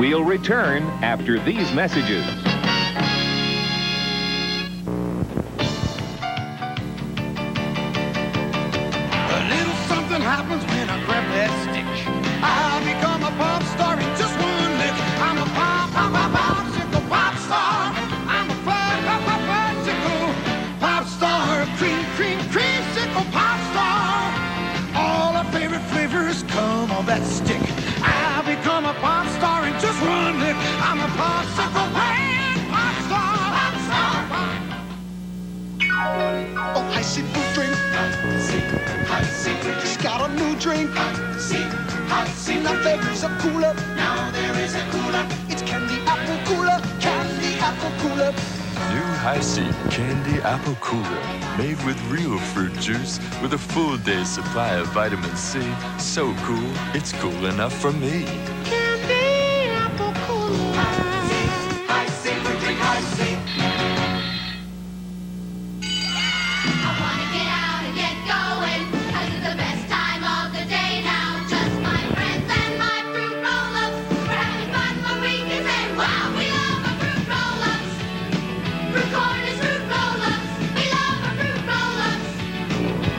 We'll return after these messages. A little something happens when I grab that stick. I'll become a pop star in just one lick. I'm a popsicle pop star. I'm a popsicle pop star. Creamsicle pop star. All our favorite flavors come on that stick. I'll become a pop star in just one lick. I'm a popsicle pop star. Oh, icy fruit drink. Just got a new drink. Now there is a cooler. It's candy apple cooler. Candy apple cooler. New Hi-C Candy Apple Cooler. Made with real fruit juice with a full day's supply of vitamin C. So cool, it's cool enough for me. Candy apple cooler. Hi-C, we drink Hi-C. I wanna get out and get going. This is the best time of the day now. Just my friends and my fruit roll-ups. We're having fun for weekends and wow, we love our fruit roll-ups. Fruit corn is fruit roll-ups. We love our fruit roll-ups.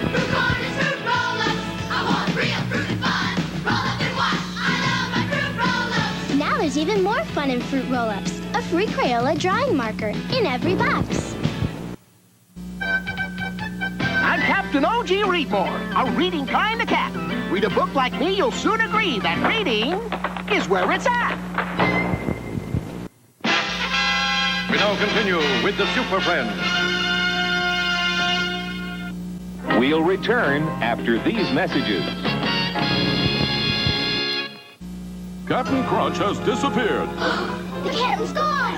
Fruit corn is fruit roll-ups. I want real fruit and fun. Roll up and watch. I love my fruit roll-ups. Now there's even more fun in Fruit Roll-Ups. A free Crayola drawing marker in every box. I'm Captain O.G. Readmore, a reading kind of cat. Read a book like me, you'll soon agree that reading is where it's at. We now continue with the Super Friends. We'll return after these messages. Captain Crunch has disappeared. The captain's gone!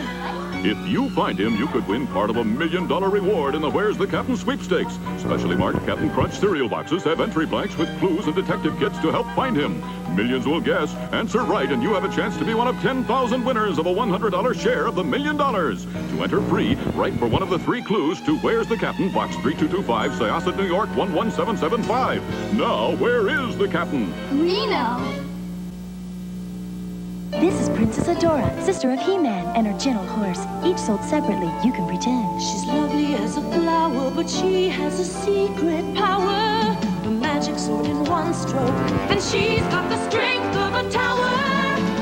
If you find him, you could win part of $1 million reward in the Where's the Captain sweepstakes. Specially marked Captain Crunch cereal boxes have entry blanks with clues and detective kits to help find him. Millions will guess, answer right, and you have a chance to be one of 10,000 winners of a $100 share of the $1 million. To enter free, write for one of the 3 clues to Where's the Captain, Box 3225, Syosset, New York 11775. Now, where is the Captain? Reno! This is Princess Adora, sister of He-Man, and her gentle horse. Each sold separately, you can pretend. She's lovely as a flower, but she has a secret power. The magic sword in one stroke, and she's got the strength of a tower.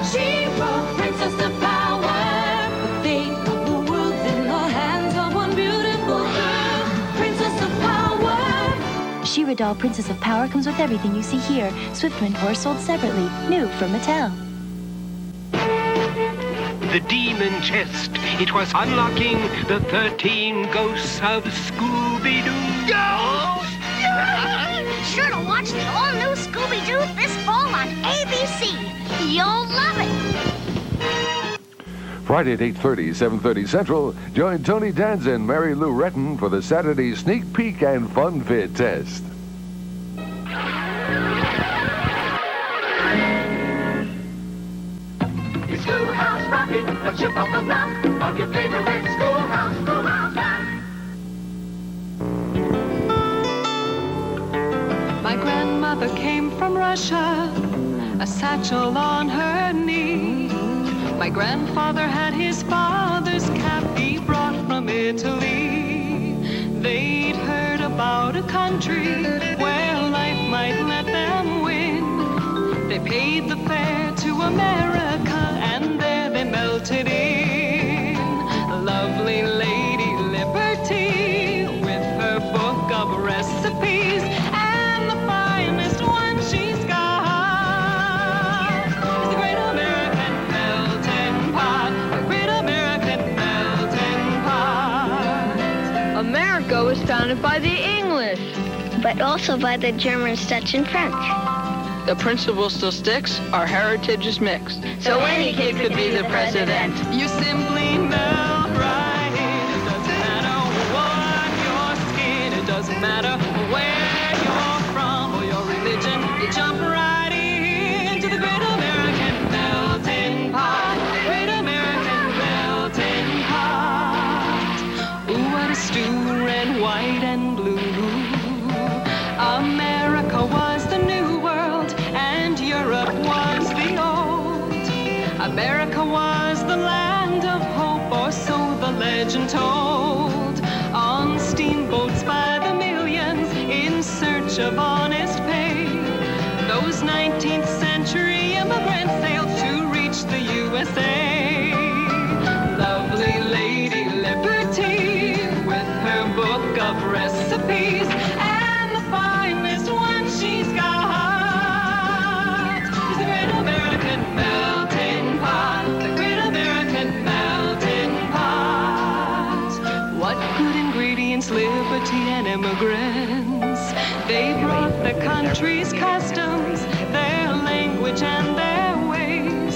She wrote Princess of Power. The fate of the world's in the hands of one beautiful girl. Princess of Power. She-Ra doll Princess of Power comes with everything you see here. Swiftwind horse sold separately, new from Mattel. The demon chest. It was unlocking the 13 ghosts of Scooby-Doo. Ghosts! Sure to watch the all-new Scooby-Doo this fall on ABC. You'll love it! Friday at 8:30, 7:30 Central, join Tony Danza and Mary Lou Retton for the Saturday Sneak Peek and Fun Fit Test. Schoolhouse Rocket, a chip on the block of your favorite schoolhouse rock. My grandmother came from Russia, a satchel on her knee. My grandfather had his father's cap he brought from Italy. They'd heard about a country where life might let them win. They paid the fare to America, and there they melted in. Lovely Lady Liberty, with her book of recipes, and the finest one she's got. The great American melting pot, the great American melting pot. America was founded by the English, but also by the Germans, Dutch, and French. The principle still sticks, our heritage is mixed. So any kid could be the president. You simply melt right in. It doesn't matter what your skin, it doesn't matter where you're from or your religion. You jump right into the great American melting pot. Great American melting pot. Ooh, what a stew, red, white, and blue. America was the new world, and Europe was the old. I America was the land of hope, or so the legend told. On steamboats by the millions, in search of honest pay, those 19th century immigrants sailed to reach the USA. Lovely Lady Liberty, with her book of recipes, and the finest one she's got is the Great American Melting Pot, the Great American Melting Pot. What good ingredients, liberty, and immigrants? They brought the country's customs, their language, and their ways.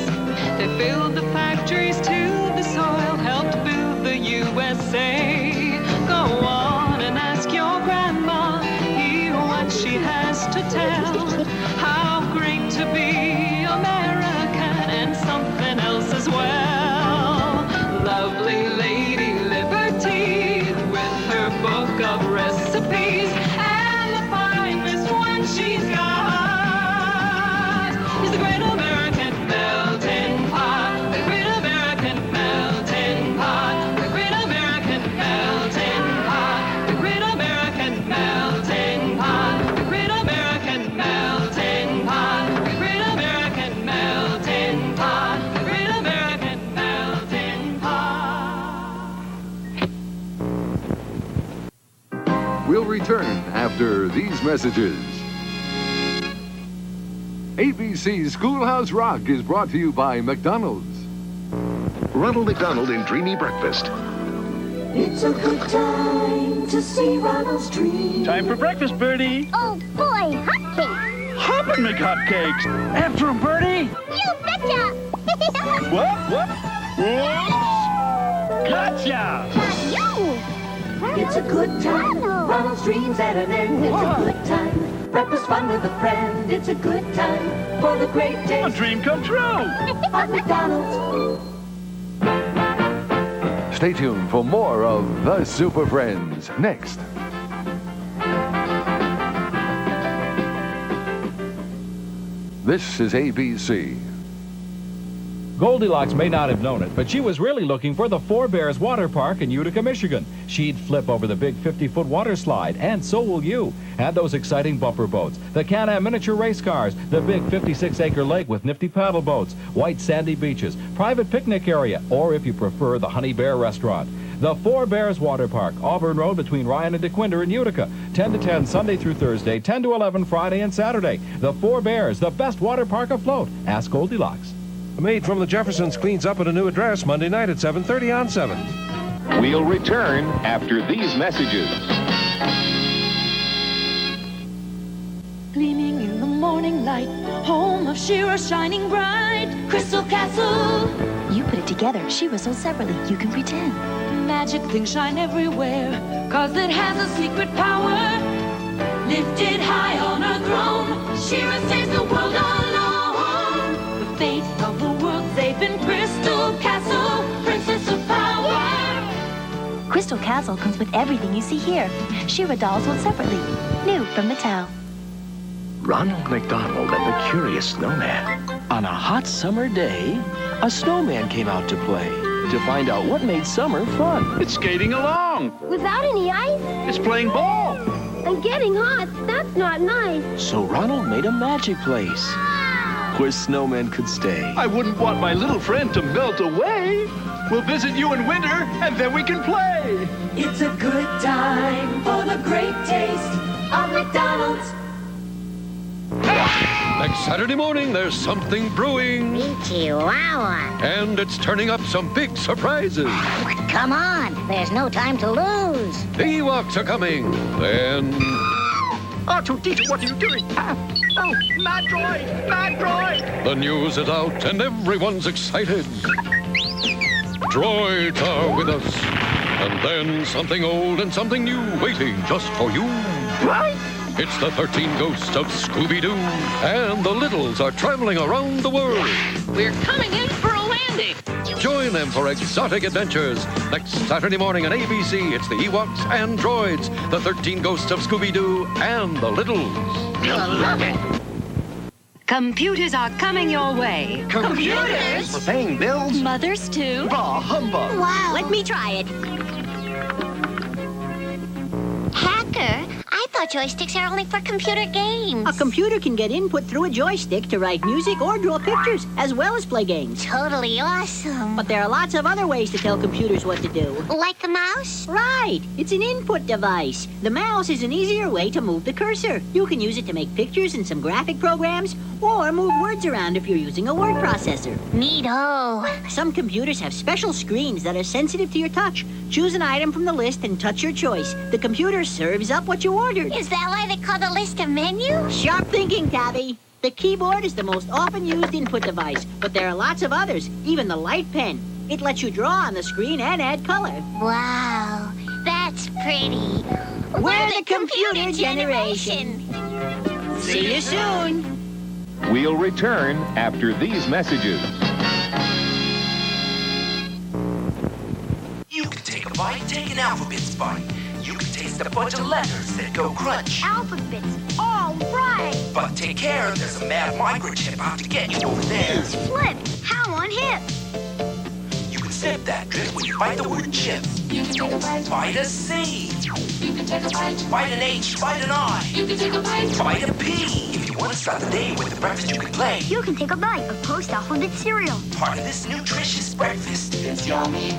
They filled the factories to the soil, helped build the USA. Go on and ask your grandma, hear what she has to tell. How great to be American and something else as well. Lovely Lady Liberty, with her book of recipes, and the finest one she's got is the Great American Melting Pot, the Great American Melting Pot, the Great American Melting Pot, the Great American Melting Pot, the Great American Melting Pot, the Great American Melting Pot, the Great American Melting Pot. We'll return after these messages. ABC's Schoolhouse Rock is brought to you by McDonald's. Ronald McDonald in Dreamy Breakfast. It's a good time to see Ronald's Dream. Time for breakfast, Birdie. Oh, boy, hotcakes. Hoppin' McHotcakes. After 'em, Birdie. You betcha. What? Whoops. Gotcha. You. It's a good time. Ronald's Dream's at an end. It's a good time. Breakfast fun with a friend. It's a good time for the great taste. A dream come true. At McDonald's. Stay tuned for more of The Super Friends next. This is ABC. Goldilocks may not have known it, but she was really looking for the Four Bears Water Park in Utica, Michigan. She'd flip over the big 50-foot water slide, and so will you. And those exciting bumper boats, the Can-Am miniature race cars, the big 56-acre lake with nifty paddle boats, white sandy beaches, private picnic area, or if you prefer, the Honey Bear restaurant. The Four Bears Water Park, Auburn Road between Ryan and DeQuinder in Utica. 10 to 10 Sunday through Thursday, 10 to 11 Friday and Saturday. The Four Bears, the best water park afloat. Ask Goldilocks. A maid from the Jeffersons cleans up at a new address Monday night at 7:30 on 7. We'll return after these messages. Gleaming in the morning light, home of Shira shining bright, Crystal Castle. You put it together. She was sold separately. You can pretend. Magic things shine everywhere, 'cause it has a secret power. Lifted high on her throne, Shira saves the world alone. The fate of the world safe in Crystal Castle, Princess of Power. Crystal Castle comes with everything you see here. Shira dolls sold separately. New from Mattel. Ronald McDonald and the Curious Snowman. On a hot summer day, a snowman came out to play to find out what made summer fun. It's skating along. Without any ice? It's playing ball. I'm getting hot. That's not nice. So Ronald made a magic place where snowmen could stay. I wouldn't want my little friend to melt away. We'll visit you in winter, and then we can play. It's a good time for the great taste of McDonald's. Next Saturday morning, there's something brewing. Chihuahua. And it's turning up some big surprises. Come on. There's no time to lose. The Ewoks are coming. Then... R2-D2, what are you doing? Oh, mad droid! Mad droid! the news is out and everyone's excited. Droids are with us. And then something old and something new waiting just for you. What? It's the 13 Ghosts of Scooby-Doo, and the Littles are traveling around the world. We're coming in for a landing. Join them for exotic adventures. Next Saturday morning on ABC, it's the Ewoks and Droids, the 13 Ghosts of Scooby-Doo, and the Littles. You'll love it. Computers are coming your way. Computers? For paying bills? Mothers, too. Bah, humbug. Wow. Let me try it. Hacker, I thought joysticks are only for computer games. A computer can get input through a joystick to write music or draw pictures, as well as play games. Totally awesome. But there are lots of other ways to tell computers what to do. Like the mouse? Right. It's an input device. The mouse is an easier way to move the cursor. You can use it to make pictures in some graphic programs, or move words around if you're using a word processor. Neato. Some computers have special screens that are sensitive to your touch. Choose an item from the list and touch your choice. The computer serves up what you ordered. Is that why they call the list a menu? Sharp thinking, Tabby. The keyboard is the most often used input device, but there are lots of others, even the light pen. It lets you draw on the screen and add color. Wow, that's pretty. We're the computer generation. See you soon. We'll return after these messages. You can take a bite, take an alphabet's bite. You can taste a bunch of letters that go crunch. Alphabets, all right. But take care, there's a mad microchip out to get you over there. It's Flip. How on hip? You can sip that drip when you bite the word chip. You can take a bite. Bite a C. You can take a bite. Bite an H, bite an I. You can take a bite. Bite a P. If you want to start the day with the breakfast you can play. You can take a bite of post-alphabet cereal. Part of this nutritious breakfast. It's yummy.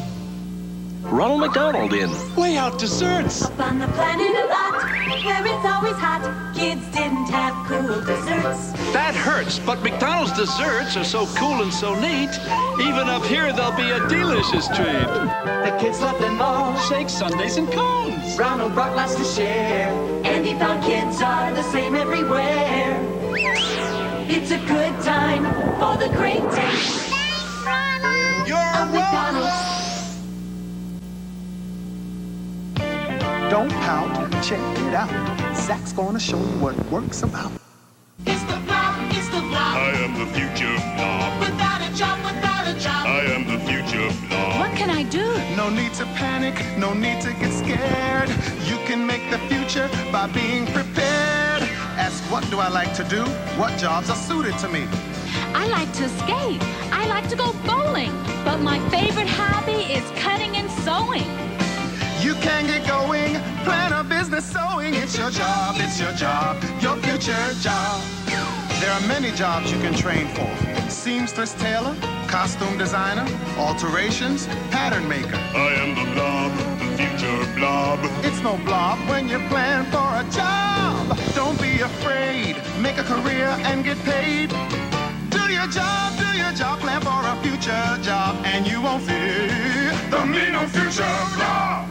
Ronald McDonald in Way Out Desserts. Up on the planet of Lot, where it's always hot, kids didn't have cool desserts. That hurts, but McDonald's desserts are so cool and so neat. Even up here, they'll be a delicious treat. The kids love them all. Shake sundaes and cones. Ronald brought lots to share. And he found kids are the same everywhere. It's a good time for the great taste. Thanks, Ronald. You're welcome. Don't pout, check it out. Zach's gonna show you what work's about. It's the blob, it's the blob. I am the future blob. Without a job, without a job. I am the future blob. What can I do? No need to panic, no need to get scared. You can make the future by being prepared. Ask what do I like to do? What jobs are suited to me? I like to skate. I like to go bowling. But my favorite hobby is cutting and sewing. You can get going, plan a business sewing. It's your job, your future job. There are many jobs you can train for. Seamstress tailor, costume designer, alterations, pattern maker. I am the blob, the future blob. It's no blob when you plan for a job. Don't be afraid, make a career and get paid. Do your job, plan for a future job, and you won't fear the mean old future blob.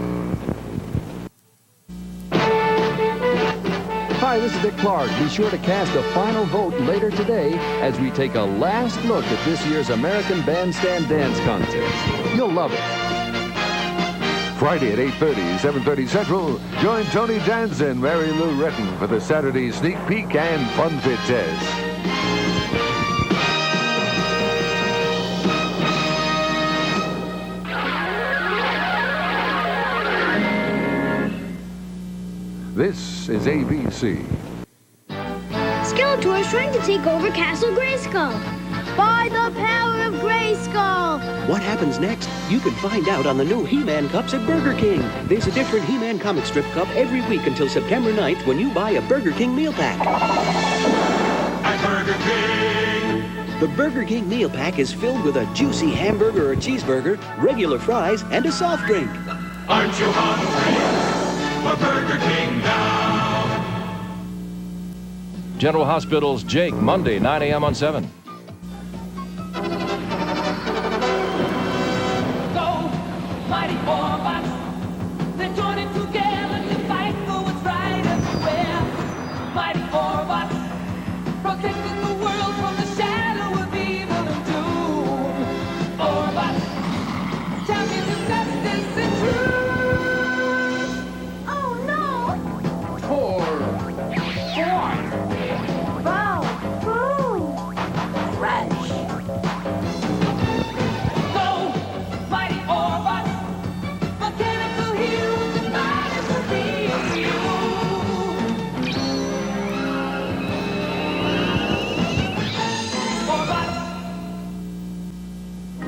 Hi, this is Dick Clark. Be sure to cast a final vote later today as we take a last look at this year's American Bandstand Dance Contest. You'll love it. Friday at 8:30, 7:30 Central, join Tony Danza and Mary Lou Retton for the Saturday Sneak Peek and Fun Fit Test. This is ABC. Skeletor is trying to take over Castle Grayskull. By the power of Grayskull! What happens next? You can find out on the new He-Man Cups at Burger King. There's a different He-Man comic strip cup every week until September 9th when you buy a Burger King meal pack. At Burger King! The Burger King meal pack is filled with a juicy hamburger or cheeseburger, regular fries, and a soft drink. Aren't you hungry for Burger King now? General Hospital's Jake, Monday, 9 a.m. on 7. Mighty robots, they're joining together to fight for what's right everywhere. Mighty robots, protecting the world from the shadow of evil and doom. Robots, champions of justice and truth. Oh no! 4, 4. Wow! Boo!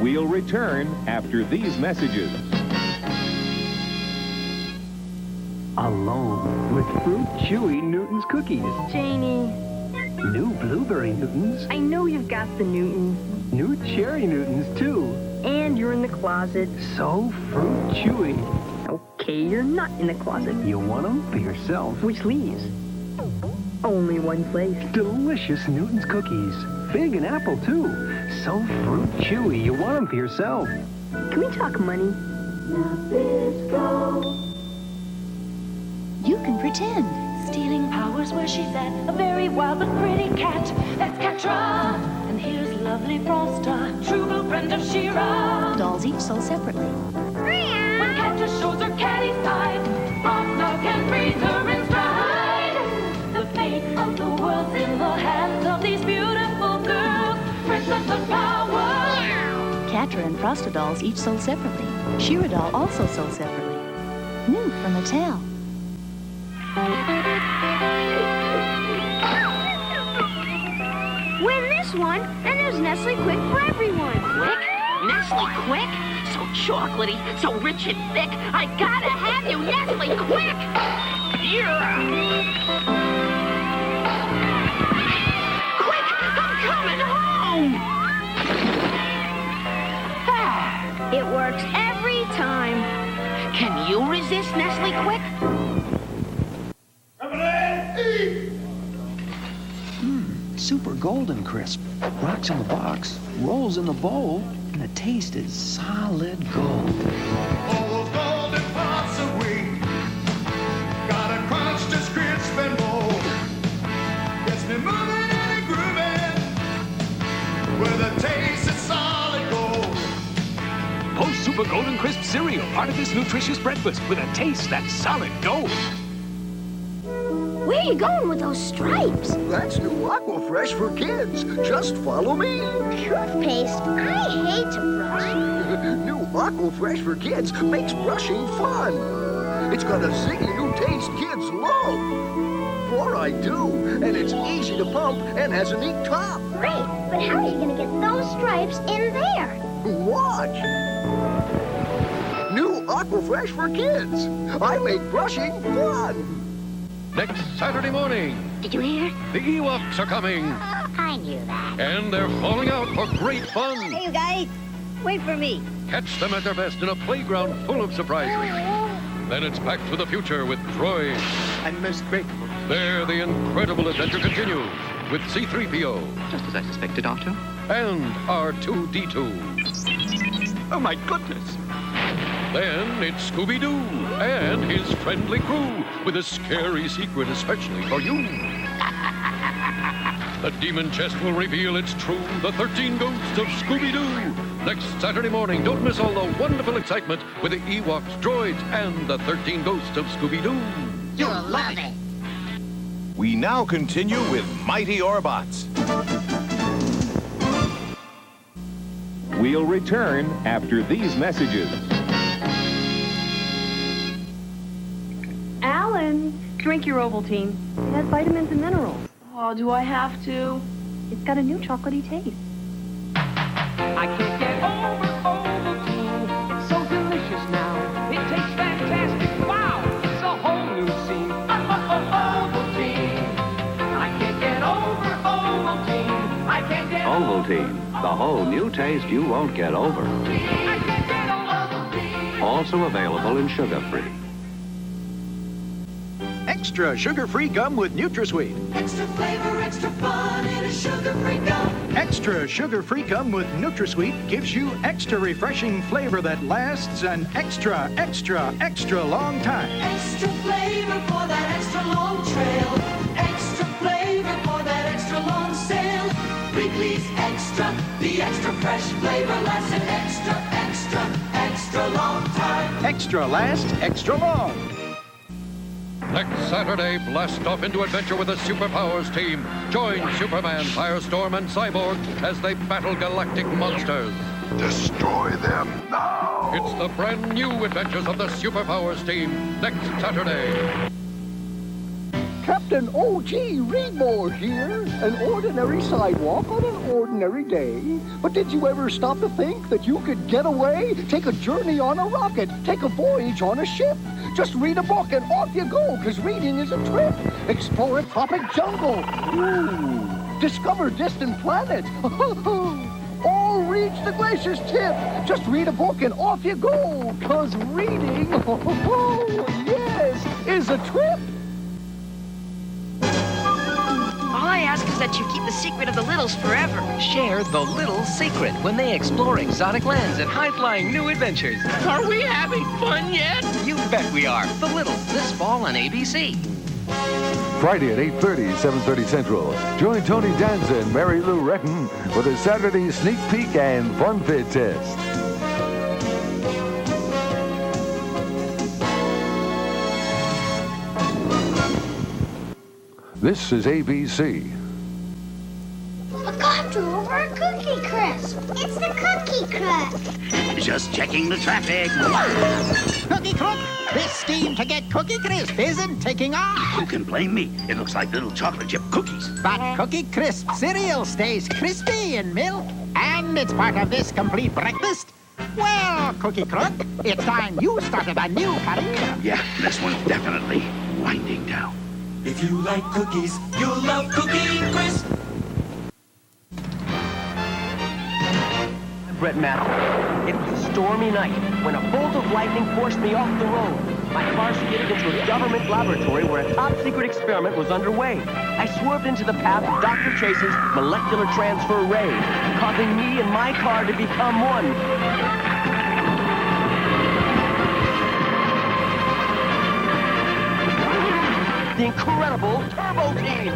We'll return after these messages. Alone with Fruit Chewy Newton's cookies. Janie. New Blueberry Newtons. I know you've got the Newtons. New Cherry Newtons, too. And you're in the closet. So Fruit Chewy. Okay, you're not in the closet. You want them for yourself. Which leaves only one place. Delicious Newton's cookies. Fig and apple, too. So Fruit Chewy. You want them for yourself. Can we talk money? Nabisco. You can pretend. Stealing powers where she's at. A very wild but pretty cat. That's Catra. And here's lovely Frosta. True blue friend of She-Ra. Dolls each sold separately. When Catra shows her catty side, Frosta can freeze her in stride. The fate of the world's in the hands of these beautiful girls. Princess of power. Catra and Frosta dolls each sold separately. She-Ra doll also sold separately. New from Mattel. Win this one, and there's Nestle Quick for everyone. Quick? Nestle Quick? So chocolatey, so rich and thick. I gotta have you, Nestle Quick! Yeah. Quick, I'm coming home! It works every time. Can you resist Nestle Quick? Super golden crisp. Rocks in the box, rolls in the bowl, and the taste is solid gold. All those golden pops of wheat got a crunch just crisp and bold. Gets me moving and grooving with a taste that's solid gold. Post Super Golden Crisp cereal, part of this nutritious breakfast with a taste that's solid gold. Where are you going with those stripes? That's new Aquafresh for kids. Just follow me. Toothpaste? I hate to brush. New Aquafresh for kids makes brushing fun. It's got a zingy new taste kids love. Fluoride too, and it's easy to pump and has a neat top. Great, but how are you going to get those stripes in there? Watch. New Aquafresh for kids. I make brushing fun. Next Saturday morning, Did you hear? the Ewoks are coming, I knew that. and they're falling out for great fun. Hey, you guys, wait for me. Catch them at their best in a playground full of surprises. Then it's back to the future with droids. I'm most grateful. There, the incredible adventure continues with C-3PO. Just as I suspected, Otto. And R2-D2. Oh, my goodness. Then it's Scooby-Doo and his friendly crew with a scary secret especially for you. The demon chest will reveal it's true, the 13 Ghosts of Scooby-Doo. Next Saturday morning, don't miss all the wonderful excitement with the Ewoks, droids, and the 13 Ghosts of Scooby-Doo. You'll love it. We now continue with Mighty Orbots. We'll return after these messages. Alan, drink your Ovaltine. It has vitamins and minerals. Oh, do I have to? It's got a new chocolatey taste. I can't get over Ovaltine. It's so delicious now. It tastes fantastic. Wow, it's a whole new scene. Ovaltine. I can't get over Ovaltine. I can't get Ovaltine, the whole new taste you won't get over. I can't get Ovaltine. Also available in sugar-free. Extra sugar-free gum with NutraSweet. Extra flavor, extra fun in a sugar-free gum. Extra sugar-free gum with NutraSweet gives you extra refreshing flavor that lasts an extra, extra, extra long time. Extra flavor for that extra long trail. Extra flavor for that extra long sail. Wrigley's Extra, the extra fresh flavor lasts an extra, extra, extra long time. Extra last, extra long. Next Saturday, blast off into adventure with the Superpowers team. Join Superman, Firestorm, and Cyborg as they battle galactic monsters. Destroy them now. It's the brand new adventures of the Superpowers team next Saturday. Captain O.G. Reedmore here. An ordinary sidewalk on an ordinary day. But did you ever stop to think that you could get away, take a journey on a rocket, take a voyage on a ship? Just read a book and off you go, because reading is a trip. Explore a tropic jungle. Ooh. Discover distant planets. Or reach the glacier's tip. Just read a book and off you go, because reading, yes, is a trip. All I ask is that you keep the secret of the Littles forever. Share the little secret when they explore exotic lands and high-flying new adventures. Are we having fun yet? You bet we are. The Littles, this fall on ABC. Friday at 8:30, 7:30 Central. Join Tony Danza and Mary Lou Retton for the Saturday Sneak Peek and Fun Fit Test. This is ABC. A copter over a Cookie Crisp. It's the Cookie Crisp. Just checking the traffic. Cookie Crook, this scheme to get Cookie Crisp isn't taking off. Who can blame me? It looks like little chocolate chip cookies. But Cookie Crisp cereal stays crispy in milk, and it's part of this complete breakfast. Well, Cookie Crook, it's time you started a new career. Yeah, this one's definitely winding down. If you like cookies, you'll love Cookie Crisp. Brett Matthews. It was a stormy night when a bolt of lightning forced me off the road. My car skidded into a government laboratory where a top-secret experiment was underway. I swerved into the path of Dr. Chase's molecular transfer ray, causing me and my car to become one. The incredible Turbo Team!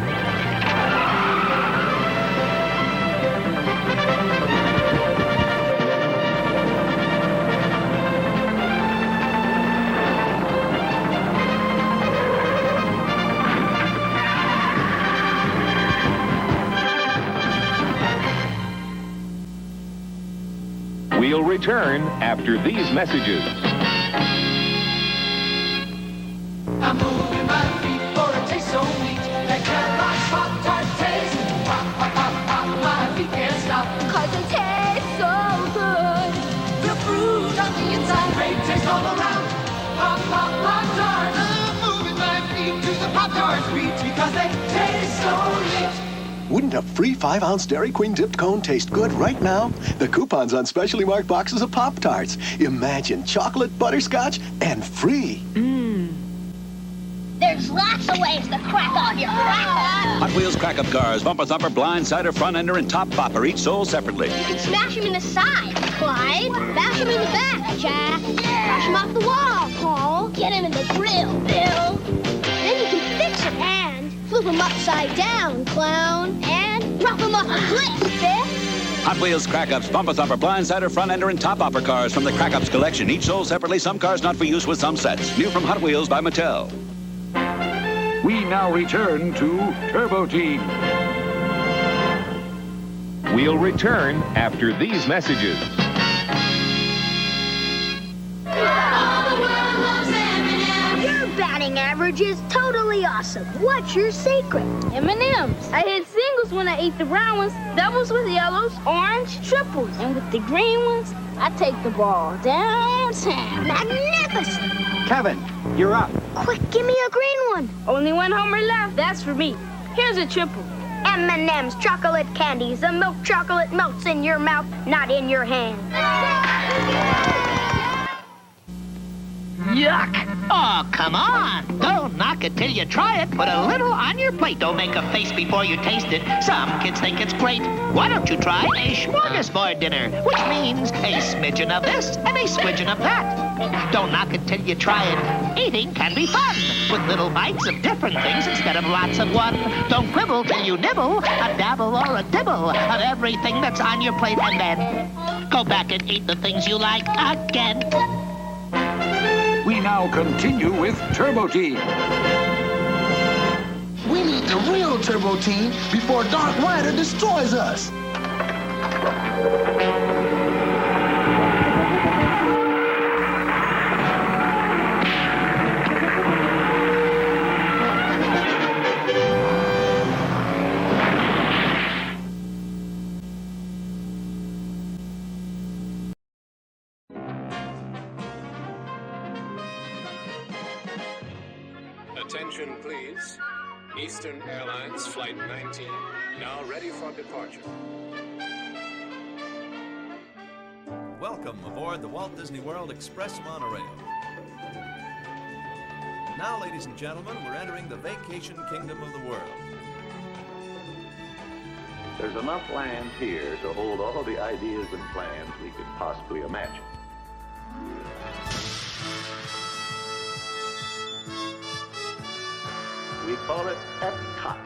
We'll return after these messages. I'm moving my feet for a taste so neat. That Kellogg's Pop-Tart taste. Pop, pop, pop, pop, my feet can't stop. 'Cause it tastes so good. The fruit on the inside, great taste all around. Pop, pop, Pop-Tarts. I'm moving my feet to the Pop-Tarts beat because they taste so rich. Wouldn't a free 5-ounce Dairy Queen dipped cone taste good right now? The coupons on specially marked boxes of Pop-Tarts. Imagine chocolate, butterscotch, and free. There's lots of ways to crack up your cracker. Hot Wheels crack-up cars, bumper thumper, blindside, front ender, and top popper, each sold separately. You can smash them in the side, Clyde. Bash them in the back, Jack. Crash them off the wall, Paul. Get them in the grill, Bill. Then you can fix them and flip them upside down, Clown. And drop them off a cliff, Biff. Hot Wheels crack-ups, bumper thumper, blindsider, front ender, and top popper cars from the crack-ups collection, each sold separately, some cars not for use with some sets. New from Hot Wheels by Mattel. We now return to Turbo Team. We'll return after these messages. Your batting average is totally awesome. What's your secret? M&M's. I hit singles when I ate the brown ones, doubles with yellows, orange, triples. And with the green ones, I take the ball downtown. Magnificent. Kevin, you're up. Quick, give me a green one. Only one homer left. That's for me. Here's a triple. M&M's chocolate candies. The milk chocolate melts in your mouth, not in your hand. Yuck! Oh, come on! Don't knock it till you try it. Put a little on your plate. Don't make a face before you taste it. Some kids think it's great. Why don't you try a smorgasbord dinner, which means a smidgen of this and a smidgen of that. Don't knock it till you try it. Eating can be fun, with little bites of different things instead of lots of one. Don't quibble till you nibble, a dabble or a dibble of everything that's on your plate, and then go back and eat the things you like again. We now continue with Turbo Team. We need the real Turbo Team before Dark Rider destroys us. Attention, please. Eastern Airlines Flight 19, now ready for departure. Welcome aboard the Walt Disney World Express monorail. Now, ladies and gentlemen, we're entering the vacation kingdom of the world. There's enough land here to hold all the ideas and plans we could possibly imagine. We call it Epcot.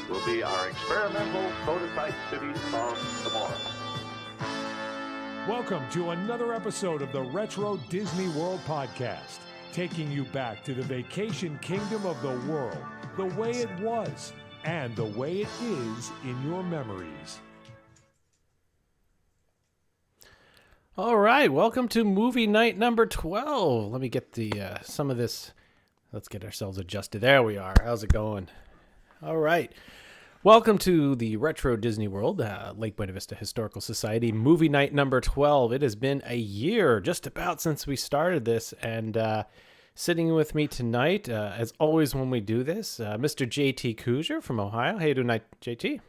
Will be our experimental prototype city of tomorrow. Welcome to another episode of the Retro Disney World Podcast, taking you back to the vacation kingdom of the world, the way it was, and the way it is in your memories. All right, welcome to movie night number 12. Let me get the some of this. Let's get ourselves adjusted. There we are. How's it going? All right. Welcome to the Retro Disney World, Lake Buena Vista Historical Society, movie night number 12. It has been a year, just about, since we started this, and sitting with me tonight, as always when we do this, Mr. JT Kuzier from Ohio. How you doing tonight, JT?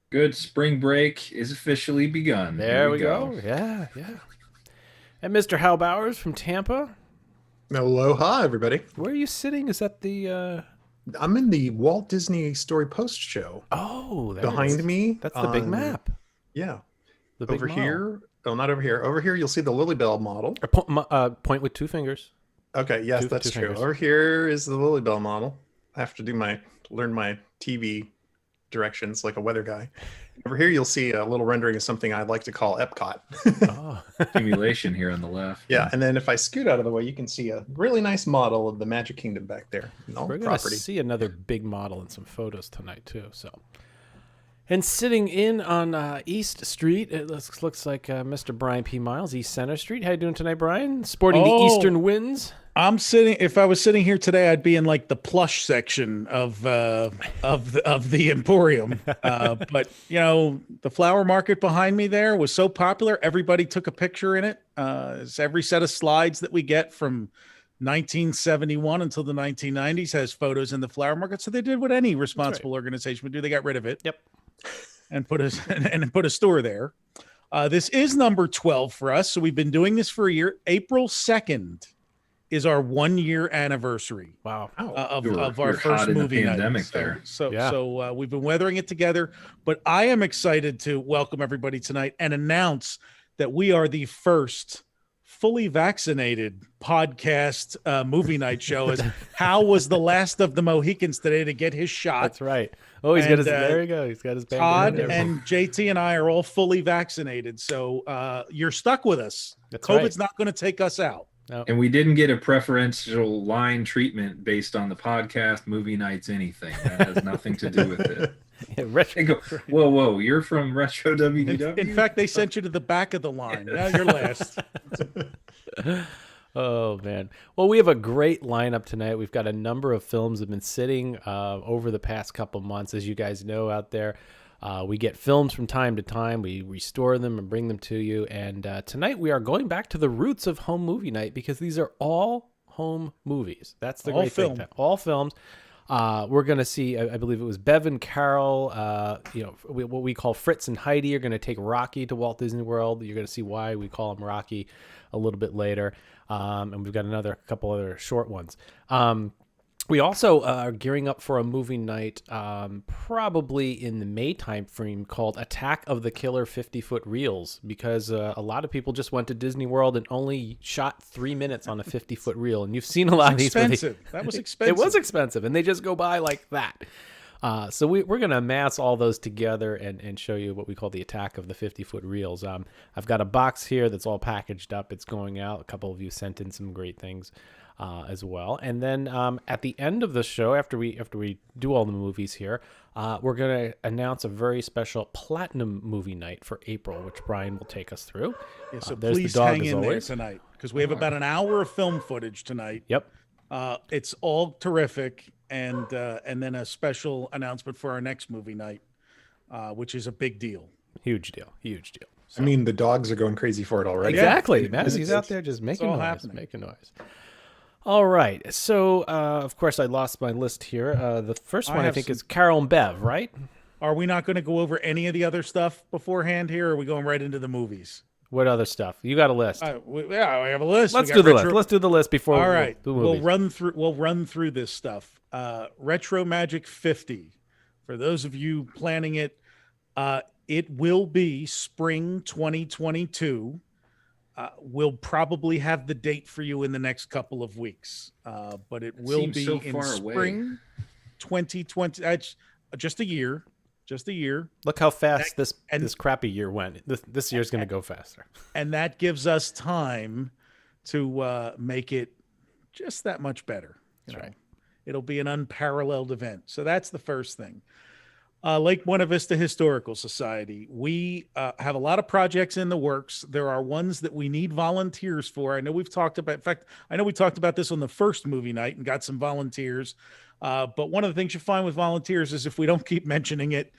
Good. Spring break is officially begun. There we go. Yeah. And Mr. Hal Bowers from Tampa. Aloha, everybody. Where are you sitting? Is that the... I'm in the Walt Disney Story Post Show. Oh, behind me. That's the big map. Yeah. The big over model. here. Oh, not over here. Over here, you'll see the Lily Bell model. Point with two fingers. Okay, yes, that's true. fingers. Over here is the Lily Bell model. I have to learn my TV directions like a weather guy. Over here, you'll see a little rendering of something I'd like to call Epcot. Simulation here on the left. Yeah, and then if I scoot out of the way, you can see a really nice model of the Magic Kingdom back there. We're going to see another big model in some photos tonight, too. And sitting in on East Street, it looks like Mr. Brian P. Miles, East Center Street. How you doing tonight, Brian? Sporting the Eastern winds. I'm sitting. If I was sitting here today, I'd be in like the plush section of the Emporium. But you know, the flower market behind me there was so popular, everybody took a picture in it. Every set of slides that we get from 1971 until the 1990s has photos in the flower market. So they did what any responsible organization would do. They got rid of it. Yep. And put a store there. This is number 12 for us. So we've been doing this for a year. April 2nd is our 1 year anniversary. Wow. Of our first movie night. So we've been weathering it together, but I am excited to welcome everybody tonight and announce that we are the first fully vaccinated podcast movie night show. As Hal was the last of the Mohicans today to get his shot. That's right. Oh, got his, there you go. He's got his Todd and JT and I are all fully vaccinated. So you're stuck with us. That's COVID's not going to take us out. Nope. And we didn't get a preferential line treatment based on the podcast, movie nights, anything. That has nothing to do with it. Retro. They go, whoa, you're from Retro WDW? In fact, they sent you to the back of the line. Now you're last. Oh, man. Well, we have a great lineup tonight. We've got a number of films that have been sitting over the past couple months, as you guys know out there. We get films from time to time. We restore them and bring them to you. And tonight we are going back to the roots of home movie night because these are all home movies. That's the great thing. All films. We're going to see, I believe it was Bev and Carol, what we call Fritz and Heidi are going to take Rocky to Walt Disney World. You're going to see why we call him Rocky a little bit later. And we've got a couple other short ones. We also are gearing up for a movie night probably in the May time frame called Attack of the Killer 50-Foot Reels because a lot of people just went to Disney World and only shot 3 minutes on a 50-foot reel. And you've seen a lot of these. That was expensive. It was expensive, and they just go by like that. So we're going to amass all those together and show you what we call the Attack of the 50-Foot Reels. I've got a box here that's all packaged up. It's going out. A couple of you sent in some great things. As well. And then at the end of the show, after we do all the movies here, we're going to announce a very special platinum movie night for April, which Brian will take us through. Yeah, so there's please the dog, hang as in there always. tonight because we have about an hour of film footage tonight. Yep. It's all terrific. And then a special announcement for our next movie night, which is a big deal. Huge deal. So, I mean, the dogs are going crazy for it already. Exactly. Massey's out there just making noise. All right. So, of course, I lost my list here. The first one I think is Carol and Bev, right? Are we not going to go over any of the other stuff beforehand here, or are we going right into the movies? What other stuff? You got a list? Yeah, we have a list. Let's do the list. Let's do the list before. All right, we'll run through. We'll run through this stuff. Retro Magic 50. For those of you planning it, it will be spring 2022. We'll probably have the date for you in the next couple of weeks, but it will be so in spring 2020. That's just a year. Just a year. Look how fast this crappy year went. This year's going to go faster. And that gives us time to make it just that much better. That's right. It'll be an unparalleled event. So that's the first thing. Lake Buena Vista Historical Society. We have a lot of projects in the works. There are ones that we need volunteers for. I know we've talked about, in fact, I know we talked about this on the first movie night and got some volunteers. But one of the things you find with volunteers is if we don't keep mentioning it,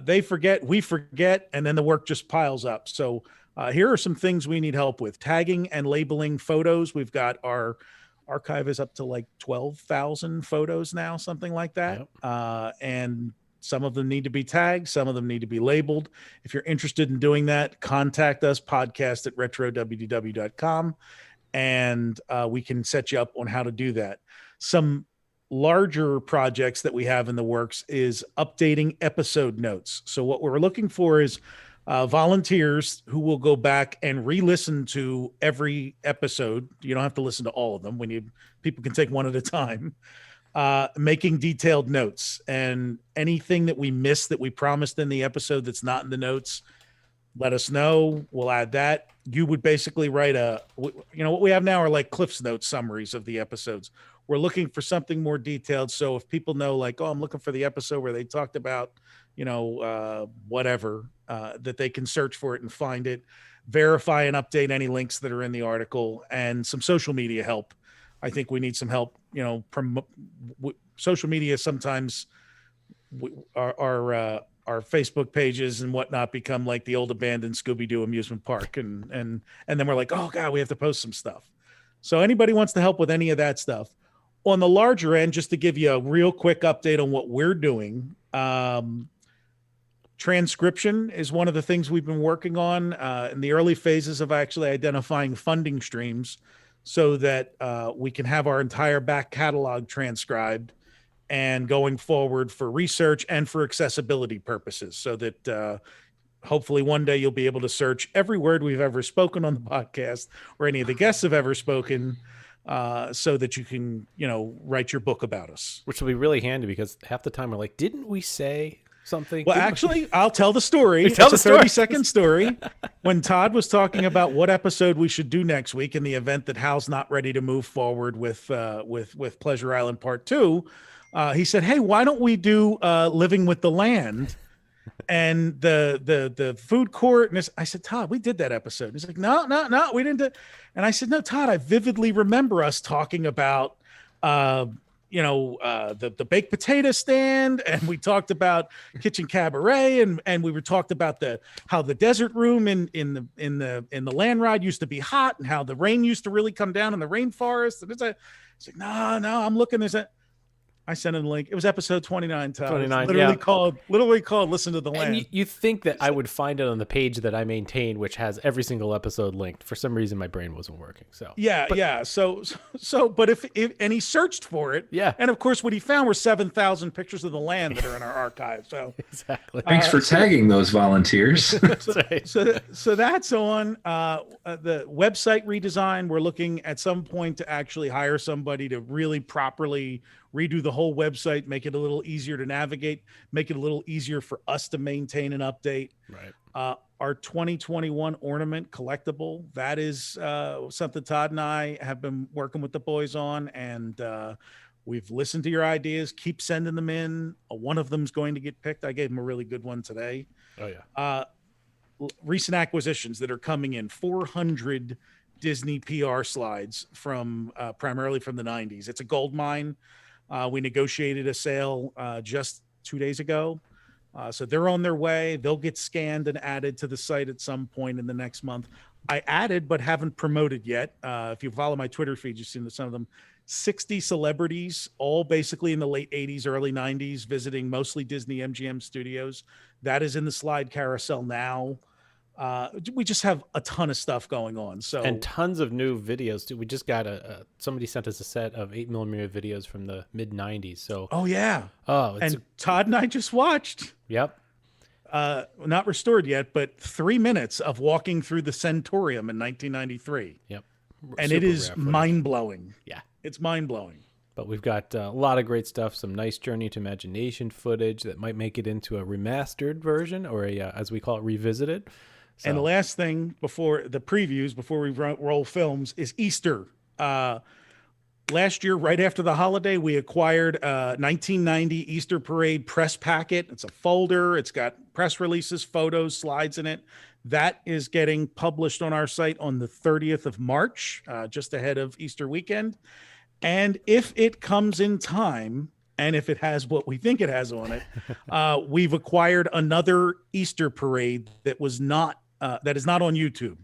they forget, we forget, and then the work just piles up. So here are some things we need help with. Tagging and labeling photos. We've got our archive is up to like 12,000 photos now, something like that. Yep. And some of them need to be tagged. Some of them need to be labeled. If you're interested in doing that, contact us, podcast@retrowdw.com, and we can set you up on how to do that. Some larger projects that we have in the works is updating episode notes. So what we're looking for is volunteers who will go back and re-listen to every episode. You don't have to listen to all of them. People can take one at a time. Making detailed notes, and anything that we missed that we promised in the episode that's not in the notes, let us know. We'll add that. You would basically write what we have now are like Cliff's Notes summaries of the episodes. We're looking for something more detailed. So if people know, like, oh, I'm looking for the episode where they talked about, whatever, that they can search for it and find it, verify and update any links that are in the article, and some social media help. I think we need some help. Social media sometimes our Facebook pages and whatnot become like the old abandoned Scooby-Doo amusement park, and then we're like, oh God, we have to post some stuff. So anybody wants to help with any of that stuff. On the larger end, just to give you a real quick update on what we're doing, transcription is one of the things we've been working on in the early phases of actually identifying funding streams, so that we can have our entire back catalog transcribed and going forward for research and for accessibility purposes, so that hopefully one day you'll be able to search every word we've ever spoken on the podcast or any of the guests have ever spoken, so that you can, write your book about us. Which will be really handy, because half the time we're like, didn't we say something? Well, actually, I'll tell the story. It's a 30-second story. When Todd was talking about what episode we should do next week in the event that Hal's not ready to move forward with Pleasure Island Part 2, he said, "Hey, why don't we do Living with the Land and the food court?" And I said, "Todd, we did that episode." He's like, "No, we didn't do." And I said, "No, Todd, I vividly remember us talking about the baked potato stand, and we talked about Kitchen Cabaret, and we talked about how the desert room in the land ride used to be hot, and how the rain used to really come down in the rainforest." And it's like, no, I'm looking. I sent him a link. It was episode 29, Todd. 29, literally called Listen to the Land. And you think that I would find it on the page that I maintain, which has every single episode linked. For some reason, my brain wasn't working. So yeah. But if and he searched for it. Yeah. And of course, what he found were 7,000 pictures of the land that are in our archive. So exactly. Thanks for tagging those volunteers. So that's on the website redesign. We're looking at some point to actually hire somebody to really properly redo the whole website, make it a little easier to navigate, make it a little easier for us to maintain and update. Right. Our 2021 ornament collectible, that is something Todd and I have been working with the boys on, and we've listened to your ideas. Keep sending them in. One of them's going to get picked. I gave him a really good one today. Oh yeah. Recent acquisitions that are coming in, 400 Disney PR slides from primarily from the 90s. It's a gold mine. We negotiated a sale just 2 days ago. So they're on their way. They'll get scanned and added to the site at some point in the next month. I added but haven't promoted yet. If you follow my Twitter feed, you've seen some of them. 60 celebrities, all basically in the late 80s, early 90s, visiting mostly Disney MGM studios. That is in the slide carousel now. We just have a ton of stuff going on. So and tons of new videos too. We just got somebody sent us a set of 8mm videos from the mid 90s. So and Todd and I just watched. Yep. Not restored yet, but 3 minutes of walking through the Centaurium in 1993. Yep. And Super it is rare footage. mind-blowing. Yeah. It's mind-blowing. But we've got a lot of great stuff, some nice Journey to Imagination footage that might make it into a remastered version or as we call it, revisited. So. And the last thing before the previews, before we roll films, is Easter. Last year, right after the holiday, we acquired a 1990 Easter Parade press packet. It's a folder. It's got press releases, photos, slides in it. That is getting published on our site on the 30th of March, just ahead of Easter weekend. And if it comes in time, and if it has what we think it has on it, we've acquired another Easter Parade that is not on YouTube.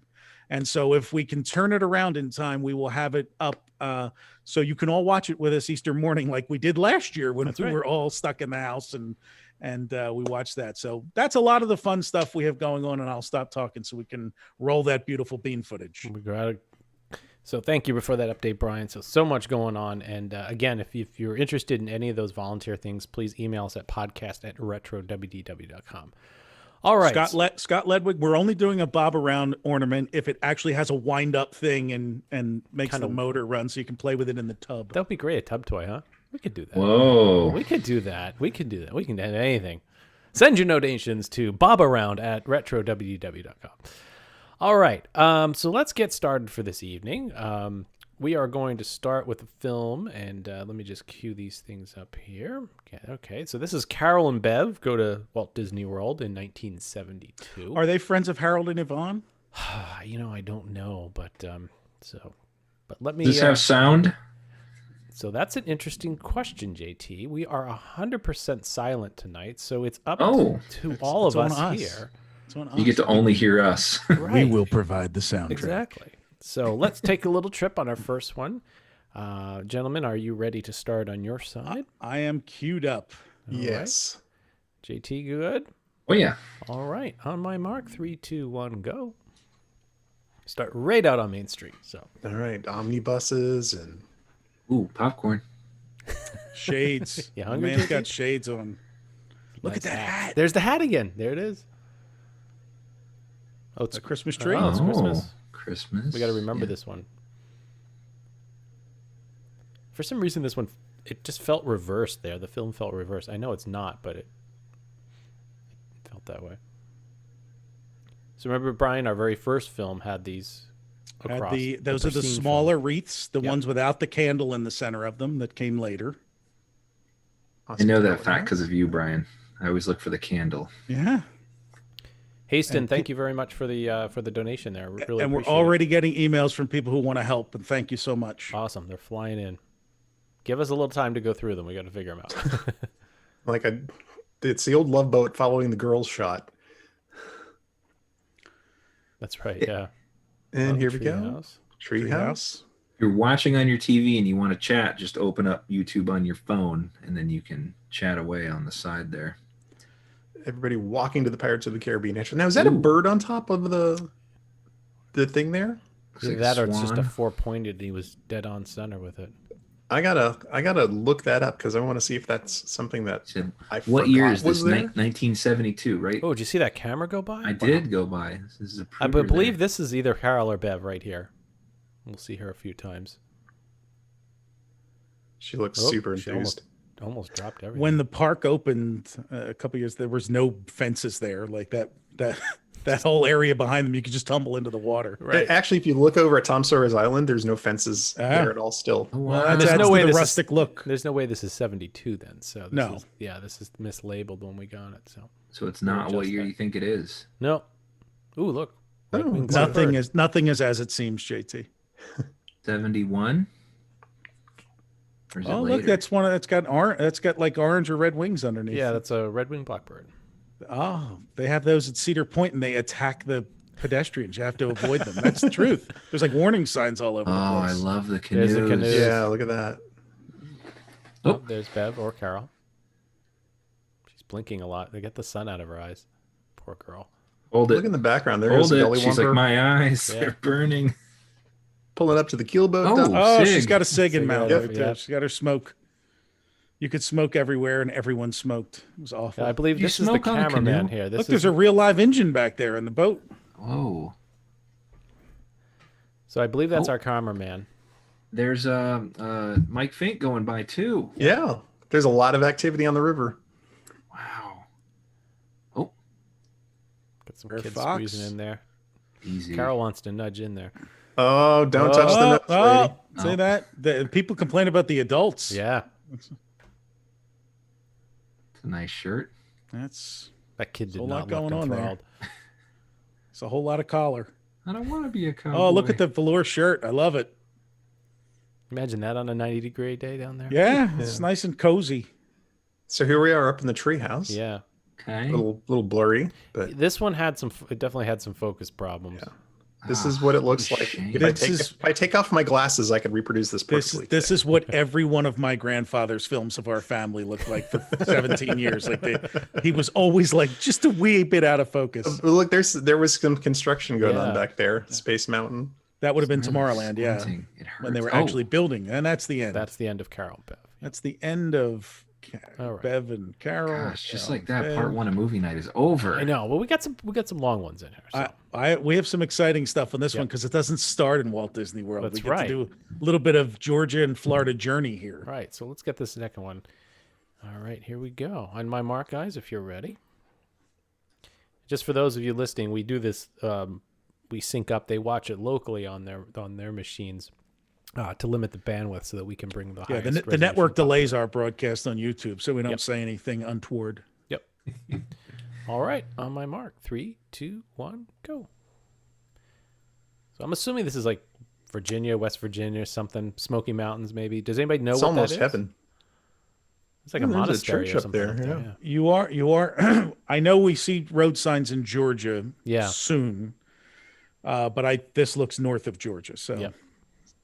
And so if we can turn it around in time, we will have it up so you can all watch it with us Easter morning like we did last year when we were all stuck in the house and we watched that. So that's a lot of the fun stuff we have going on, and I'll stop talking so we can roll that beautiful bean footage. So thank you for that update, Brian. So much going on. And again, if you're interested in any of those volunteer things, please email us at podcast@retrowdw.com. All right. Scott Ledwig, we're only doing a bob around ornament if it actually has a wind up thing and makes the motor run so you can play with it in the tub. That would be great. A tub toy, huh? We could do that. Whoa. We could do that. We can do anything. Send your donations to bobaround@retrowdw.com. All right. So let's get started for this evening. We are going to start with a film, and let me just cue these things up here. Okay. So this is Carol and Bev go to Walt Disney World in 1972. Are they friends of Harold and Yvonne? I don't know, but let me. Does this have sound? So that's an interesting question, JT. We are 100% silent tonight, so it's up to all of us here. You get to only hear us. Right. We will provide the soundtrack. Exactly. So let's take a little trip on our first one. Gentlemen, are you ready to start on your side? I am queued up. Yes. Right. JT, good? Oh, yeah. All right. On my mark, 3, 2, 1, go. Start right out on Main Street. So. All right. Omnibuses and... Ooh, popcorn. Shades. You hungry? Man's got shades on. Look at that hat. There's the hat again. There it is. Oh, it's a Christmas tree. Oh, it's Christmas. Christmas. We got to remember this one. For some reason, this one, it just felt reversed there. The film felt reversed. I know it's not, but it felt that way. So remember, Brian, our very first film had these across. Those are the smaller wreaths, the ones without the candle in the center of them that came later. I know that fact because of you, Brian. I always look for the candle. Yeah. Haston, thank you very much for the donation there. Really and we're already getting emails from people who want to help, and thank you so much. Awesome. They're flying in. Give us a little time to go through them. We got to figure them out. It's the old Love Boat following the girls shot. That's right, yeah. And here we go. Treehouse. If you're watching on your TV and you want to chat, just open up YouTube on your phone, and then you can chat away on the side there. Everybody walking to the Pirates of the Caribbean entrance. Now, is that a bird on top of the thing there? Either that or it's just a four-pointed. He was dead on center with it. I gotta look that up because I want to see if that's something that I forgot. What year is this? Was there? 1972, right? Oh, did you see that camera go by? I did go by. This is I believe this is either Carol or Bev right here. We'll see her a few times. She looks super enthused. Almost dropped everything. When the park opened a couple years, there was no fences there. Like that whole area behind them, you could just tumble into the water. Right. Actually, if you look over at Tom Sawyer's Island, there's no fences there at all still. Well, there's no way this rustic look. There's no way this is 72 then. So no. This is mislabeled when we got it. So it's not what year you think it is. No. Ooh, look. Nothing is as it seems, JT. 71. Oh, look, that's one that's got like orange or red wings underneath. Yeah, that's a red-winged blackbird. Oh, they have those at Cedar Point, and they attack the pedestrians. You have to avoid them. That's the truth. There's like warning signs all over the place. I love the There's canoes. the canoes. Yeah, look at that. Oh, there's Bev or Carol. She's blinking a lot. They get the sun out of her eyes. Poor girl. Hold it. Look in the background. There Hold is a it. gully She's like, wumper my eyes, Yeah. they're burning. pulling up to the keel boat. Oh, Oh, she's Sig. got a Sig in mount Yep, right there. yep. She's got her smoke. You could smoke everywhere, and everyone smoked. It was awful. I believe You this is the smoke on a cameraman canoe? here. This Look, is there's a real live engine back there in the boat. Whoa. So I believe that's our cameraman. There's Mike Fink going by too. Yeah, there's a lot of activity on the river. Wow. Got some Or kids Fox. squeezing in there. Easy. Carol wants to nudge in there. Oh, don't touch the nuts, lady. Say that. The people complain about the adults. Yeah. It's a nice shirt. That's That kid did a not lot look going on there. enthralled. It's a whole lot of collar. I don't want to be a cowboy. Oh, look at the velour shirt. I love it. Imagine that on a 90-degree day down there. Yeah, it's nice and cozy. So here we are up in the treehouse. Yeah. Okay. A little blurry, but This one had some. It definitely had some focus problems. Yeah. this is what it looks what a like. shame. If I take off my glasses, I could reproduce this perfectly. This is what every one of my grandfather's films of our family looked like for 17 years. Like he was always like just a wee bit out of focus. Look, there was some construction going on Yeah. back there. Space Mountain. That would have been Really Tomorrowland, yeah, squinting. It when they hurts. were Oh. actually building, and that's the end. That's the end of Carol and Bev. That's the end of All right. Bev and Carol. Gosh, just Carol like that, and part Bev. one of movie night is over. I know, but we got some long ones in here. So. We have some exciting stuff on this Yep. one because it doesn't start in Walt Disney World. That's we get right. to do a little bit of Georgia and Florida journey here. Right, so let's get this second one. All right, here we go. On my mark, guys, if you're ready. Just for those of you listening, we do this. We sync up. They watch it locally on their machines to limit the bandwidth so that we can bring the Yeah, highest the resolution network possible. delays our broadcast on YouTube, so we don't Yep. say anything untoward. Yep. All right, on my mark. 3, 2, 1, go. So I'm assuming this is like Virginia, West Virginia, something. Smoky Mountains, maybe. Does anybody know It's what almost that is? heaven. It's like a There's a monastery church or up something. there, up yeah. You are. I know we see road signs in Georgia. Yeah. Soon. But this looks north of Georgia. So Yep.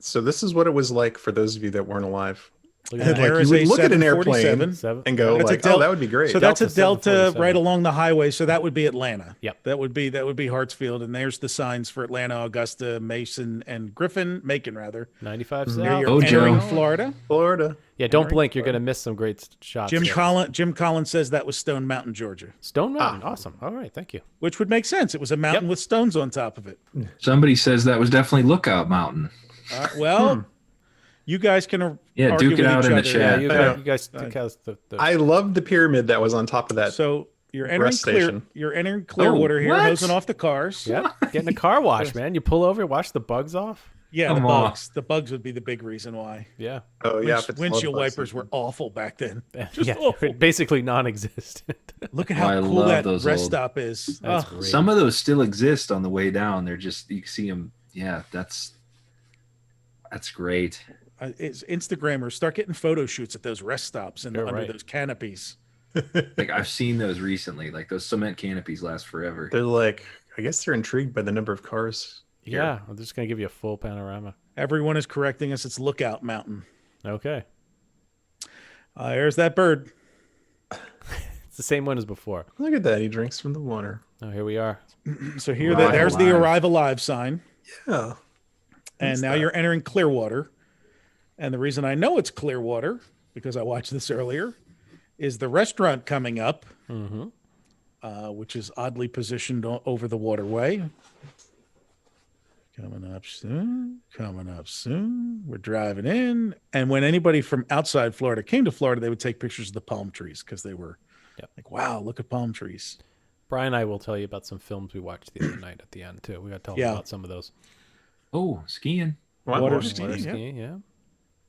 So this is what it was like for those of you that weren't alive. Look at And that. there Like is you a would look at an 747. airplane Seven. and go That's a like, Del- "Oh, that would be great." So that's a Delta Delta 747. right along the highway. So that would be Atlanta. Yep. That would be Hartsfield, and there's the signs for Atlanta, Augusta, Mason, and Macon rather. 95 Near south. you're Ojo. entering Florida. Florida. Yeah, don't blink. You're going to miss some great shots. Jim there. Collins says that was Stone Mountain, Georgia, Stone Mountain. Awesome. All right. Thank you. which would make sense. It was a mountain with stones on top of it. Somebody says that was definitely Lookout Mountain. Well, you guys can Yeah, argue duke it with out each in the other. chat. You guys because the I love the pyramid that was on top of that. So you're entering Rest station. You're entering Clearwater here, what? hosing off the cars. yeah, getting a car wash, man. You pull over, wash the bugs off. Yeah, Come the on. bugs. The bugs would be the big reason why. Yeah, Oh yeah, if it's Windshield love bus wipers season. were awful back then. Just yeah, awful. basically non-existent. Look at Oh, I how cool love that those rest old- stop is. That's Oh, great. Some of those still exist on the way down. They're just, you can see them. Yeah, that's great. it's Instagrammers start getting photo shoots at those rest stops and You're under right. those canopies. Like I've seen those recently. Like those cement canopies last forever. They're like, I guess they're intrigued by the number of cars. here. Yeah, I'm just gonna give you a full panorama. Everyone is correcting us. It's Lookout Mountain. Okay, There's that bird. it's the same one as before. Look at that. He drinks from the water. Oh, here we are. So here, Arrive there's the Alive. Arrive Alive sign. Yeah. And What's now that? you're entering Clearwater. And the reason I know it's Clearwater, because I watched this earlier, is the restaurant coming up, which is oddly positioned over the waterway. Coming up soon. Coming up soon. We're driving in. And when anybody from outside Florida came to Florida, they would take pictures of the palm trees because they were like, wow, look at palm trees. Brian and I will tell you about some films we watched the other night at the end too. We got to tell them Yeah. about some of those. Oh, skiing. Water skiing. skiing. Yeah. Skiing, yeah.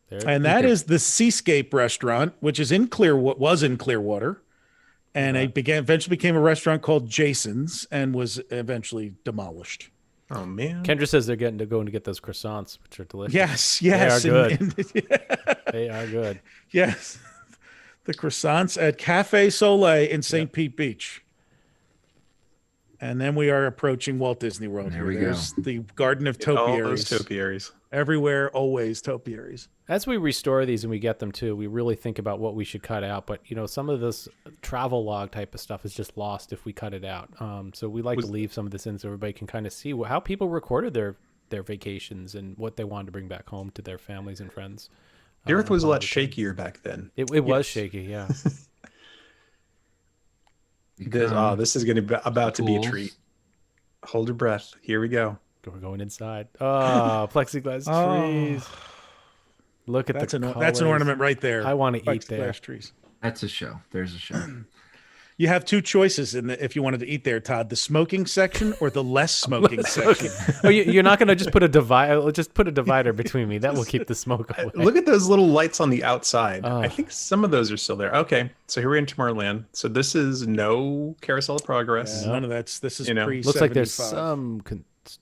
There- And that is the Seascape restaurant, which is was in Clearwater, and it eventually became a restaurant called Jason's, and was eventually demolished. Oh man. Kendra says they're going to get those croissants, which are delicious. Yes, they are good. and- They are good. yes, the croissants at Cafe Soleil in St. Pete Beach. And then we are approaching Walt Disney World. There we go. There's the Garden of All those Topiaries. topiaries. Everywhere, always topiaries. As we restore these and we get them too, we really think about what we should cut out. But some of this travel log type of stuff is just lost if we cut it out. So we like to leave some of this in so everybody can kind of see how people recorded their vacations and what they wanted to bring back home to their families and friends. The Earth was a lot shakier back then. It was shaky, yeah. This is going to be about to be a treat. Hold your breath. Here we go. We're going inside. Oh, plexiglass trees. Look at that's the an that's an ornament right there. I want to eat there. Plexiglass trees. That's a show. There's a show. You have two choices if you wanted to eat there, Todd: the smoking section or the less smoking section. Oh, you're not going to just put a divider between me. That will keep the smoke away. Look at those little lights on the outside. I think some of those are still there. Okay, so here we're in Tomorrowland. So this is no Carousel of Progress. None of that's. This is pre. Looks like there's some.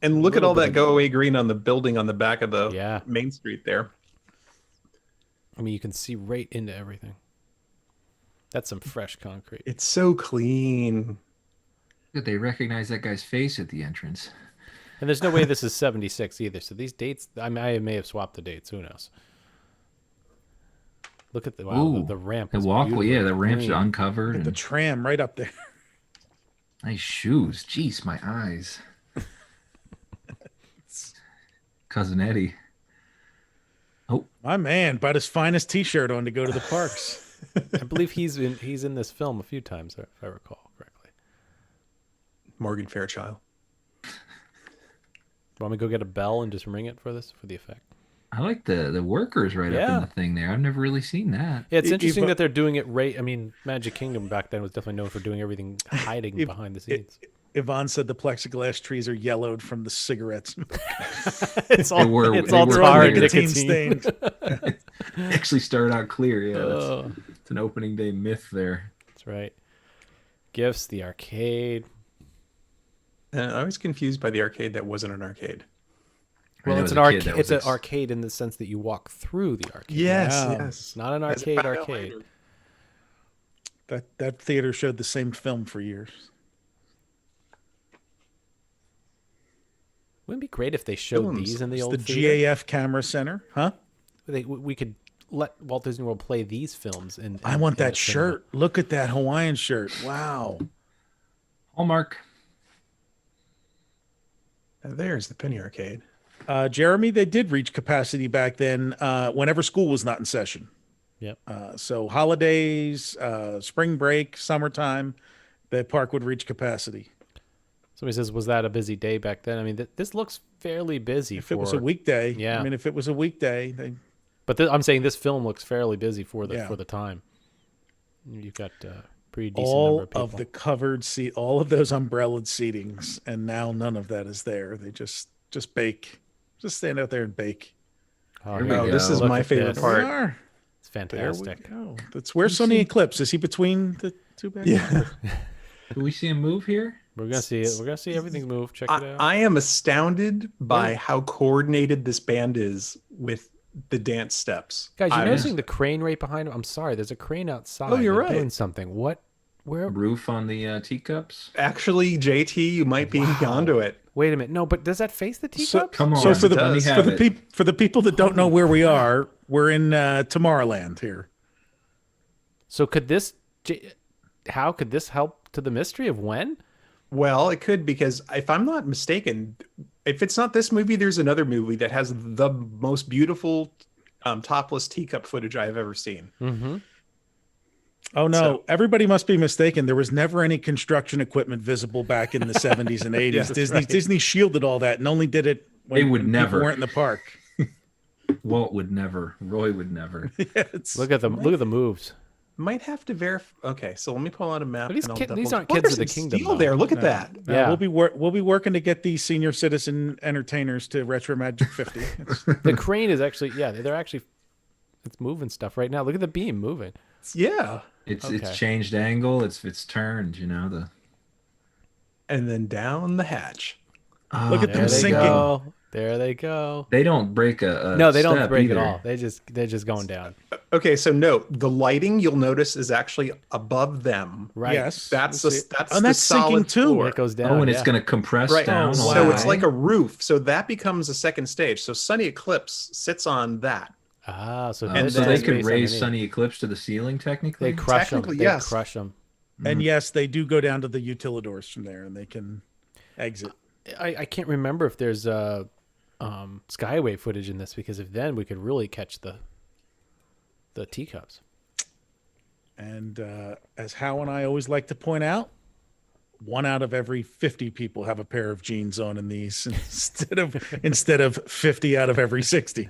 And look at all that go away green on the building on the back of the main street there. I mean, you can see right into everything. That's some fresh concrete. It's so clean. Did they recognize that guy's face at the entrance? And there's no way this is 76 either. So these dates, I may have swapped the dates. Who knows? Look at the ramp. The walkway, the ramp's uncovered. And the tram right up there. Nice shoes. Jeez, my eyes. Cousin Eddie. Oh, my man bought his finest T-shirt on to go to the parks. I believe he's in this film a few times, if I recall correctly. Morgan Fairchild. Want me to go get a bell and just ring it for the effect? I like the workers up in the thing there. I've never really seen that. Yeah, it's interesting that they're doing it right. I mean, Magic Kingdom back then was definitely known for doing everything hiding behind the scenes. Yvonne said the plexiglass trees are yellowed from the cigarettes. It's all tar and nicotine stained. Actually started out clear. Yeah, it's an opening day myth there. That's right. Gifts, the arcade. I was confused by the arcade that wasn't an arcade. Well, it's an arcade. It's an arcade in the sense that you walk through the arcade. Yes. It's not an arcade. That theater showed the same film for years. Wouldn't it be great if they showed these in the old the theater? GAF Camera Center, huh? We could let Walt Disney World play these films. I want that shirt. Look at that Hawaiian shirt. Wow. Hallmark. There's the Penny Arcade. Jeremy, they did reach capacity back then whenever school was not in session. Yep. So holidays, spring break, summertime, the park would reach capacity. Somebody says, was that a busy day back then? I mean, this looks fairly busy. If it was a weekday. Yeah. I mean, if it was a weekday. But I'm saying this film looks fairly busy for the time. You've got pretty decent number of people. All of the covered seat, all of those umbrellaed seatings, and now none of that is there. They just bake. Just stand out there and bake. Oh, this is my favorite part. It's fantastic. There we go. Where's Sonny Eclipse? Is he between the two back? Yeah. Do we see him move here? We're gonna see it. We're gonna see everything move. Check it out. I am astounded by how coordinated this band is with the dance steps. Guys, you're noticing the crane right behind him? I'm sorry, there's a crane outside. Oh, you're right. Doing something. What? Where? Roof on the teacups? Actually, JT, you might be onto it. Wait a minute. No, but does that face the teacups? Come on. So for the people that don't know where we are, we're in Tomorrowland here. So how could this help to the mystery of when? Well, it could, because if I'm not mistaken, if it's not this movie, there's another movie that has the most beautiful topless teacup footage I've ever seen. Mm-hmm. Oh, no. Everybody must be mistaken. There was never any construction equipment visible back in the 70s and 80s. Yeah, Disney shielded all that and only did it when people weren't in the park. Walt would never. Roy would never. Look at the moves. Might have to verify. Okay, so let me pull out a map. These aren't kids of the kingdom. Steel there. Look at that. Yeah, we'll be working to get these senior citizen entertainers to Retro Magic 50. The crane is actually it's moving stuff right now. Look at the beam moving. Yeah, it's changed angle. It's turned. And then down the hatch. Look at them sinking. There they go. They don't break a No, they don't step break either. at all. They're just going down. Okay, so note the lighting you'll notice is actually above them. Right. Yes. That's we'll the see. that's And the that's sinking solid too. floor. It goes down. Oh, and yeah. it's going to compress Right. down. all So the it's way. like a roof. So that becomes a second stage. So Sunny Eclipse sits on that. Ah, so And this so then they is could based raise underneath. Sunny Eclipse to the ceiling, technically. They crush them. Technically, They yes. crush them. And yes, they do go down to the utilidors from there, and they can exit. I can't remember if there's Skyway footage in this, because if then we could really catch the teacups. And as Hal and I always like to point out, 1 out of every 50 people have a pair of jeans on in these instead of 50 out of every 60.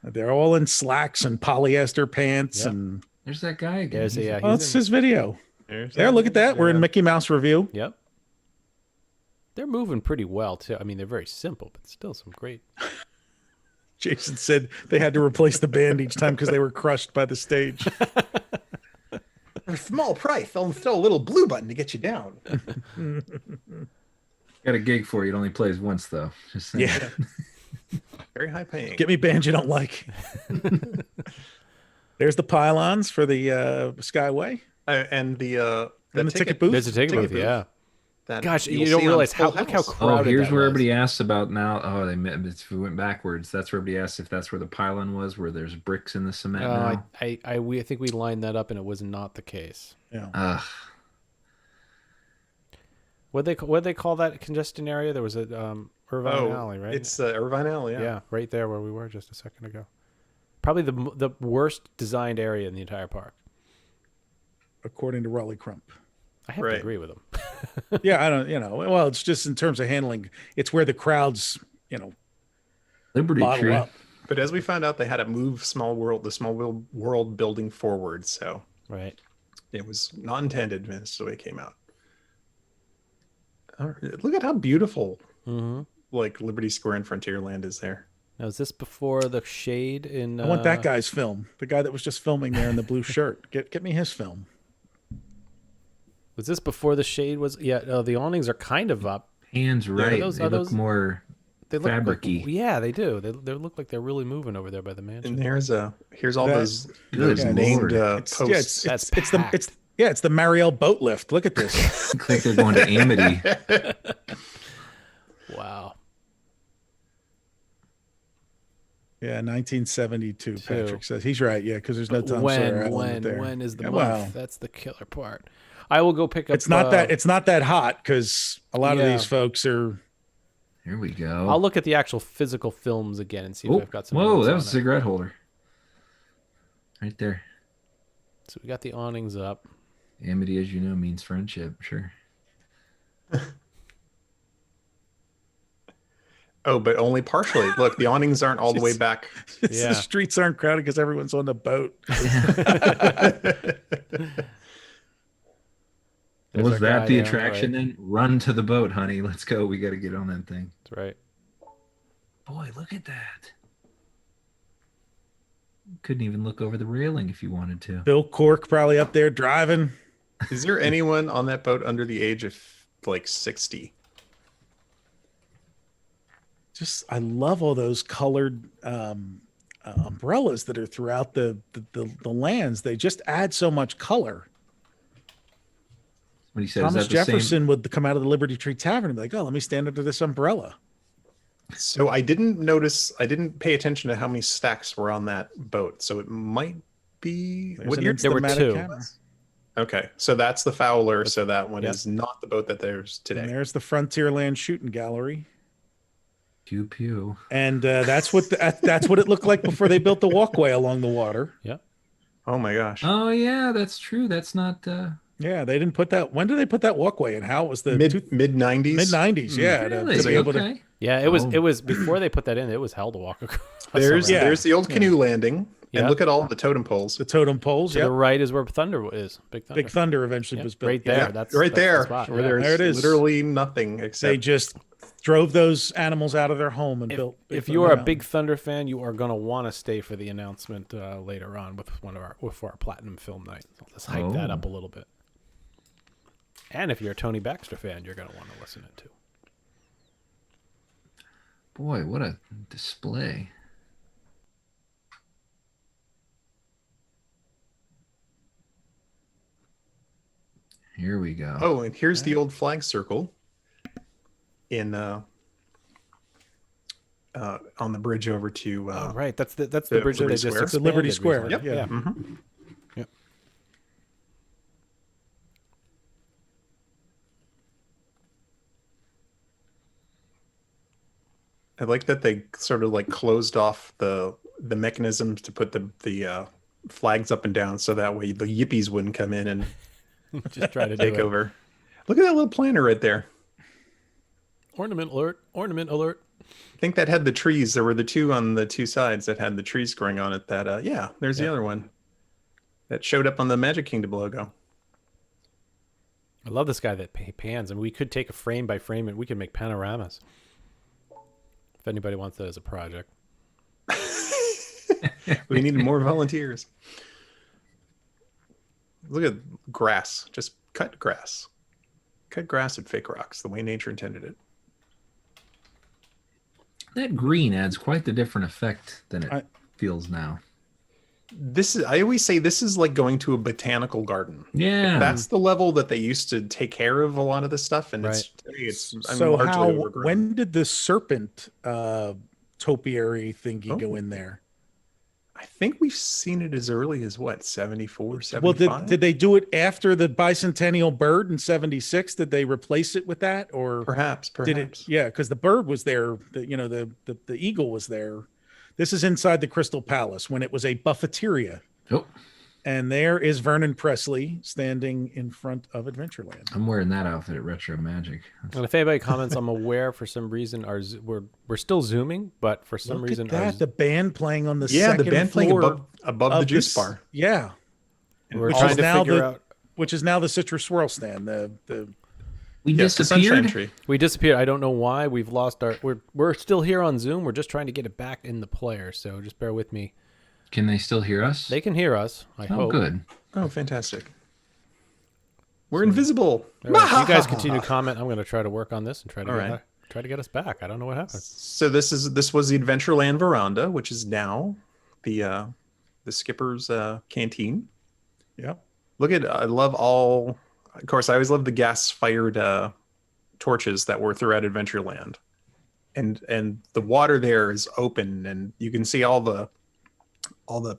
They're all in slacks and polyester pants. Yep. And There's that guy again. There's a, oh, it's his video. There, look at that. We're in Mickey Mouse review. Yep. They're moving pretty well too. I mean, they're very simple, but still some great. Jason said they had to replace the band each time because they were crushed by the stage. For a small price, they'll install a little blue button to get you down. Got a gig for you. It only plays once, though. Just saying. Yeah. Very high paying. Get me bands you don't like. There's the pylons for the Skyway. And the ticket booth. There's a ticket booth, yeah. That Gosh, you'll you don't see on realize Full look how House. crowded. Oh, here's that where was. everybody asks about now. Oh, if we went backwards. That's where everybody asks if that's where the pylon was, where there's bricks in the cement now. I think we lined that up, and it was not the case. Yeah. What they call that congestion area? There was a Irvine Alley, right? It's Irvine Alley, Yeah, right there where we were just a second ago. Probably the worst designed area in the entire park, according to Raleigh Crump. I have to agree with him. Yeah, I don't. Well, it's just in terms of handling. It's where the crowds, Liberty bottle Tree. up. But as we found out, they had to move the Small World building forward. So right, it was not intended. That's the way it came out. All right, look at how beautiful, like Liberty Square and Frontierland is there. Now, is this before the shade in? I want that guy's film. The guy that was just filming there in the blue shirt. Get me his film. Was this before the shade was? Yeah, the awnings are kind of up. Hands right. Those- they are look those- more They look fabric-y. like, yeah, they do. They look like they're really moving over there by the mansion. And here's all those Good named Lord. posts. It's the Mariel boat lift. Look at this. Looks like they're going to Amity. Wow. Yeah, 1972. Patrick says he's right. Yeah, because there's no Tom Sawyer Island there. When is the Yeah, month? well, That's the killer part. I will go pick up. it's not that hot because a lot of these folks are. Here we go. I'll look at the actual physical films again and see if I've got some. Whoa, notes that on was a it. cigarette holder. Right there. So we got the awnings up. Amity, as you know, means friendship. Sure. Oh, but only partially. Look, the awnings aren't all the way back. The streets aren't crowded because everyone's on the boat. Was that the attraction then? Run to the boat, honey. Let's go. We got to get on that thing. That's right. Boy, look at that. Couldn't even look over the railing if you wanted to. Bill Cork probably up there driving. Is there anyone on that boat under the age of like 60? Just, I love all those colored umbrellas that are throughout the lands. They just add so much color. What he said, Thomas is that the Jefferson same? would come out of the Liberty Tree Tavern and be like, "Oh, let me stand under this umbrella." So I didn't pay attention to how many stacks were on that boat. So it might be. There's What an year? There were Instamatic two. camera. Okay, so that's the Fowler. So that one is not the boat that there's And today. there's the Frontierland Shooting Gallery. Pew pew. And that's what it looked like before they built the walkway along the water. Yep. Oh my gosh. Oh yeah, that's true. That's not. Yeah, they didn't put that. When did they put that walkway in? How it was the mid 90s? Mid 90s? Yeah, Really? to be able to. Okay. Yeah, it was before they put that in. It was hell to walk across. There's around. there's the old canoe landing, and Yep. look at all the totem poles. The totem poles. To Yeah, the right is where Thunder is. Big Thunder. Big Thunder eventually Yep, was built. right there. Yeah. That's Right that's there, the spot. where Yeah. there's There it is. literally nothing except They just drove those animals out of their home and built. Big If Thunder you are a Mountain. Big Thunder fan, you are going to want to stay for the announcement later on with our platinum film night. So let's hype that up a little bit. And if you're a Tony Baxter fan, you're going to want to listen to it too. Boy, what a display. Here we go. Oh, and here's the old flag circle in on the bridge over to right. That's the bridge that they just expanded. The Liberty Square. Yep. Yeah. Mm-hmm. Yep. I like that they sort of like closed off the mechanisms to put the flags up and down, so that way the yippies wouldn't come in and just try to take do it. over. Look at that little planter right there. Ornament alert! Ornament alert! I think that had the trees. There were the two on the two sides that had the trees growing on it. That yeah, there's the other one that showed up on the Magic Kingdom logo. I love this guy that pans, and we could take a frame by frame, and we could make panoramas. If anybody wants that as a project, we need more volunteers. Look at grass. Just cut grass. Cut grass and fake rocks the way nature intended it. That green adds quite the different effect than it feels now. I always say this is like going to a botanical garden. Yeah. That's the level that they used to take care of a lot of this stuff. And it's so largely when did the serpent topiary thingy go in there? I think we've seen it as early as what, 74, 75? Well, did they do it after the bicentennial bird in 76? Did they replace it with that, or perhaps? Did it? Yeah, because the bird was there. The eagle was there. This is inside the Crystal Palace when it was a buffeteria. Oh. And there is Vernon Presley standing in front of Adventureland. I'm wearing that outfit at Retro Magic. And if anybody comments, I'm aware for some reason we're still zooming, but for some reason the band playing on the the band playing above the juice bar. Yeah, we're trying to figure out which is now the Citrus Swirl stand. We disappeared. We disappeared. I don't know why. We've lost our. We're still here on Zoom. We're just trying to get it back in the player. So just bear with me. Can they still hear us? They can hear us. I hope. Good. Oh, fantastic. We're invisible. Right. You guys continue to comment. I'm going to try to work on this and try to get us back. I don't know what happened. So this was the Adventureland veranda, which is now the Skipper's canteen. Yeah. Look at I love all. Of course, I always love the gas-fired torches that were throughout Adventureland, and the water there is open, and you can see all the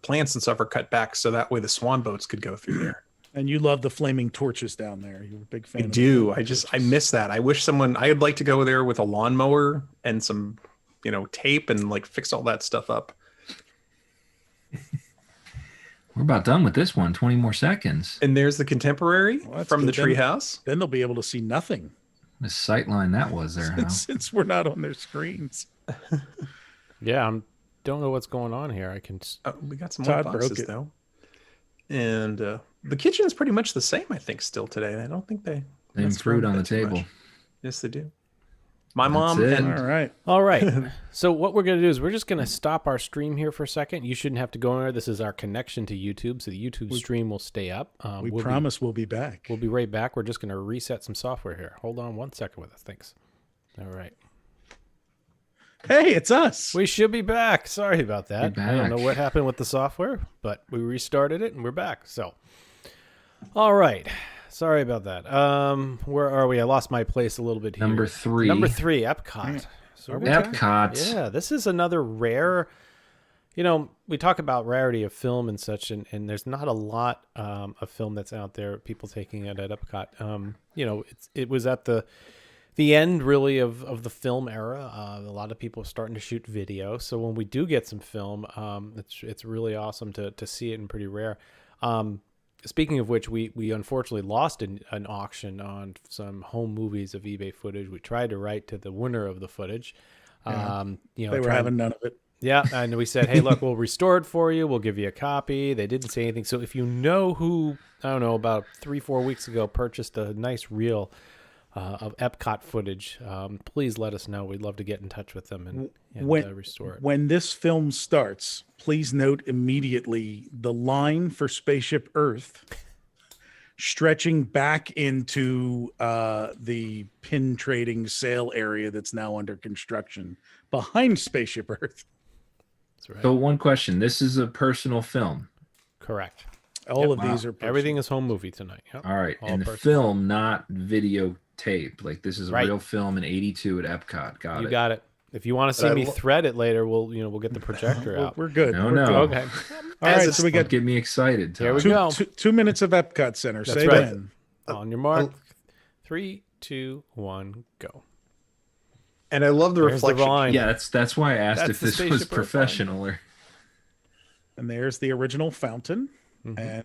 plants and stuff are cut back, so that way the swan boats could go through there. And you love the flaming torches down there. You're a big fan. I do. I miss that. I wish I'd like to go there with a lawnmower and some, tape and like fix all that stuff up. We're about done with this one. 20 more seconds. And there's the contemporary from the treehouse. Then they'll be able to see nothing. The sight line that was there. Since we're not on their screens. Yeah, I don't know what's going on here. I can. We got some more boxes though. And the kitchen is pretty much the same, I think, still today. I don't think they have fruit on the table. Yes, they do. My mom and all right. So what we're going to do is we're just going to stop our stream here for a second. You shouldn't have to go anywhere. This is our connection to YouTube, so the YouTube stream will stay up. We promise we'll be back. We'll be right back. We're just going to reset some software here. Hold on 1 second with us. Thanks. All right. Hey, it's us. We should be back. Sorry about that. We're I don't know back. what happened with the software, but we restarted it and we're back. So, all right. Sorry about that. Where are we? I lost my place a little bit here. Number 3. Number 3, Epcot. So Epcot. Yeah, this is another rare. We talk about rarity of film and such, and there's not a lot of film that's out there. People taking it at Epcot. It was at the end really of the film era. A lot of people are starting to shoot video. So when we do get some film, it's really awesome to see it and pretty rare. Speaking of which, we unfortunately lost an auction on some home movies of eBay footage. We tried to write to the winner of the footage. Yeah. They were having none of it. Yeah, and we said, hey, look, we'll restore it for you. We'll give you a copy. They didn't say anything. So if you know who, I don't know, about 3-4 weeks ago purchased a nice reel of Epcot footage, please let us know. We'd love to get in touch with them and restore it. When this film starts, please note immediately the line for Spaceship Earth stretching back into the pin trading sale area that's now under construction behind Spaceship Earth. That's right. So one question: this is a personal film. Correct. All of these are personal. Everything is home movie tonight. Yep. All right, All and the personal. film, not videotape. Like this is a real film in '82 at Epcot. Got You it. got it. If you want to see me thread it later, we'll get the projector out. We're good. No, We're no. good. Okay. All right, so we got get me excited. Here we two, go. 2 minutes of Epcot Center. That's Say right. when. On your mark. 3, 2, 1, go. And I love the There's the reflection. line. Yeah, that's why I asked That's if the this was Spaceship Earth line. professional or. And there's the original fountain. And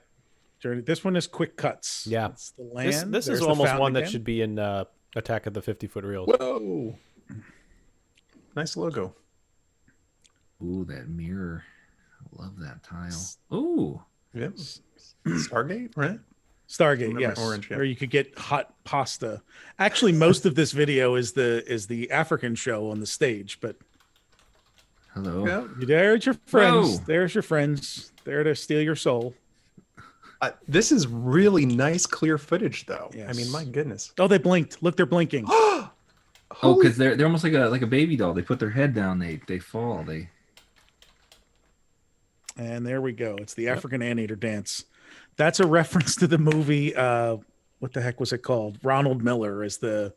this one is quick cuts. Yeah. It's the land. This There's is the almost fountain one that again. should be in Attack of the 50-Foot Reels. Whoa. Nice logo. Ooh, that mirror. I love that tile. Ooh. Yep. Stargate, right? Stargate, Remember yes. orange, yeah. Where you could get hot pasta. Actually, most of this video is the African show on the stage, but Hello. Yeah. there's your friends. Whoa. There's your friends. There to steal your soul. This is really nice, clear footage, though. Yes. I mean, my goodness. Oh, they blinked. Look, they're blinking. Oh, because they're almost like a baby doll. They put their head down. They fall. And there we go. It's the African anteater dance. That's a reference to the movie. What the heck was it called? Ronald Miller is the.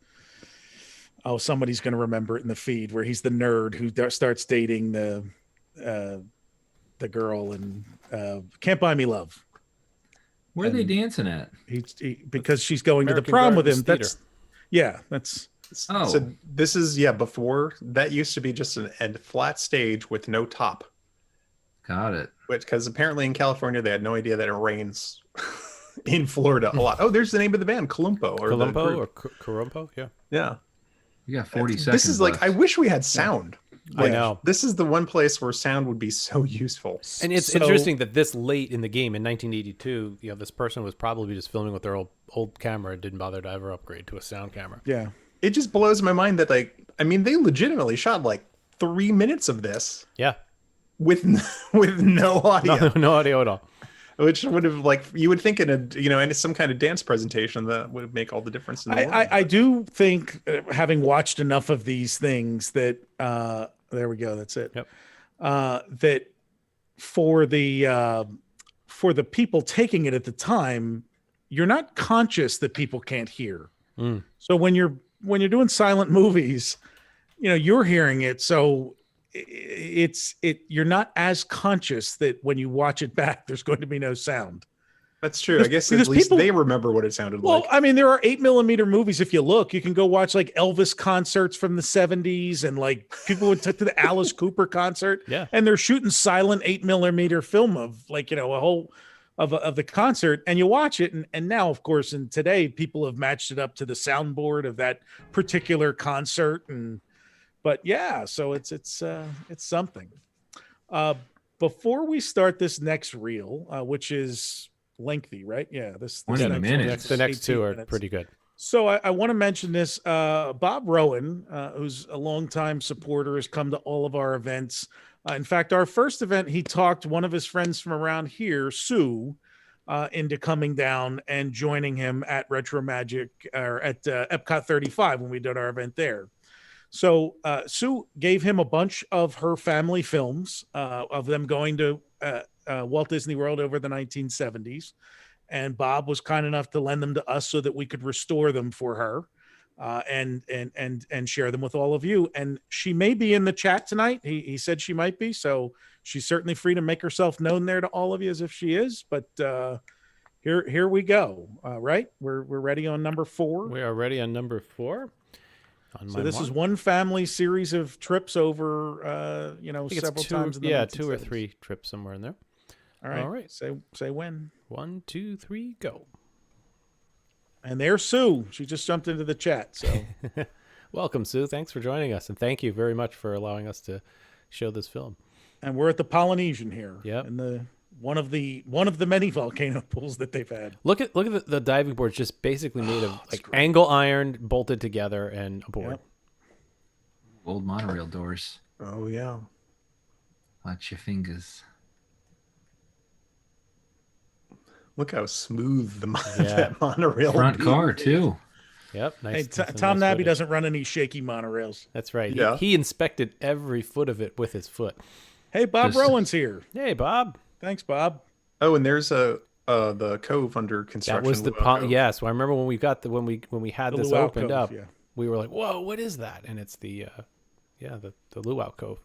Oh, somebody's going to remember it in the feed where he's the nerd who starts dating the girl and Can't Buy Me Love. Where are they dancing at? Because she's going to the American prom with him. Gardens That's Oh. So this is, before that used to be just a flat stage with no top. Got it. Because apparently in California, they had no idea that it rains in Florida a lot. Oh, there's the name of the band, Columpo. Columpo or Corumpo? Yeah. Yeah. You got 40 seconds. This is like, left. I wish we had sound. I know. This is the one place where sound would be so useful. And it's interesting that this late in the game in 1982, this person was probably just filming with their old camera and didn't bother to ever upgrade to a sound camera. Yeah. It just blows my mind that they legitimately shot like 3 minutes of this. Yeah. With no audio. No audio at all. Which would have you would think in some kind of dance presentation that would make all the difference in the world. I do think, having watched enough of these things, that there we go. That's it. Yep. That for the people taking it at the time, you're not conscious that people can't hear. So when you're doing silent movies, you're hearing it. So you're not as conscious that when you watch it back, there's going to be no sound. That's true. I guess at least they remember what it sounded like. Well, I mean, there are 8mm movies. If you look, you can go watch like Elvis concerts from the 70s, and like people would take to the Alice Cooper concert. Yeah. And they're shooting silent 8mm film of a whole of the concert, and you watch it. And now, of course, and today people have matched it up to the soundboard of that particular concert. But yeah, so it's something. Before we start this next reel, which is lengthy, right? Yeah, this 20 minutes. The next two are 18 minutes. pretty good. So I want to mention this. Bob Rowan, who's a longtime supporter, has come to all of our events. In fact, our first event, he talked one of his friends from around here, Sue, into coming down and joining him at Retro Magic or at Epcot 35 when we did our event there. So Sue gave him a bunch of her family films of them going to Walt Disney World over the 1970s. And Bob was kind enough to lend them to us so that we could restore them for her and share them with all of you. And she may be in the chat tonight. He said she might be. So she's certainly free to make herself known there to all of you as if she is. But here we go. Right? We're ready on number 4. We are ready on number 4. So this is one family series of trips over, several times. In the 2 or 1970s. 3 trips somewhere in there. All right. All right. Say when. 1, 2, 3, go. And there's Sue. She just jumped into the chat. So welcome, Sue. Thanks for joining us, and thank you very much for allowing us to show this film. And we're at the Polynesian here. Yeah. In the one of the many volcano pools that they've had. Look at the diving board, just basically made of angle iron, bolted together, and a board. Yep. Old monorail doors. Oh yeah. Watch your fingers. Look how smooth that monorail Front beam car is. too. Yep. Hey, Nice. Tom Nabby doesn't run any shaky monorails. That's right. Yeah. He inspected every foot of it with his foot. Hey, Bob Rowan's here. Hey, Bob. Thanks, Bob. Oh, and there's the cove under construction. That was the Luau Cove. yeah. So I remember when we got when we had The this Luau opened Cove, up, yeah. we were like, "Whoa, what is that?" And it's the Luau Cove.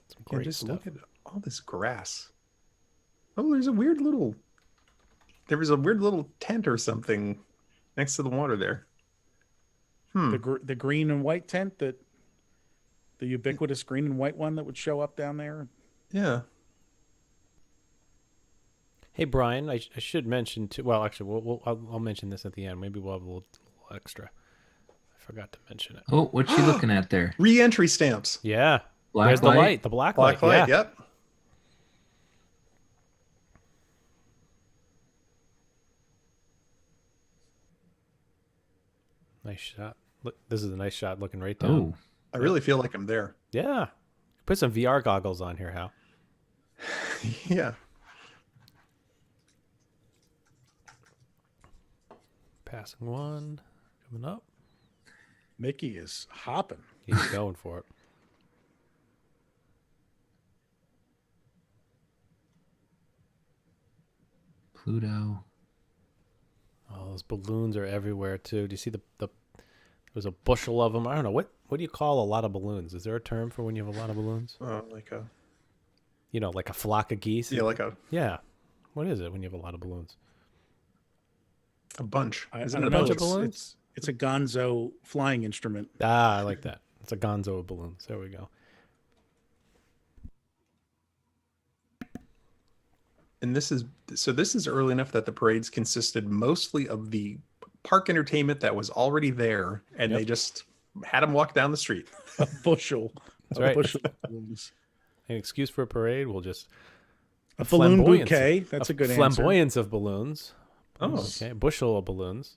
Some Yeah, great just stuff. look at all this grass. Oh, there was a weird little tent or something next to the water there. The green and white tent, the ubiquitous green and white one that would show up down there. Yeah. Hey, Brian, I should mention too. Well, actually, I'll mention this at the end. Maybe we'll have a little extra. I forgot to mention it. Oh, what's she looking at there? Re-entry stamps. Yeah. Black There's the light? light, the black light. Yeah. Yep. Nice shot. Look, this is a nice shot looking right down. Oh, I really feel like I'm there. Yeah. Put some VR goggles on here, Hal. Yeah. Passing one. Coming up. Mickey is hopping. He's going for it. Pluto. Oh, those balloons are everywhere too. Do you see there's a bushel of them? I don't know. What do you call a lot of balloons? Is there a term for when you have a lot of balloons? Like a Like a flock of geese? Yeah. What is it when you have a lot of balloons? a bunch. I Isn't don't it know. bunch of It's, balloons? it's a gonzo flying instrument. Ah, I like that. It's a gonzo of balloons. There we go. And this is early enough that the parades consisted mostly of the park entertainment that was already there, and they just had them walk down the street. A bushel. That's right. Bushel of balloons. An excuse for a parade? We'll just A balloon flamboyance- bouquet. That's a good answer. Flamboyance of balloons. Oh. Okay. Bushel of balloons.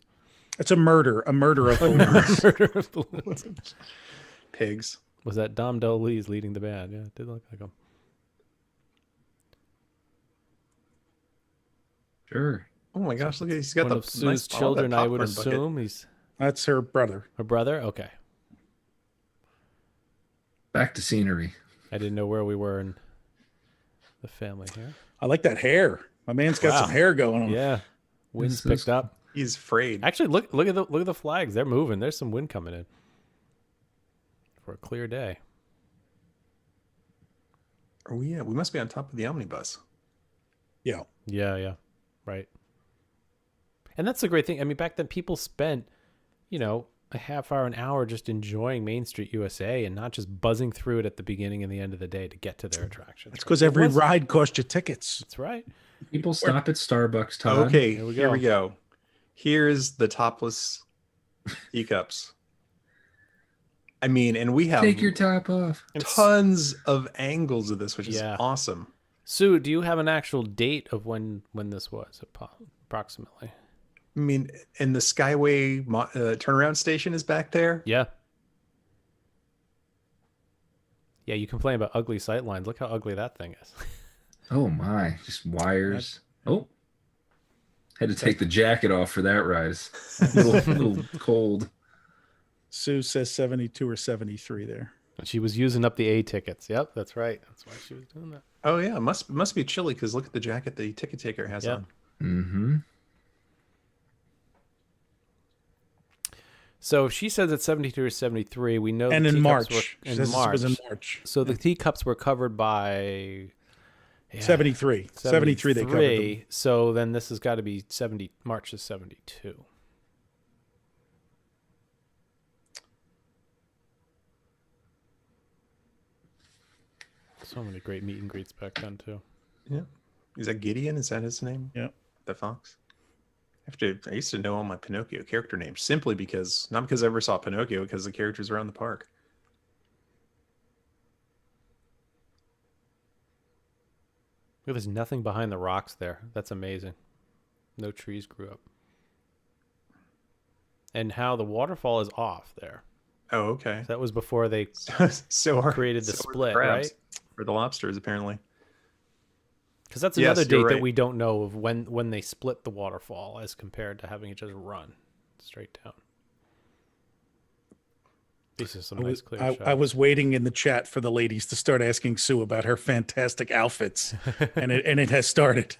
It's a murder. A murder of balloons. Murder of balloons. Pigs. Was that Dom DeLuise leading the band? Yeah, it did look like him. Sure. Oh my gosh! Look at he's got One the of Sue's nice, all that children, I would popcorn bucket. assume. He's That's her brother. her brother. Okay. Back to scenery. I didn't know where we were in the family here. I like that hair. My man's got Wow. some hair going on. Yeah. Wind's This is- picked up. He's afraid. Actually, look at the flags. They're moving. There's some wind coming in for a clear day. Oh yeah, we must be on top of the omnibus. Yeah. Yeah. Right. And that's the great thing. I mean, back then people spent, a half hour, an hour just enjoying Main Street USA and not just buzzing through it at the beginning and the end of the day to get to their attractions. It's because every ride cost you tickets. That's right. People stop at Starbucks, Todd. Okay, Here we here go. we go. Here's the topless e-cups. I mean, and we have Take your top off. tons of angles of this, which is Yeah. awesome. Sue, do you have an actual date of when this was approximately? I mean, and the Skyway turnaround station is back there. Yeah. Yeah, you complain about ugly sight lines. Look how ugly that thing is. Oh my, just wires. Oh, had to take the jacket off for that rise. A little cold. Sue says 72 or 73 there. She was using up the A tickets. Yep, that's right. That's why she was doing that. Oh yeah, it must be chilly because look at the jacket the ticket taker has Yeah. on. Mm-hmm. So if she says it's 72 or 73, we know And the in teacups March. were She in says March. this was in March. So the teacups were covered by 73. 73 they covered them. So then this has got to be March of 72. So many great meet and greets back then too. Yeah. Is that Gideon? Is that his name? Yeah. The fox? I used to know all my Pinocchio character names simply because, not because I ever saw Pinocchio, because the characters around the park. Look, there's nothing behind the rocks there. That's amazing. No trees grew up. And how the waterfall is off there. Oh, okay. That was before they so created the so are split, crabs, right? Or the lobsters, apparently. Because that's another date that we don't know of when they split the waterfall as compared to having it just run straight down. These are some nice clear shots. I was waiting in the chat for the ladies to start asking Sue about her fantastic outfits, and it has started.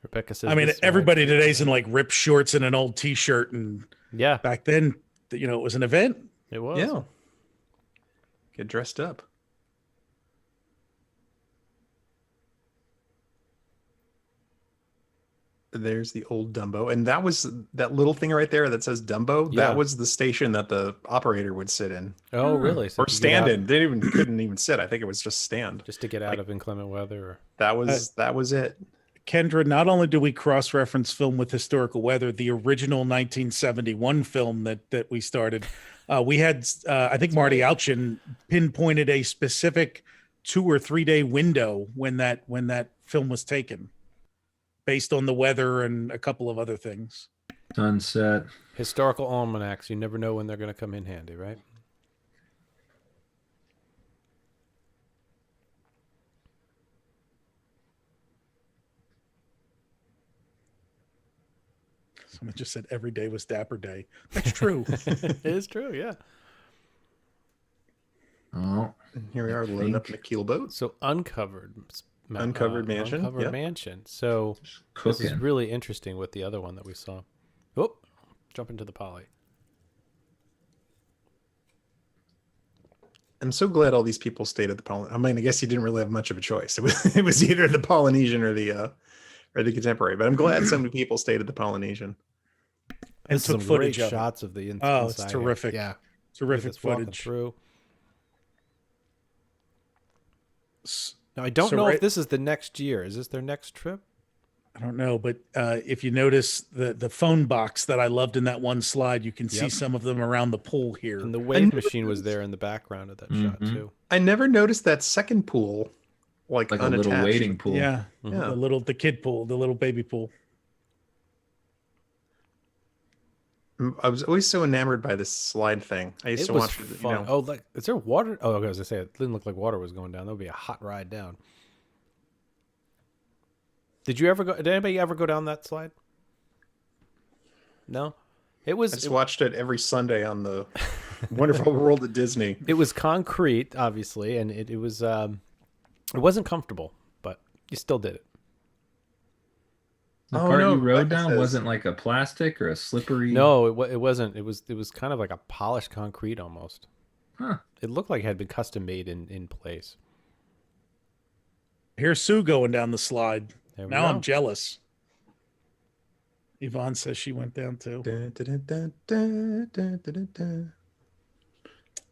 Rebecca says, I mean, everybody today's in like ripped shorts and an old T-shirt, and back then, it was an event. It was. Yeah. Get dressed up. There's the old Dumbo, and that was that little thing right there that says Dumbo. Yeah. That was the station that the operator would sit in. Oh, really? So or stand in. They couldn't even sit. I think it was just stand, just to get out of inclement weather. Or... That was it. Kendra, not only do we cross-reference film with historical weather, the original 1971 film that we started, we had I think Marty Alchin pinpointed a specific 2 or 3 day window when that film was taken, based on the weather and a couple of other things. Sunset. Historical almanacs. You never know when they're going to come in handy, right? Someone just said every day was Dapper Day. That's true. It is true, yeah. Oh, and here we are loading up in the keel boat. So uncovered mansion. Uncovered mansion. So this is really interesting with the other one that we saw. Oh, jump into the poly. I'm so glad all these people stayed at the Polynesian. I mean, I guess you didn't really have much of a choice. It was either the Polynesian or the Contemporary. But I'm glad so many people stayed at the Polynesian. And took footage great of shots of the inside. Oh, it's terrific. Yeah, terrific footage. Through. Now I don't know if this is the next year. Is this their next trip? I don't know, but if you notice the phone box that I loved in that one slide, you can see some of them around the pool here. And the wave machine was there in the background of that shot too. I never noticed that second pool, like a little waiting pool. Yeah, the kid pool, the little baby pool. I was always so enamored by this slide thing. I used to watch it. Fun. Oh, like is there water? Oh, okay, I was gonna say it didn't look like water was going down. That would be a hot ride down. Did anybody ever go down that slide? No, it was. I just watched it every Sunday on the Wonderful World of Disney. It was concrete, obviously, and it was. It wasn't comfortable, but you still did it. The part you rode down wasn't like a plastic or a slippery. No, it wasn't. It was kind of like a polished concrete almost. Huh. It looked like it had been custom made in place. Here's Sue going down the slide. Now go. I'm jealous. Yvonne says she went down too.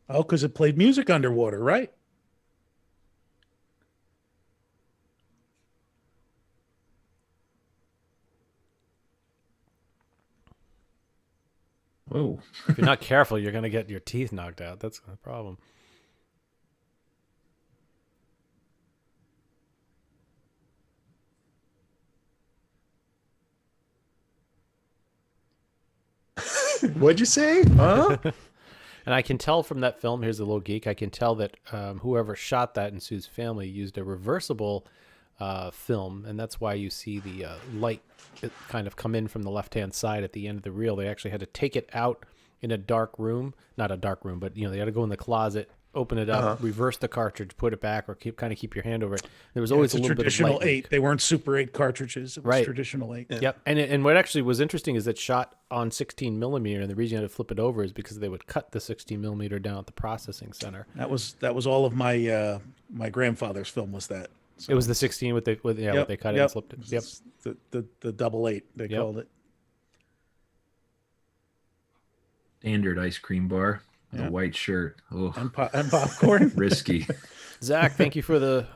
Oh, because it played music underwater, right? Whoa. If you're not careful, you're going to get your teeth knocked out. That's the problem. What'd you say? Huh? And I can tell from that film, here's a little geek, I can tell that whoever shot that in Sue's family used a reversible film, and that's why you see the light kind of come in from the left-hand side at the end of the reel. They actually had to take it out in a dark room, not a dark room, but they had to go in the closet, open it up, reverse the cartridge, put it back, or keep your hand over it. There was always a little bit of light. Traditional 8. They weren't Super 8 cartridges. It was traditional 8. Yeah. Yep. And what actually was interesting is that shot on 16 millimeter, and the reason you had to flip it over is because they would cut the 16 millimeter down at the processing center. That was all of my my grandfather's film was that. So. It was the 16 what they cut it and flipped it. Yep. The double 8 they called it. Standard ice cream bar. A white shirt. Oh. And popcorn. Risky. Zach, thank you for the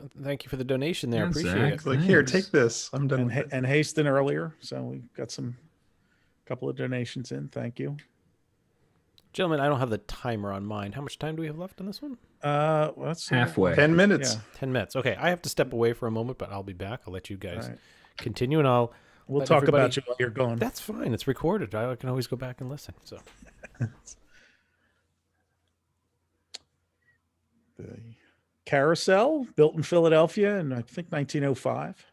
donation there. Appreciate Zach, it. Like, here, take this. I'm done. And Haston earlier, so we got a couple of donations in. Thank you, gentlemen. I don't have the timer on mine. How much time do we have left on this one? Let's see. Halfway. 10 minutes. Yeah. 10 minutes. Okay, I have to step away for a moment, but I'll be back. I'll let you guys continue, and we'll talk about you while you're gone. That's fine. It's recorded. I can always go back and listen. So. Carousel, built in Philadelphia in, I think, 1905.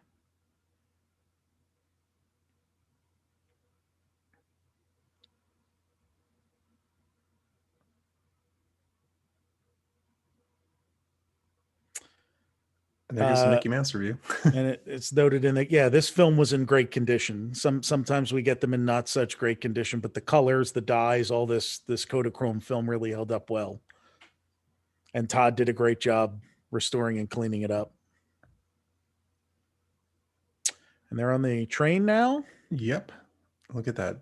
And there goes the Mickey Mouse review. And it's noted in that, yeah, this film was in great condition. Sometimes we get them in not such great condition, but the colors, the dyes, all this Kodachrome film really held up well. And Todd did a great job restoring and cleaning it up. And they're on the train now. Yep. Look at that.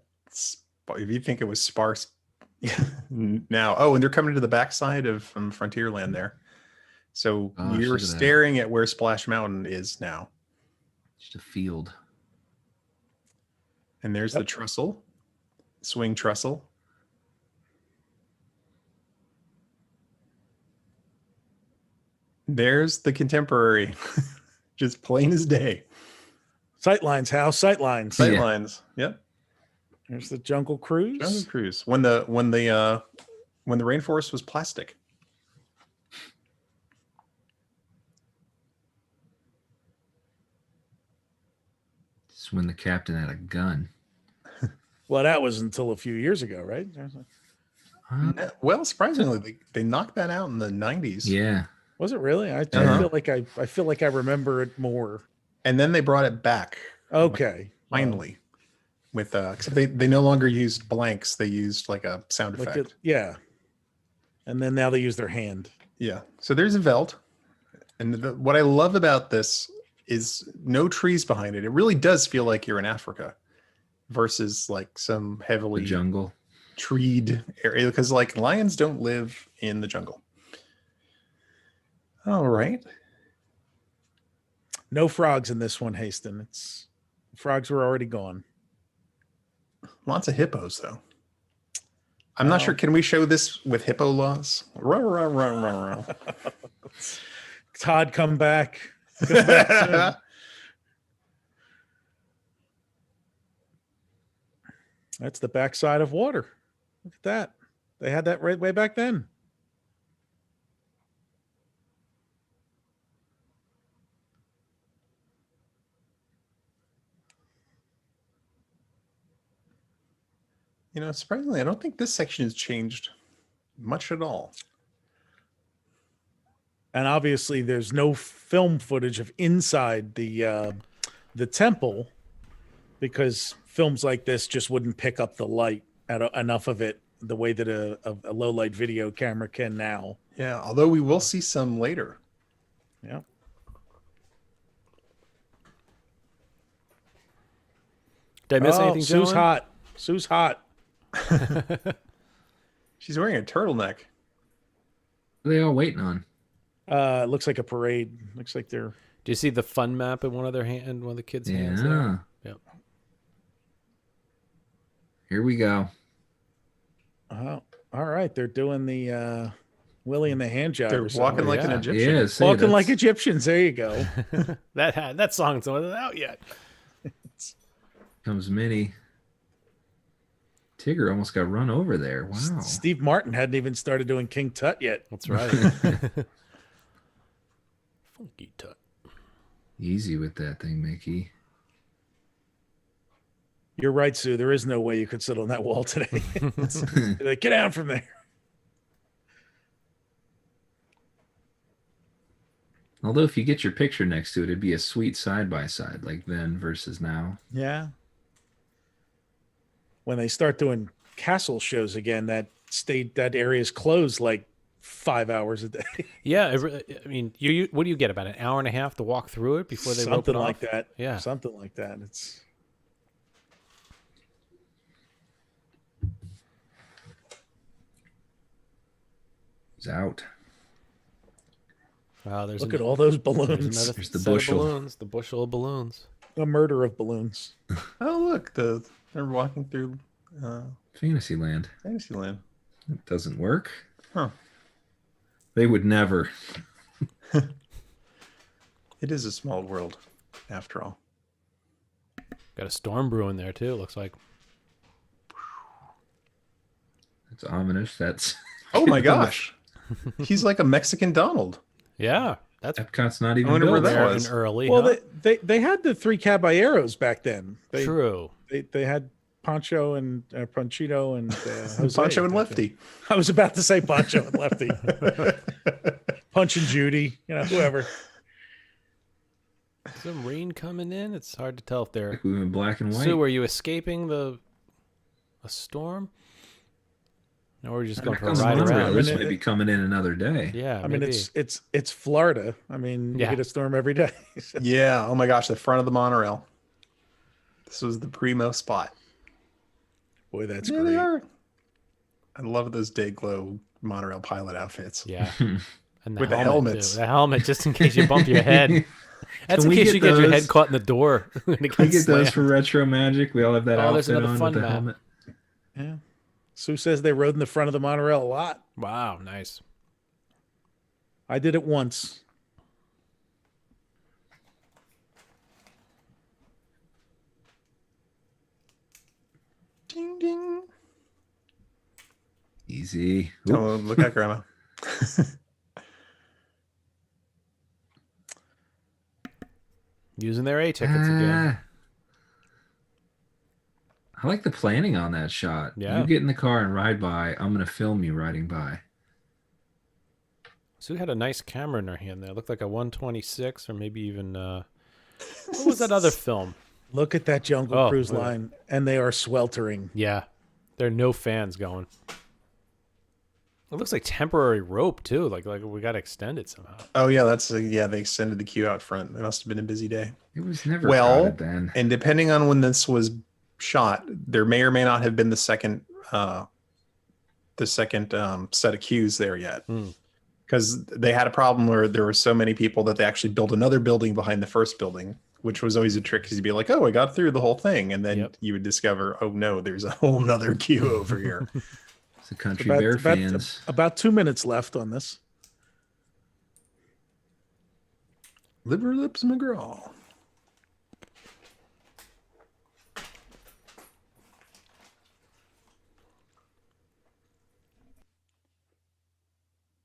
If you think it was sparse now. Oh, and they're coming to the backside of Frontierland there. So you're staring at where Splash Mountain is now. Just a field. And there's the trestle, swing trestle. There's the Contemporary, just plain as day. Sightlines, house, sightlines. Sightlines, yep. There's the Jungle Cruise. Jungle Cruise. When the rainforest was plastic. It's when the captain had a gun. Well, that was until a few years ago, right? Well, surprisingly, they knocked that out in the 90s. Yeah. Was it really? I feel like I remember it more. And then they brought it back. Okay. Finally. With except they no longer used blanks, they used like a sound effect. Yeah. And then now they use their hand. Yeah. So there's a Veld. And what I love about this is no trees behind it. It really does feel like you're in Africa versus like some heavily jungle treed area, because like lions don't live in the jungle. All right. No frogs in this one, Haston. Frogs were already gone. Lots of hippos though. I'm not sure. Can we show this with hippo laws? Todd, come back. Come back soon. That's the backside of water. Look at that. They had that right way back then. You know, surprisingly, I don't think this section has changed much at all. And obviously, there's no film footage of inside the temple, because films like this just wouldn't pick up the light enough of it the way that a low light video camera can now. Yeah, although we will see some later. Yeah. Did I miss anything, Sue's gentlemen? hot. Sue's hot. She's wearing a turtleneck. What are they all waiting on? It looks like a parade. Looks like they're. Do you see the fun map in one of their hand, one of the kids' hands? Yeah. There? Yep. Here we go. Oh, all right. They're doing the Willie and the hand job. They're walking like an Egyptian. Yeah, walking like Egyptians. There you go. that song's not out yet. Comes Minnie. Tigger almost got run over there. Wow. Steve Martin hadn't even started doing King Tut yet. That's right. Funky Tut. Easy with that thing, Mickey. You're right, Sue. There is no way you could sit on that wall today. Like, get down from there. Although if you get your picture next to it, it'd be a sweet side-by-side, like then versus now. Yeah. When they start doing castle shows again, that area is closed like 5 hours a day. Yeah, I mean, what do you get, about an hour and a half to walk through it before they rope it something off? like that. Yeah, something like that. It's out. Wow, Look at all those balloons. There's the bushel. Balloons, the bushel of balloons. A murder of balloons. Oh, look, they're walking through Fantasyland. Fantasyland. It doesn't work. Huh. They would never. It is a small world, after all. Got a storm brewing there too, it looks like. It's ominous. That's oh my gosh. He's like a Mexican Donald. Yeah, that's Epcot's not even I wonder where built. that was. early. Well, huh? they had the three caballeros back then. True. They had Pancho and Panchito and Jose Pancho and back then. Lefty. I was about to say Pancho and Lefty. Punch and Judy, whoever. Some rain coming in. It's hard to tell if they're. We went black and white. Sue, are you escaping a storm? Or we're just going for a ride around? This may be coming in another day. Yeah, I mean, it's Florida. I mean, you get a storm every day. Yeah. Oh my gosh, the front of the monorail. This was the primo spot. Boy, that's There great. they are. I love those day glow monorail pilot outfits. Yeah. And with the helmet, helmets. too. The helmet, just in case you bump your head. That's Can in we case get you get your those? head caught in the door. Can we get those for Retro Magic? We all have that Oh, there's outfit another on fun with the map. helmet. Yeah. Sue says they rode in the front of the monorail a lot. Wow, nice. I did it once. Ding ding. Easy. Oh, look at Grandma. Using their A tickets again. I like the planning on that shot. Yeah. You get in the car and ride by. I'm going to film you riding by. Sue had a nice camera in her hand there. It looked like a 126 or maybe even what was that other film? Look at that Jungle Cruise look at line, and they are sweltering. Yeah. There are no fans going. It looks like temporary rope too. Like we got to extend it somehow. Oh yeah, they extended the queue out front. It must have been a busy day. It was never crowded then. And depending on when this was shot, there may or may not have been the second set of queues there yet. Because they had a problem where there were so many people that they actually built another building behind the first building, which was always a trick because you'd be like, oh, I got through the whole thing. And then you would discover, oh no, there's a whole nother queue over here. It's the Country Bear fans. About 2 minutes left on this. Liver Lips McGraw.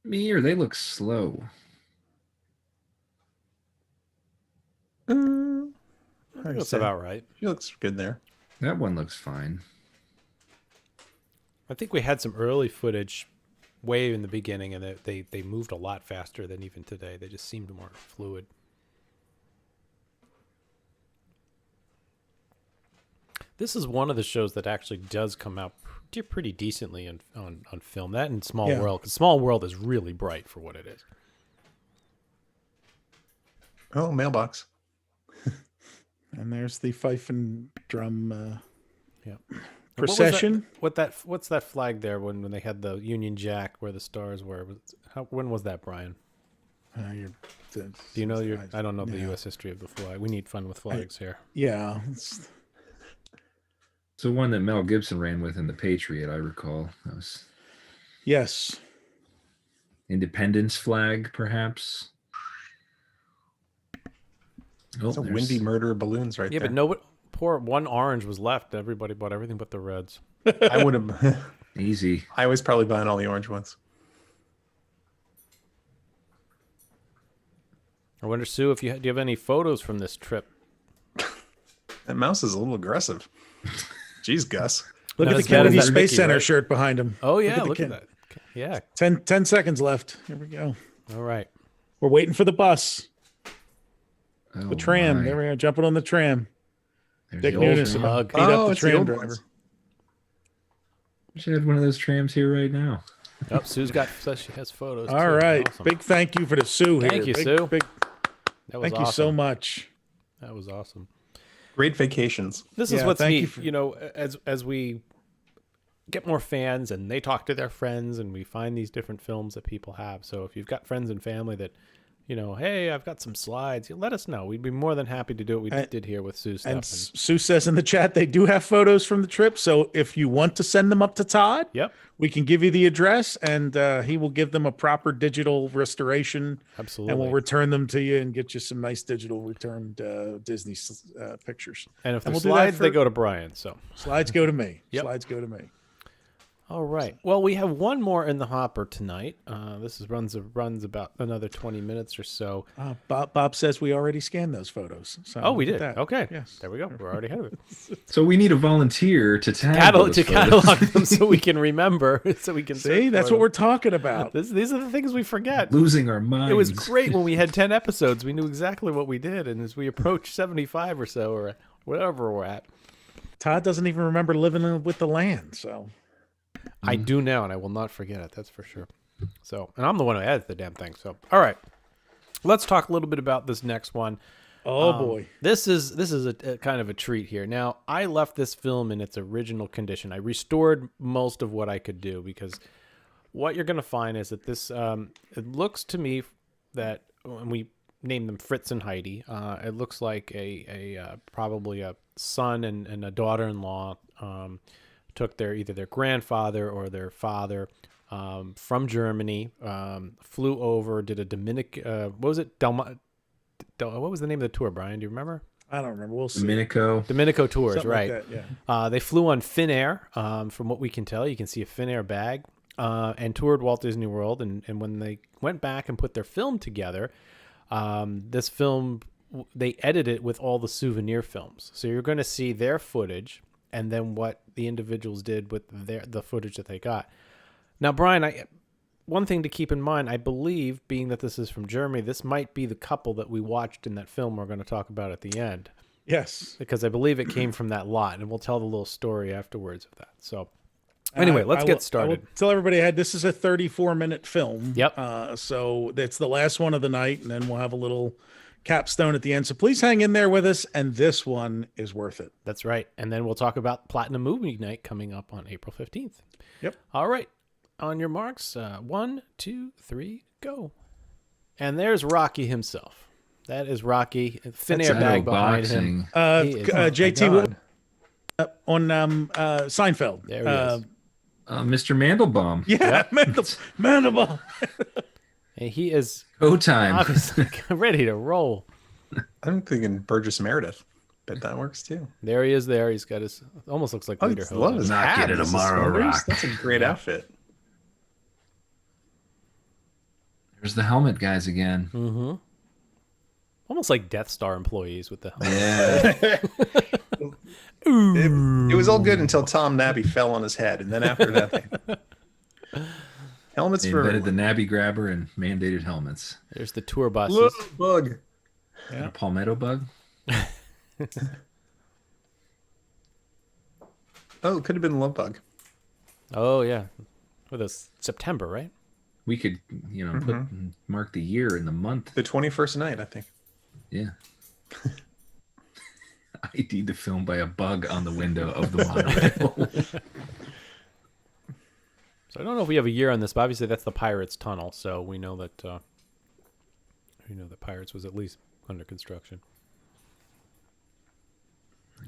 Me or they look slow. That's about right. She looks good there. That one looks fine. I think we had some early footage way in the beginning, and they moved a lot faster than even today. They just seemed more fluid. This is one of the shows that actually does come out pretty decently on film. That and Small World, because Small World is really bright for what it is. Oh, mailbox. And there's the fife and drum Yeah. procession. What's that flag there when they had the Union Jack where the stars were? When was that, Brian? Do you know I don't know the U.S. history of the flag. We need fun with flags here. Yeah. It's the one that Mel Gibson ran with in The Patriot, I recall. That was Yes. Independence flag, perhaps. It's a windy murder of balloons right there. Yeah, but poor one orange was left. Everybody bought everything but the reds. I would have easy. I was probably buying all the orange ones. I wonder, Sue, do you have any photos from this trip? That mouse is a little aggressive. Jeez, Gus. Look Not at the as bad as Kennedy that Space Mickey, Center right? shirt behind him. Oh, yeah, the look at that. Yeah. 10 seconds left. Here we go. All right. We're waiting for the bus. Oh, The tram. my. There we are. Jumping on the tram. There's Dick the old Nunes tram. about beat up the it's the tram old driver. ones. We should have one of those trams here right now. Oh, Sue's says she has photos. All too. right. Awesome. Big thank you for the Sue here. Thank you, Big- Sue. big- That was thank you so awesome. much. That was awesome. Great vacations. This is Yeah, what's thank neat. you for- As we get more fans and they talk to their friends and we find these different films that people have. So if you've got friends and family that, hey, I've got some slides, let us know. We'd be more than happy to do what we did here with Sue's stuff. And Sue says in the chat they do have photos from the trip. So if you want to send them up to Todd, we can give you the address and he will give them a proper digital restoration. Absolutely. And we'll return them to you and get you some nice digital returned Disney pictures. And if the we'll do that slides, they for- go to Brian. So Slides go to me. Yep. Slides go to me. All right. Well, we have one more in the hopper tonight. Runs about another 20 minutes or so. Bob says we already scanned those photos. So we look at did. that. Okay. Yes. There we go. We're already ahead of it. So we need a volunteer to tag those photos. catalog them so we can remember, so we can See, that's what we're talking about. These are the things we forget. Losing our minds. It was great when we had 10 episodes. We knew exactly what we did, and as we approach 75 or so, or whatever we're at, Todd doesn't even remember living with the land. So I do now, and I will not forget it. That's for sure. So, and I'm the one who edits the damn thing. So, all right, let's talk a little bit about this next one. Oh boy, this is a kind of a treat here. Now, I left this film in its original condition. I restored most of what I could do, because what you're going to find is that this it looks to me that when we named them Fritz and Heidi, it looks like a probably a son and a daughter-in-law took either their grandfather or their father from Germany, flew over, did a what was it? What was the name of the tour, Brian? Do you remember? I don't remember. We'll see. Dominico tours, Something right? like that, yeah. They flew on Finnair. From what we can tell, you can see a Finnair bag, and toured Walt Disney World. And when they went back and put their film together, this film, they edited it with all the souvenir films. So you're going to see their footage, and then what the individuals did with the footage that they got. Now, Brian, one thing to keep in mind, I believe, being that this is from Germany, this might be the couple that we watched in that film we're going to talk about at the end. Yes. Because I believe it came from that lot, and we'll tell the little story afterwards of that. So anyway, let's get started. I will tell everybody ahead, this is a 34-minute film. Yep. So it's the last one of the night, and then we'll have a little capstone at the end. So please hang in there with us, and this one is worth it. That's right. And then we'll talk about Platinum Movie Night coming up on April 15th. Yep. All right. On your marks, 1, 2, 3, go. And there's Rocky himself. That is Rocky. Finnair bag behind him. JT on Seinfeld. There he is. Mr. Mandelbaum. Yeah, Mandelbaum. And he is go time. Obviously ready to roll. I'm thinking Burgess Meredith. Bet that works too. There he is. There he's got his. Almost looks like Leader. Love his Knock hat. it tomorrow, Rock. That's a great outfit. There's the helmet guys again. Mm-hmm. Almost like Death Star employees with the helmet. Yeah. It was all good until Tom Nabby fell on his head, and then after that, helmets They for invented the Nabby grabber and mandated helmets. There's the tour buses. Love bug. Yeah. A palmetto bug. Oh, it could have been Love Bug. Oh yeah, with us September, right? We could, mark the year and the month. The 21st night, I think. Yeah. ID'd the film by a bug on the window of the monorail. So I don't know if we have a year on this, but obviously that's the Pirates Tunnel, so we know that Pirates was at least under construction.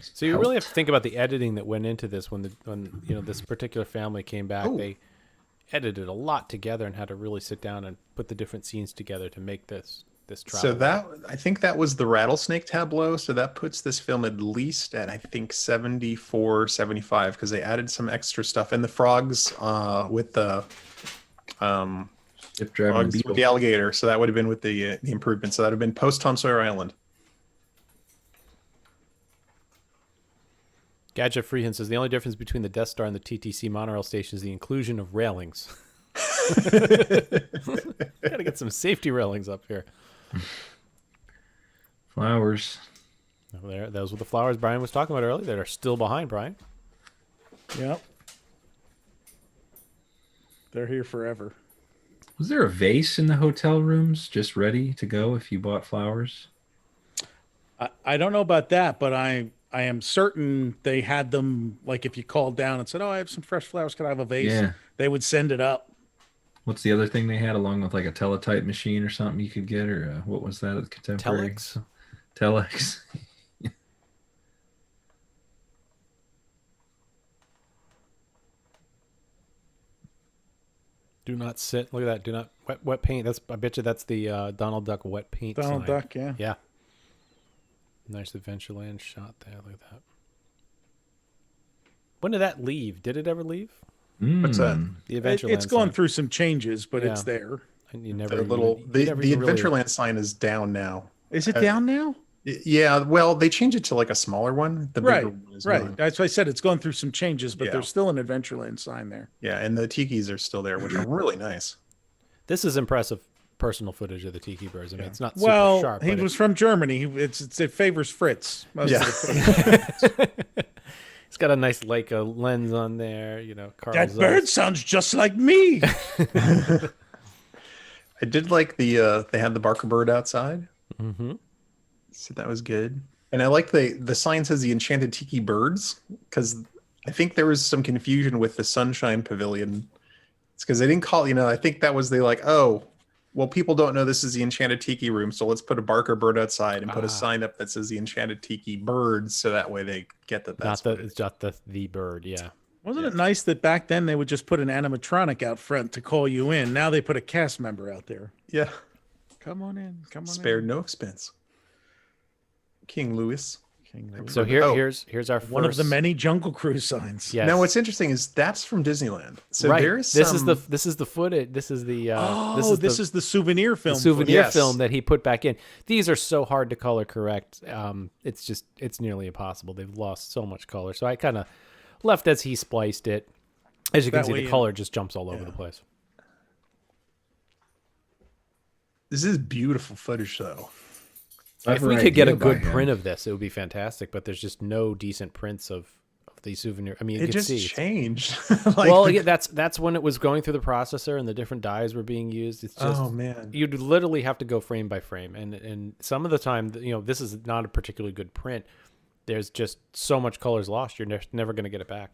So you really have to think about the editing that went into this when this particular family came back. Ooh. They edited a lot together and had to really sit down and put the different scenes together to make this travel. So I think that was the rattlesnake tableau. So that puts this film at least at, I think, 74, 75, because they added some extra stuff. And the frogs with the frogs with the alligator. So that would have been with the improvement. So that would have been post Tom Sawyer Island. Gadget Freehan says the only difference between the Death Star and the TTC monorail station is the inclusion of railings. Gotta get some safety railings up here. Flowers. There, those were the flowers Brian was talking about earlier that are still behind Brian. Yep. They're here forever. Was there a vase in the hotel rooms just ready to go if you bought flowers? I don't know about that, but I am certain they had them, like if you called down and said, "Oh, I have some fresh flowers. Can I have a vase?" Yeah. They would send it up. What's the other thing they had along with like a teletype machine or something you could get? Or what was that at the contemporary? Telex. Telex. Do not sit. Look at that. Do not wet paint. I bet you that's the Donald Duck wet paint Donald sign. Duck, yeah. Yeah. Nice Adventureland shot there. Look at that. When did that leave? Did it ever leave? What's that? The Adventureland It's gone sign. through some changes, but Yeah. it's there. And you never The little you never the even really- Adventureland sign is down now. Is it down now? Yeah, well, they changed it to like a smaller one. The bigger one is Right. not. That's why I said it's gone through some changes, but Yeah. there's still an Adventureland sign there. Yeah, and the tikis are still there, which are really nice. This is impressive personal footage of the tiki birds. I mean, it's not super Well, sharp. he but was from Germany. It favors Fritz. Most Yeah. of the footage. It's got a nice Leica lens on there. You know, Carl That Zeiss. bird sounds just like me. I did like the they had the Barker bird outside. Mm-hmm. So that was good. And I like the sign says the Enchanted Tiki Birds, because I think there was some confusion with the Sunshine Pavilion. It's because they didn't call, I think that was oh, well, people don't know this is the Enchanted Tiki Room, so let's put a Barker bird outside and put a sign up that says the Enchanted Tiki Birds, so that way they get that that's it's just the bird. Yeah. Wasn't it nice that back then they would just put an animatronic out front to call you in? Now they put a cast member out there. Yeah. Come on in. Come on Spared no expense. King Louis. So here's our first one of the many Jungle Cruise signs. Yes. Now what's interesting is that's from Disneyland. So right. there is this is the footage. This is the this is the souvenir film. The souvenir Yes. film that he put back in. These are so hard to color correct. It's nearly impossible. They've lost so much color. So I kind of left as he spliced it. As you can That see, way the you- color just jumps all over the place. This is beautiful footage though. If we could get a good print of this, it would be fantastic. But there's just no decent prints of the souvenir. I mean, you It can just see it's- changed. well, yeah, that's when it was going through the processor and the different dyes were being used. It's just, Oh, man. you'd literally have to go frame by frame, and some of the time, this is not a particularly good print. There's just so much colors lost. You're never going to get it back.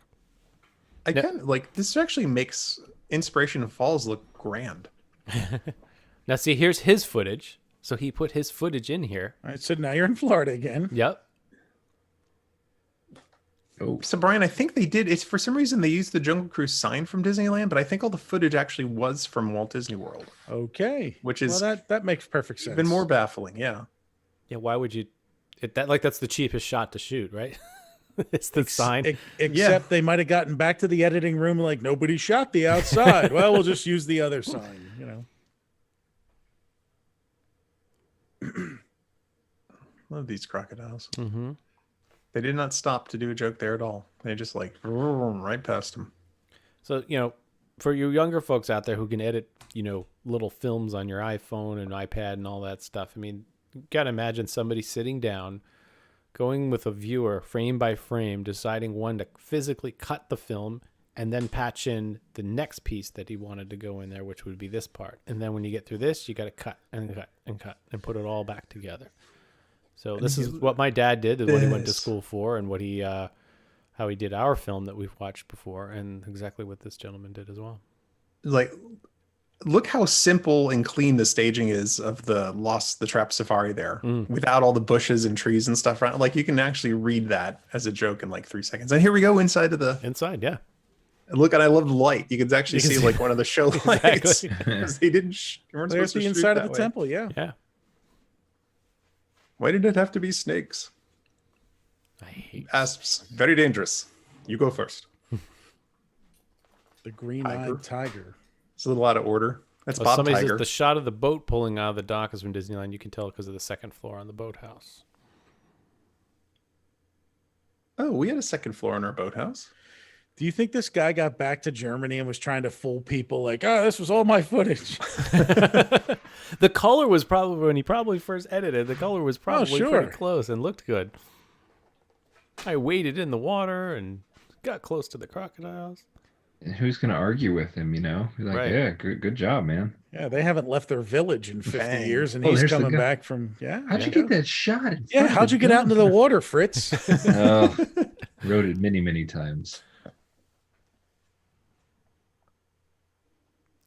I kind of this actually makes Inspiration Falls look grand. Now, see, here's his footage. So he put his footage in here. All right, so now you're in Florida again. Yep. Oh. So Brian, I think they did. It's for some reason they used the Jungle Cruise sign from Disneyland, but I think all the footage actually was from Walt Disney World. Okay. Which is that makes perfect sense. even more baffling. Yeah. Yeah. Why would you? That's the cheapest shot to shoot, right? It's the sign. Except they might have gotten back to the editing room like nobody shot the outside. Well, we'll just use the other sign. Love these crocodiles. Mm-hmm. They did not stop to do a joke there at all. They just right past them. So, for you younger folks out there who can edit, little films on your iPhone and iPad and all that stuff. I mean, you got to imagine somebody sitting down, going with a viewer frame by frame, deciding when to physically cut the film and then patch in the next piece that he wanted to go in there, which would be this part. And then when you get through this, you got to cut and cut and cut and put it all back together. So this is what my dad did, what he went to school for, and what he, how he did our film that we've watched before, and exactly what this gentleman did as well. Look how simple and clean the staging is of the Trap Safari there, without all the bushes and trees and stuff around. You can actually read that as a joke in 3 seconds. And here we go inside of the inside, yeah. Look, and I love the light. You can actually see one of the show lights. Exactly. They didn't. You weren't There's supposed to the shoot inside of that the way. temple. Yeah. Yeah. Why did it have to be snakes? I hate asps. Very dangerous. You go first. The green-eyed tiger. It's a little out of order. That's Oh, Bob somebody Tiger. says the shot of the boat pulling out of the dock is from Disneyland. You can tell because of the second floor on the boathouse. Oh, we had a second floor in our boathouse. Do you think this guy got back to Germany and was trying to fool people this was all my footage? The color was probably, when he probably first edited, the color was probably sure. pretty close and looked good. I waded in the water and got close to the crocodiles. And who's going to argue with him, Be like, Right. yeah, good job, man. Yeah, they haven't left their village in 50 Bang. years, and Oh, he's there's the coming guy. back from, How'd you get that shot? in Yeah, front of how'd the you get out into the gun? water, Fritz? Oh, wrote it many, many times.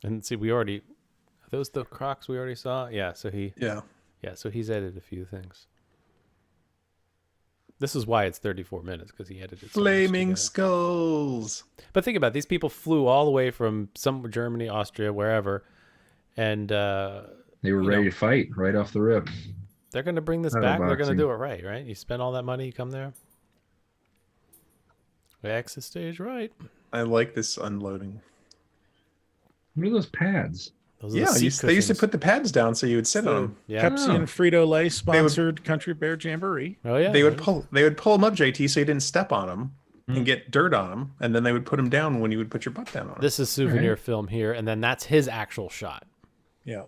And see, are those the crocs we already saw? Yeah, so so he's edited a few things. This is why it's 34 minutes, because he edited so much Flaming together. skulls. But think about it, these people flew all the way from Germany, Austria, wherever, and They were ready to fight right off the rip. they're going to bring this Not back. They're going to unboxing. do it right? You spend all that money, you come there. We exit stage right. I like this unloading. What are those pads? Those are Yeah, the seat they used to cushions. put the pads down so you would sit on them. Yeah. Pepsi and Frito-Lay sponsored Country Bear Jamboree. Oh yeah. They would pull them up, JT, so you didn't step on them and get dirt on them, and then they would put them down when you would put your butt down on them. This is souvenir film here, and then that's his actual shot. Yeah.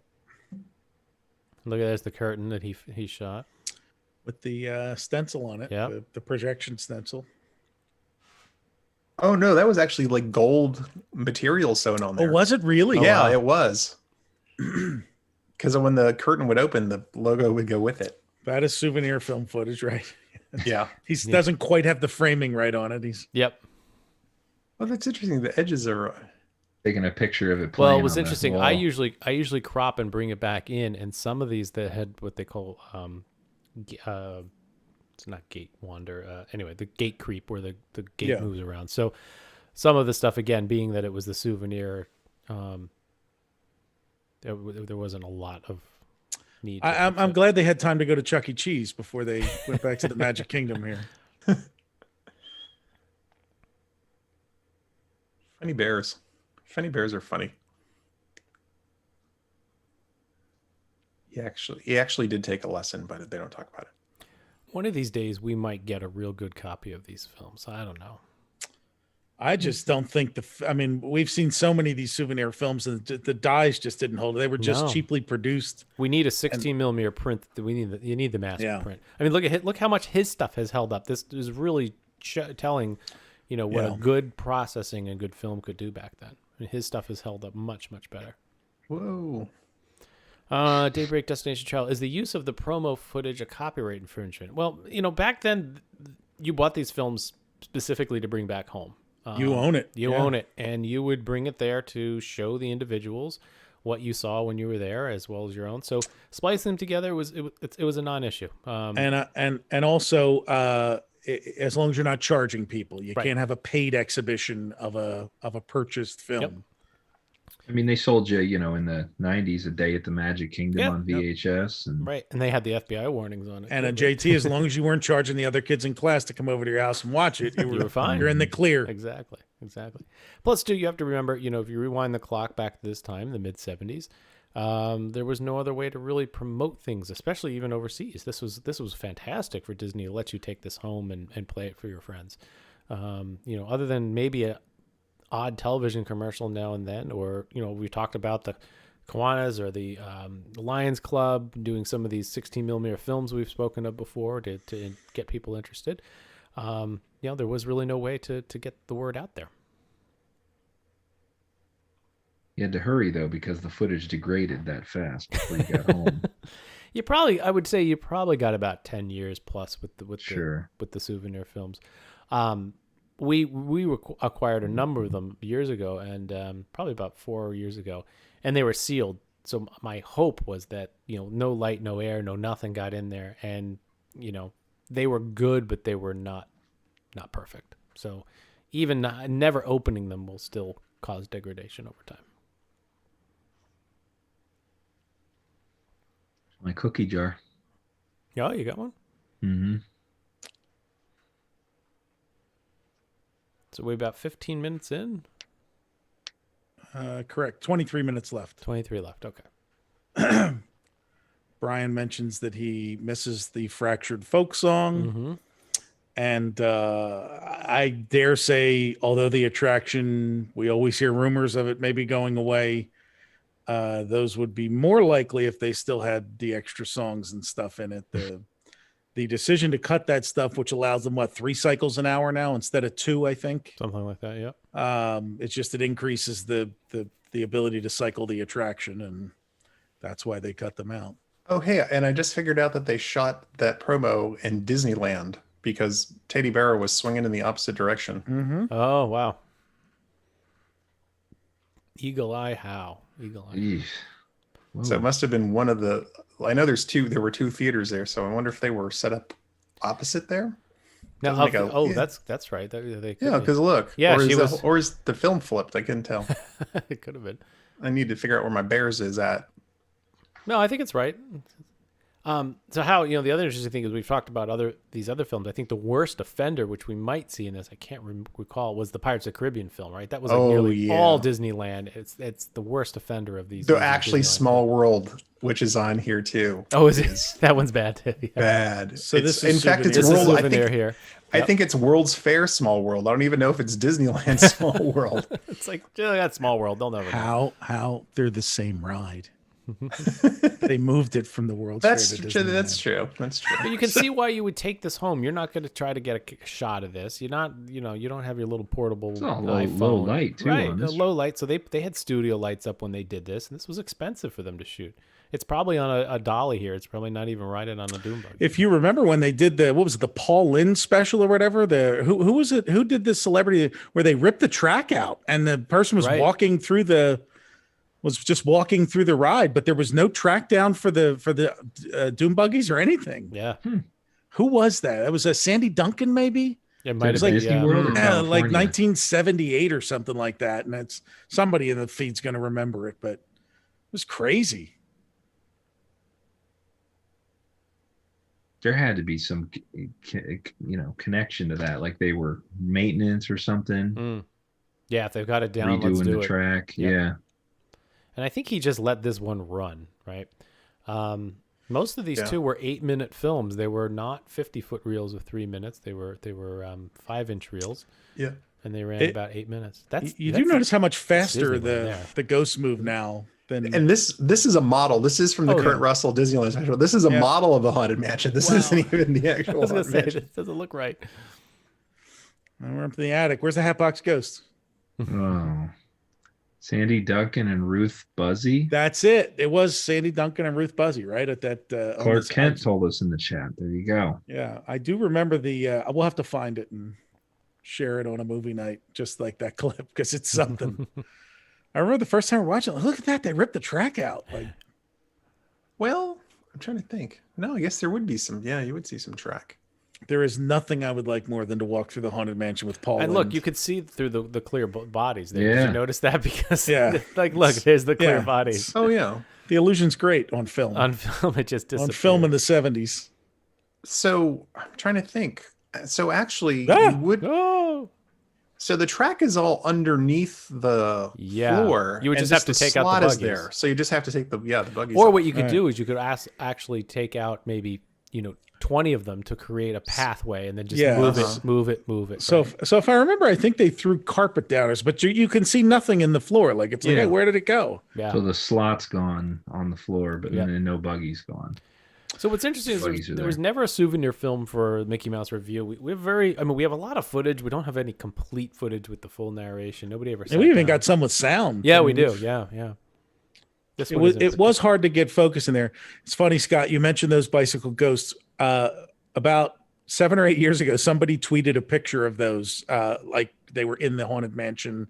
Look at there's the curtain that he shot with the stencil on it. Yeah. The projection stencil. Oh no, that was actually like gold material sewn on there. Oh, was it really? Yeah, it was. Because when the curtain would open, the logo would go with it. That is souvenir film footage, right? Yeah. He doesn't quite have the framing right on it. Yep. Well, that's interesting. The edges are taking a picture of it playing. Well, it was on interesting. the I wall. usually crop and bring it back in, and some of these that had what they call it's not gate wander. Anyway, the gate creep where the gate moves around. So some of the stuff, again, being that it was the souvenir, there wasn't a lot of need. I'm glad they had time to go to Chuck E. Cheese before they went back to the Magic Kingdom here. funny bears. Funny bears are funny. He actually did take a lesson, but they don't talk about it. One of these days, we might get a real good copy of these films. I don't know. I just don't think we've seen so many of these souvenir films, and the dies just didn't hold. They were just cheaply produced. We need a 16 millimeter print. You need the master print. I mean, look how much his stuff has held up. This is really telling, what a good processing and good film could do back then. I mean, his stuff has held up much, much better. Whoa. Daybreak Destination Travel. Is the use of the promo footage a copyright infringement? Well, back then you bought these films specifically to bring back home. You own it. You own it. And you would bring it there to show the individuals what you saw when you were there, as well as your own. So splicing them together was a non-issue. And also, as long as you're not charging people, you can't have a paid exhibition of a purchased film. Yep. I mean, they sold you, in the 90s, A Day at the Magic Kingdom on VHS. And right. And they had the FBI warnings on it. And a JT, as long as you weren't charging the other kids in class to come over to your house and watch it, you were fine. You're in the clear. Exactly. Plus, too, you have to remember, if you rewind the clock back to this time, the mid-'70s, there was no other way to really promote things, especially even overseas. This was fantastic for Disney to let you take this home and play it for your friends. Other than maybe a odd television commercial now and then, or we talked about the Kiwanis or the Lions Club doing some of these 16 millimeter films we've spoken of before to get people interested. There was really no way to get the word out there. You had to hurry though, because the footage degraded that fast before you got home. I would say you probably got about 10 years plus with the souvenir films. We acquired a number of them years ago, and probably about 4 years ago, and they were sealed. So my hope was that no light, no air, no nothing got in there, and they were good, but they were not perfect. So even never opening them will still cause degradation over time. My cookie jar. Yeah, you got one? Mm-hmm. So we're about 15 minutes in? Correct. 23 minutes left. 23 left. Okay. Brian mentions that he misses the Fractured Folk Song. Mm-hmm. And I dare say, although the attraction, we always hear rumors of it maybe going away, those would be more likely if they still had the extra songs and stuff in it. The decision to cut that stuff, which allows them 3 cycles an hour now instead of 2, I think. Something like that, yeah. It's just it increases the ability to cycle the attraction, and that's why they cut them out. Oh, hey, and I just figured out that they shot that promo in Disneyland because Teddy Bear was swinging in the opposite direction. Mm-hmm. Oh, wow. Eagle Eye how? Eagle Eye. So it must have been one of the. I know there were 2 theaters there, so I wonder if they were set up opposite there. Now, that's right. They yeah, because look, yeah, or is the film flipped? I couldn't tell. It could have been. I need to figure out where my bears is at. No, I think it's right. So how, the other interesting thing is we've talked about these other films. I think the worst offender, which we might see in this, I can't recall, was the Pirates of the Caribbean film, right? That was like nearly all Disneyland. It's the worst offender of these. Though actually Small World, which is on here too. Oh, is it? That one's bad too. Yeah. Bad. So it's World. Souvenir here. I think it's World's Fair Small World. I don't even know if it's Disneyland Small World. It's like, that's Small World. They'll never know. How they're the same ride. They moved it from the World's Fair to Disneyland. That's true. But you can see why you would take this home. You're not going to try to get a shot of this. You're not, you don't have your little portable iPhone. Low light too. Right, low light. So they had studio lights up when they did this, and this was expensive for them to shoot. It's probably on a dolly here. It's probably not even riding on a Doombuggy. If you remember when they did the Paul Lynde special or whatever, who was it? Who did this celebrity where they ripped the track out and the person was walking through the ride, but there was no track down for the Doom buggies or anything. Yeah. Who was that? That was a Sandy Duncan, maybe. It might have been Disney World in California. Like 1978 or something like that. And it's somebody in the feed's going to remember it, but it was crazy. There had to be some, connection to that. Like they were maintenance or something. Yeah, if they've got it down, let's redoing do the it. track. Yep. Yeah. And I think he just let this one run, right? Most of these two were 8-minute films. They were not 50-foot reels of 3 minutes. They were 5-inch reels. Yeah. And they ran about 8 minutes. You do notice how much faster the ghosts move now. And this is a model. This is from the Kurt Russell Disneyland special. This is a model of the Haunted Mansion. This isn't even the actual I was gonna Haunted say, Mansion. this doesn't look right. We're up in the attic. Where's the Hatbox Ghost? Oh. Sandy Duncan and Ruth Buzzy. That's it. It was Sandy Duncan and Ruth Buzzy, right? At that. Clark Kent told us in the chat. There you go. Yeah, I do remember the. We'll have to find it and share it on a movie night, just like that clip, because it's something. I remember the first time we watched it. Look at that! They ripped the track out. Like, well, I'm trying to think. No, I guess there would be some. Yeah, you would see some track. There is nothing I would like more than to walk through the Haunted Mansion with Paul. And Lynde. look, you could see through the clear bodies there. Yeah. Did you notice that? Because look, there's the clear bodies. Oh yeah, the illusion's great on film. On film, it just disappeared. On film in the 70s. So I'm trying to think. So actually, you would. Oh. So the track is all underneath the floor. You would and just have to take out the slot buggies. is there. So you just have to take the buggies. Or out. what you could do is you could actually take out maybe 20 of them to create a pathway, and then just move it. So if I remember, I think they threw carpet down, but you can see nothing in the floor. Like it's like, hey, where did it go? Yeah. So the slot's gone on the floor, but then no buggy's gone. So what's interesting is there was never a souvenir film for Mickey Mouse Review. We have we have a lot of footage. We don't have any complete footage with the full narration. Nobody ever. And we even got some with sound. Yeah, we do. Yeah. It was hard to get focus in there. It's funny, Scott, you mentioned those bicycle ghosts. About 7 or 8 years ago, somebody tweeted a picture of those, like they were in the Haunted Mansion,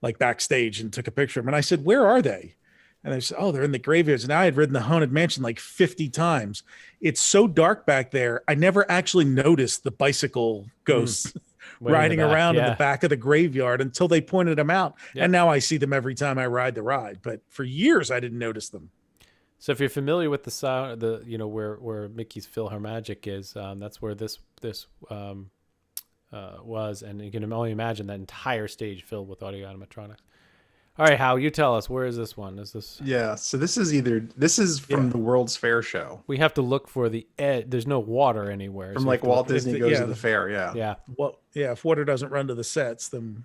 like backstage, and took a picture of them. And I said, "Where are they?" And they said, "Oh, they're in the graveyards." And I had ridden the Haunted Mansion like 50 times. It's so dark back there. I never actually noticed the bicycle ghosts riding around in the back of the graveyard until they pointed them out. Yeah. And now I see them every time I ride the ride. But for years, I didn't notice them. So if you're familiar with the sound, where Mickey's PhilharMagic is, that's where this was, and you can only imagine that entire stage filled with audio animatronics. All right, Hal, you tell us, where is this one? Is this? Yeah, so this is from the World's Fair show. We have to look for the edge. There's no water anywhere. From like Walt Disney Goes to the Fair, yeah. Yeah. Well, yeah, if water doesn't run to the sets, then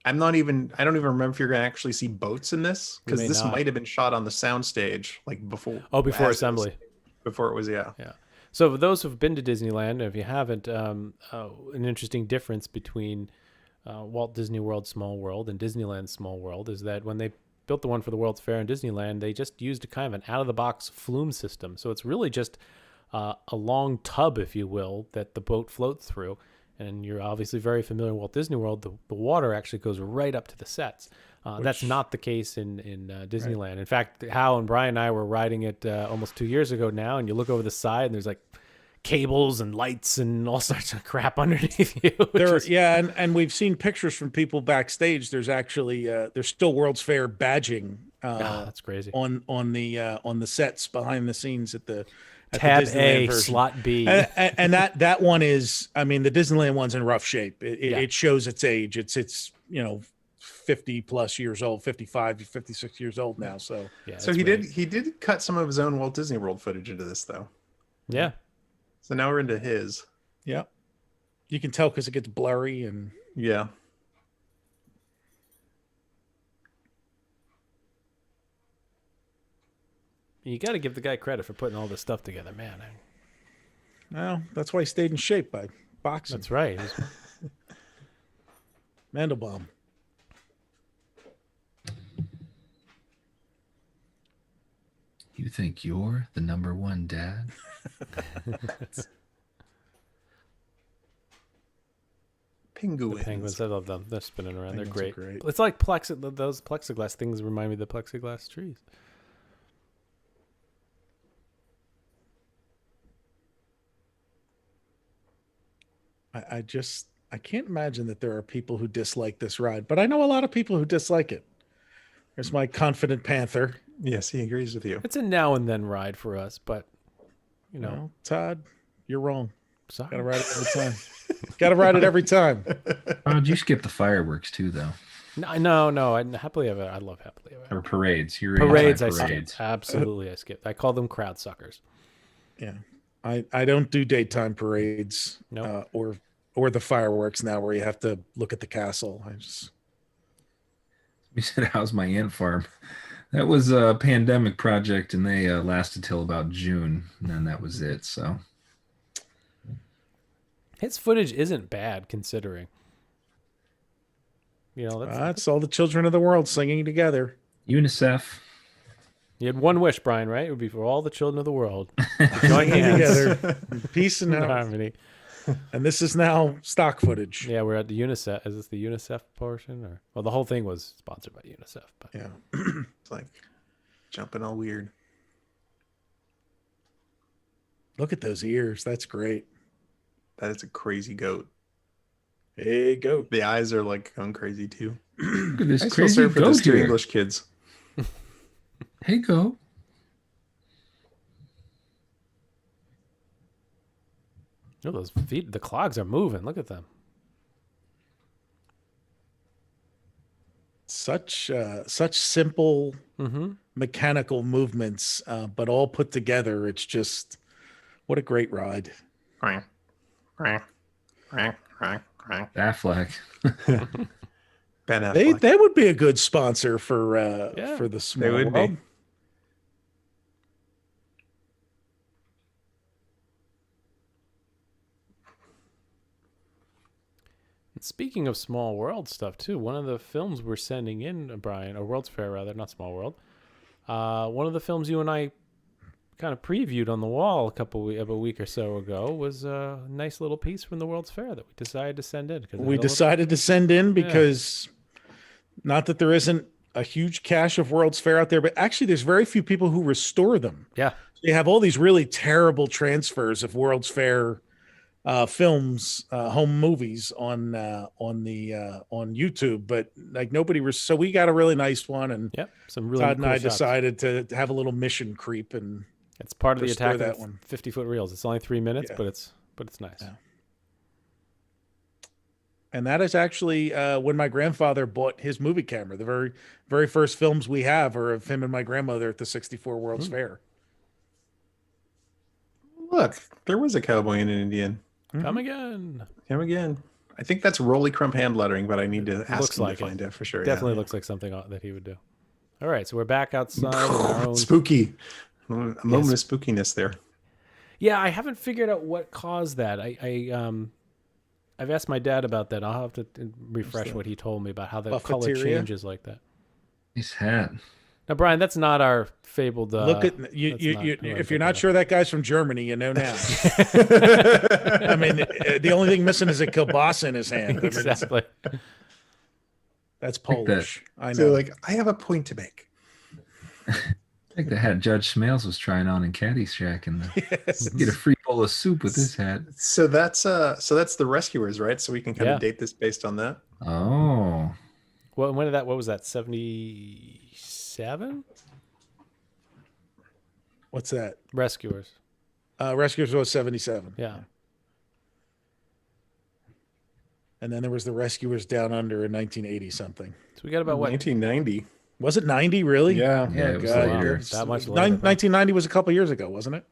I don't even remember if you're going to actually see boats in this, because this might have been shot on the soundstage like before. Oh, before assembly. Before it was, yeah. So those who've been to Disneyland, if you haven't, an interesting difference between Walt Disney World Small World and Disneyland Small World is that when they built the one for the World's Fair in Disneyland, they just used a kind of an out-of-the-box flume system. So it's really just a long tub, if you will, that the boat floats through. And you're obviously very familiar with Walt Disney World. The water actually goes right up to the sets. That's not the case in Disneyland. Right. In fact, Hal and Brian and I were riding it almost 2 years ago now, and you look over the side, and there's like cables and lights and all sorts of crap underneath you. And we've seen pictures from people backstage. There's actually there's still World's Fair badging that's crazy. On the sets behind the scenes at the Tab Disneyland A, version. slot B. And that one is, I mean, the Disneyland one's in rough shape. It shows its age. It's 50 plus years old, 55, 56 years old now. So so he did cut some of his own Walt Disney World footage into this though. Yeah. So now we're into his. Yeah. You can tell because it gets blurry and yeah. You got to give the guy credit for putting all this stuff together, man. Well, that's why he stayed in shape by boxing. That's right. Mandelbaum. You think you're the number one dad? Penguins. The penguins, I love them. They're spinning around. Penguins They're are great. great. It's like those plexiglass things remind me of the plexiglass trees. I can't imagine that there are people who dislike this ride, but I know a lot of people who dislike it. There's my confident panther. Yes, he agrees with you. It's a now and then ride for us, but Well, Todd, you're wrong. Sorry. Gotta ride it every time. Gotta ride it every time. Did you skip the fireworks too, though? No. I love happily ever. Or parades. You're Parades. I parades. skip. Absolutely, I skip. I call them crowd suckers. Yeah, I don't do daytime parades. Nope. Or the fireworks now, where you have to look at the castle. You said, "How's my ant farm?" That was a pandemic project, and they lasted till about June, and then that was it. So his footage isn't bad considering. That's all the children of the world singing together. UNICEF. You had one wish, Brian, right? It would be for all the children of the world to Join together, peace and harmony. And this is now stock footage. Yeah, we're at the UNICEF. Is this the UNICEF portion, or the whole thing was sponsored by UNICEF? But yeah, it's like jumping all weird. Look at those ears. That's great. That is a crazy goat. Hey, goat. The eyes are like going crazy too. Look at this I feel crazy sorry for goat those two here. English kids. Hey, goat. Oh, those feet, the clogs are moving. Look at them. Such simple mechanical movements, but all put together. It's just, what a great ride. Affleck. Ben Affleck. They would be a good sponsor for the small They would world. be. Speaking of Small World stuff too, one of the films we're sending in, Brian, or World's Fair rather, not Small World. One of the films you and I kind of previewed on the wall a week or so ago was a nice little piece from the World's Fair that we decided to send in. We decided to send in because not that there isn't a huge cache of World's Fair out there, but actually there's very few people who restore them. Yeah. They have all these really terrible transfers of World's Fair films, home movies on YouTube, but like so we got a really nice one, and some really Todd and cool I shots. decided to have a little mission creep, and it's part of the restore attack that of one. 50-foot reels. It's only 3 minutes, Yeah. but it's nice. Yeah. And that is actually when my grandfather bought his movie camera. The very, very first films we have are of him and my grandmother at the 64 World's Fair. Look, there was a cowboy and an Indian. Come again. Come again. I think that's Rolly Crump hand lettering, but I need to ask Looks him like to find it for sure. Definitely looks like something that he would do. All right, so we're back outside. in our own... Spooky. A moment of spookiness there. Yeah, I haven't figured out what caused that. I've asked my dad about that. I'll have to refresh what he told me about how the color Buffeteria? changes like that. His hat. Now, Brian, that's not our fabled. Look at you. If you're not sure that guy's from Germany, you know now. I mean, the only thing missing is a kielbasa in his hand. I mean, Exactly. That's Polish. I know. So, like, I have a point to make. I think the hat Judge Smales was trying on in Caddyshack, and get a free bowl of soup with his hat. So that's the Rescuers, right? So we can kind of date this based on that. Oh. Well, when did that? What was that? 76. 77. What's that? Rescuers. Rescuers was 77. Yeah. And then there was the Rescuers Down Under in 1980 something. So we got about what? 1990. Was it 90 really? Yeah. Yeah, it was later. That much later. 1990 was a couple years ago, wasn't it?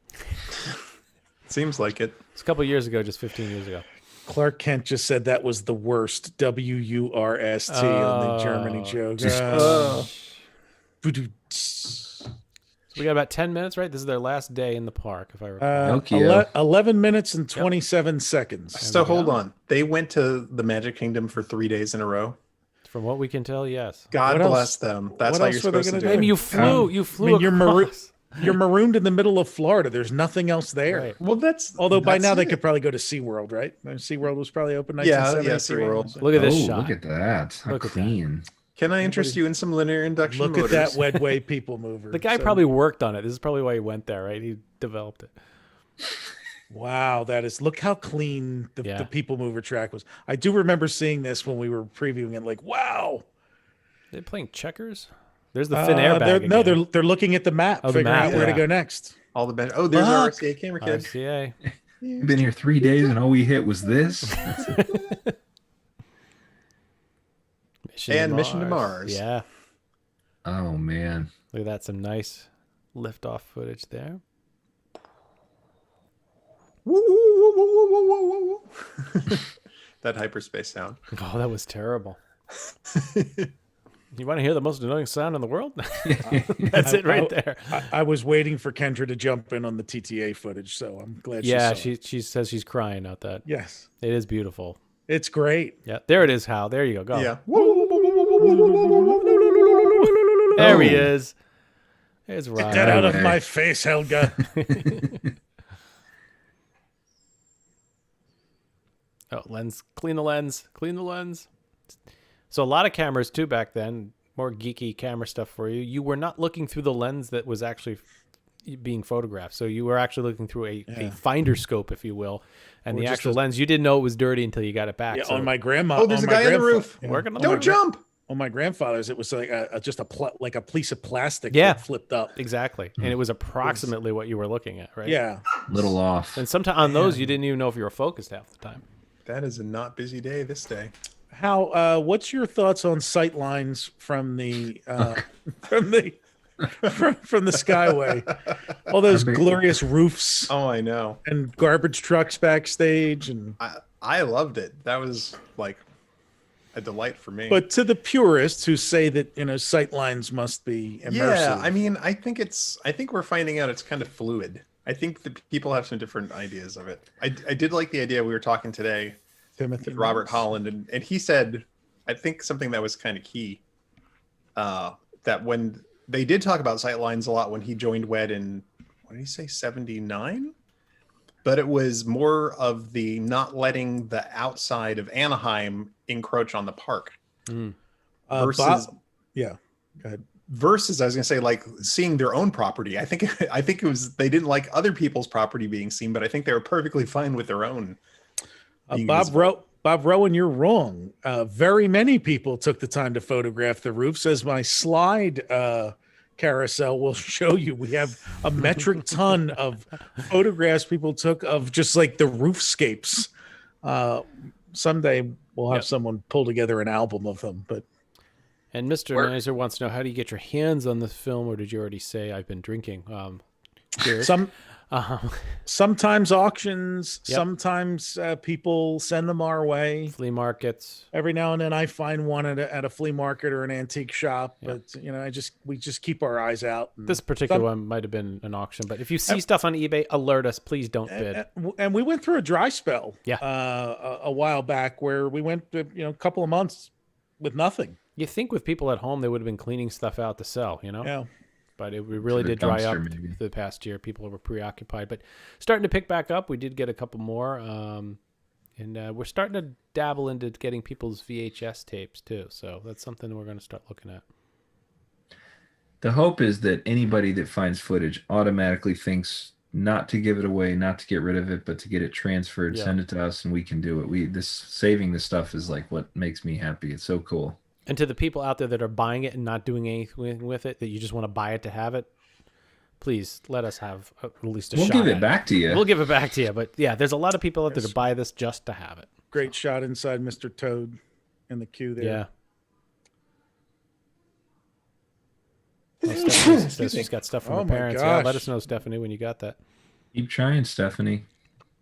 Seems like it. It's a couple years ago, just 15 years ago. Clark Kent just said that was the worst. WURST on the Germany joke. We got about 10 minutes, right? This is their last day in the park, if I recall. 11 minutes and 27 seconds. So hold on. They went to the Magic Kingdom for 3 days in a row. From what we can tell, yes. God bless them. That's how you're supposed to do it. I mean, you flew. You flew. You're marooned in the middle of Florida. There's nothing else there. Right. Well, that's although by that's now they it. could probably go to SeaWorld, right? SeaWorld was probably open. Yeah, 1973. SeaWorld. Look at this shot. Look at that. How clean. Can I interest you in some linear induction Look motors? at that Wedway people mover. The guy probably worked on it. This is probably why he went there, right? He developed it. Wow, that is. Look how clean the people mover track was. I do remember seeing this when we were previewing it. Like, wow. They're playing checkers. There's the Finnair bag. They're looking at the map, figuring out where to go next. All the bench. Oh, there's our RCA camera kid. RCA. We've been here 3 days and all we hit was this. Mission to Mars. Yeah. Oh man. Look at that. Some nice liftoff footage there. That hyperspace sound. Oh, that was terrible. You want to hear the most annoying sound in the world? That's it right there. I was waiting for Kendra to jump in on the TTA footage, so I'm glad she says she's crying out that. Yes. It is beautiful. It's great. Yeah, there it is, Hal. There you go. Go. Yeah. There he is. There's Ryan. Get that out of my face, Helga. Oh, lens. Clean the lens. Clean the lens. So a lot of cameras too back then. More geeky camera stuff for you. You were not looking through the lens that was actually being photographed. So you were actually looking through a finder scope, if you will. And Or the just actual lens, you didn't know it was dirty until you got it back. Yeah, so on my grandma. Oh, there's a guy on the roof. Working on Don't jump. On my grandfather's, it was like just a piece of plastic Yeah. that flipped up. Exactly. And it was approximately what you were looking at, right? Yeah. Little off. And sometimes on those, you didn't even know if you were focused half the time. That is a not busy day this day. How? What's your thoughts on sight lines from the from the Skyway? All those glorious roofs. Oh, I know. And garbage trucks backstage, and I loved it. That was like a delight for me. but to the purists who say that sight lines must be immersive. Yeah, I mean, I think we're finding out it's kind of fluid. I think that people have some different ideas of it. I did like the idea we were talking today Timothy with Robert Holland, and he said, I think something that was kind of key, that when they did talk about sightlines a lot when he joined WED in, what did he say, 79? But it was more of the not letting the outside of Anaheim encroach on the park. Versus, yeah, go ahead. Versus, I was gonna say, like seeing their own property. I think it was they didn't like other people's property being seen, but I think they were perfectly fine with their own. Bob Rowan, you're wrong. Very many people took the time to photograph the roofs. As my slide carousel will show you, we have a metric ton of photographs people took of just like the roofscapes. Someday we'll have someone pull together an album of them. And Mr. Nizer wants to know, how do you get your hands on this film, or did you already say I've been drinking? Sometimes auctions, sometimes people send them our way. Flea markets. Every now and then I find one at a flea market or an antique shop, but we just keep our eyes out. This particular one might have been an auction, but if you see stuff on eBay, alert us. Please don't bid. And we went through a dry spell a while back where we went a couple of months with nothing. You think with people at home, they would have been cleaning stuff out to sell, Yeah. But we really did dry up the past year. People were preoccupied, but starting to pick back up. We did get a couple more, and we're starting to dabble into getting people's VHS tapes too. So that's something we're going to start looking at. The hope is that anybody that finds footage automatically thinks not to give it away, not to get rid of it, but to get it transferred, send it to us, and we can do it. Saving this stuff is like what makes me happy. It's so cool. And to the people out there that are buying it and not doing anything with it, that you just want to buy it to have it, please let us have at least a shot. We'll give it back to you. We'll give it back to you. But yeah, there's a lot of people out there to buy this just to have it. Great shot inside Mr. Toad in the queue there. Yeah. Well, Stephanie says she's got stuff from her parents. Yeah, let us know, Stephanie, when you got that. Keep trying, Stephanie.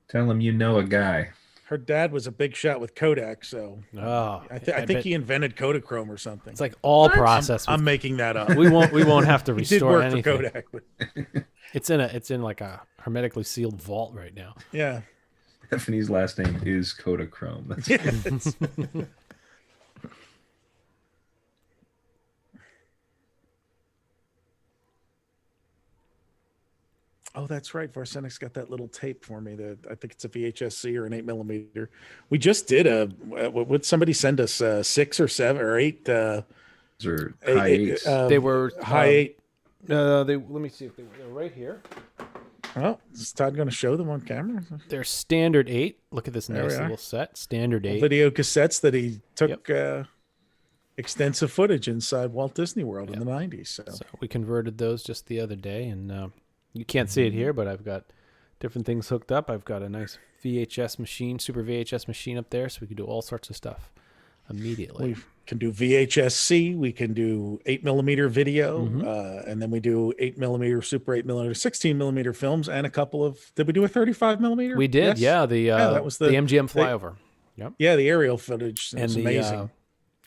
Tell him you know a guy. Her dad was a big shot with Kodak, so I think he invented Kodachrome or something. It's like all process. I'm making that up. We won't have to He did restore work anything. for Kodak, but It's in like a hermetically sealed vault right now. yeah. Stephanie's last name is Kodachrome. That's Oh, that's right. Varsenic's got that little tape for me. That I think it's a VHS-C or an 8mm. We just did would somebody send us 6 or 7 or 8? Or high eights. They were high 8. Let me see if they're right here. Oh, is Todd going to show them on camera? They're standard 8. Look at this There nice we are. little set. Standard 8. Video cassettes that he took extensive footage inside Walt Disney World in the 90s. So we converted those just the other day, and you can't see it here, but I've got different things hooked up. I've got a nice VHS machine, super VHS machine up there, so we can do all sorts of stuff immediately. we can do VHS-C. We can do 8mm video, and then we do 8mm, super 8mm, 16mm films, and a couple of. Did we do a 35mm? We did, Yes? yeah. That was the MGM flyover. Yep. Yeah, the aerial footage. It was amazing.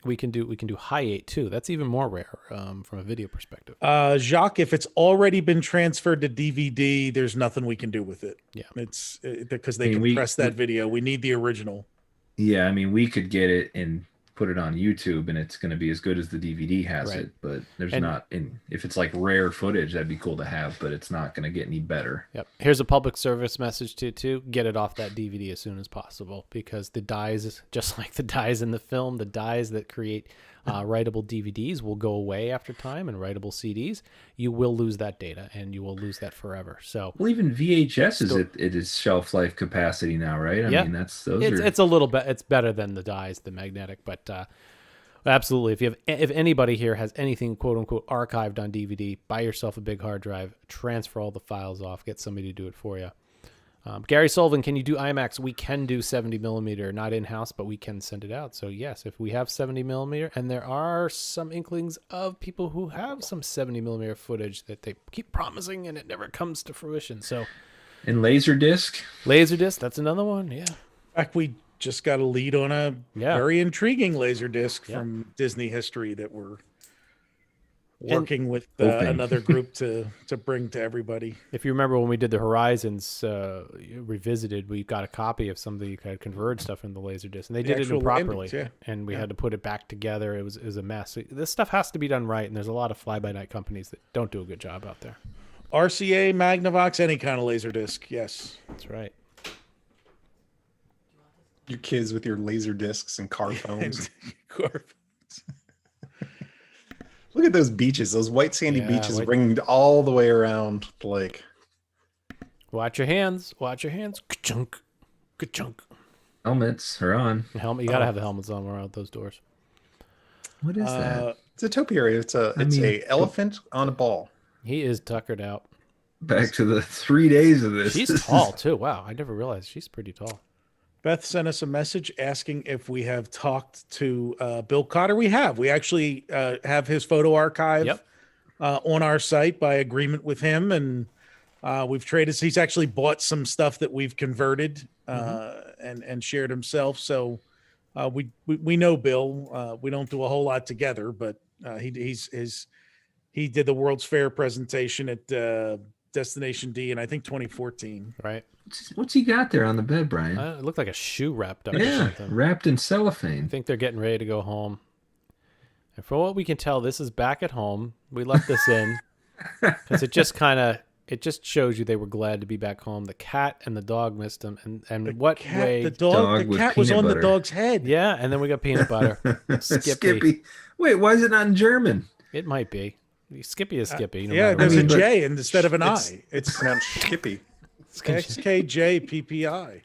We can do high 8 too. That's even more rare from a video perspective. Jacques, if it's already been transferred to DVD, there's nothing we can do with it. Yeah, it's because they compress that video. We need the original. Yeah, I mean, we could get it and put it on YouTube, and it's going to be as good as the DVD has it. But there's not. If it's like rare footage, that'd be cool to have, but it's not going to get any better. Yep. Here's a public service message too. Get it off that DVD as soon as possible, because the dyes, just like the dyes in the film, the dyes that create writable DVDs will go away after time, and writable CDs, you will lose that data, and you will lose that forever. So, well, even VHS is at its shelf life capacity now, right? I mean, it's a little bit. It's better than the dyes, the magnetic, but absolutely. If anybody here has anything quote unquote archived on DVD, buy yourself a big hard drive, transfer all the files off, get somebody to do it for you. Gary Sullivan, can you do IMAX? We can do 70mm, not in-house, but we can send it out. So yes, if we have 70mm, and there are some inklings of people who have some 70mm footage that they keep promising and it never comes to fruition. So, and Laserdisc, that's another one. Yeah. In fact, we just got a lead on a very intriguing Laserdisc from Disney history that we're working with another group to bring to everybody. If you remember when we did the Horizons Revisited, we got a copy of somebody who had converted stuff in the Laserdisc, and they did it improperly, and we had to put it back together. It was a mess. This stuff has to be done right, and there's a lot of fly-by-night companies that don't do a good job out there. RCA, Magnavox, any kind of Laserdisc, yes. That's right. Your kids with your laser discs and car phones. Look at those beaches, those white sandy beaches bringing all the way around the lake. Watch your hands. Watch your hands. Ka-chunk. Ka-chunk. Helmets are on. You got to have the helmets on around those doors. What is that? It's a topiary. It's a elephant on a ball. He is tuckered out. Back to the 3 days of this. She's tall, too. Wow, I never realized she's pretty tall. Beth sent us a message asking if we have talked to Bill Cotter. We have. We actually have his photo archive on our site by agreement with him, and we've traded. He's actually bought some stuff that we've converted and shared himself. So we know Bill. We don't do a whole lot together, but he did the World's Fair presentation at Destination D in I think 2014. Right. What's he got there on the bed, Brian? It looked like a shoe wrapped up. Yeah, or something. Wrapped in cellophane. I think they're getting ready to go home. And for what we can tell, this is back at home. We left this in because it just shows you they were glad to be back home. The cat and the dog missed them, and way the cat was on the dog's head. Yeah, and then we got peanut butter. Skippy. Wait, why is it not in German? It might be. Skippy is Skippy. There's a J instead of an I. It's pronounced Skippy. XKJPPI.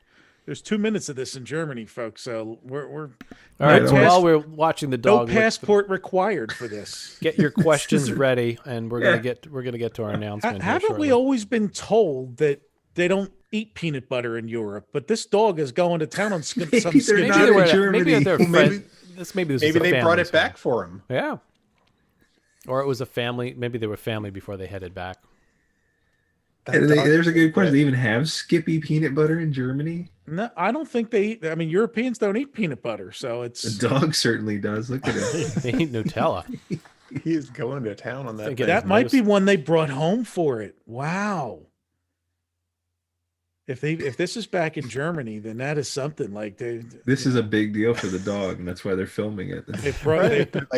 There's 2 minutes of this in Germany, folks. So we're all right. So while we're watching the dog, no passport required for this. Get your questions ready, and we're gonna get to our announcement. Haven't we always been told that they don't eat peanut butter in Europe? But this dog is going to town on some Maybe this is maybe they brought it back for him. Yeah. Or it was a family. Maybe they were family before they headed back. There's a good question. They even have Skippy peanut butter in Germany? No, I don't think they eat. I mean, Europeans don't eat peanut butter, so it's the dog certainly does. Look at him. They eat Nutella. He is going to town on that. That might be one they brought home for it. Wow. If this is back in Germany, then that is something like this is a big deal for the dog, and that's why they're filming it.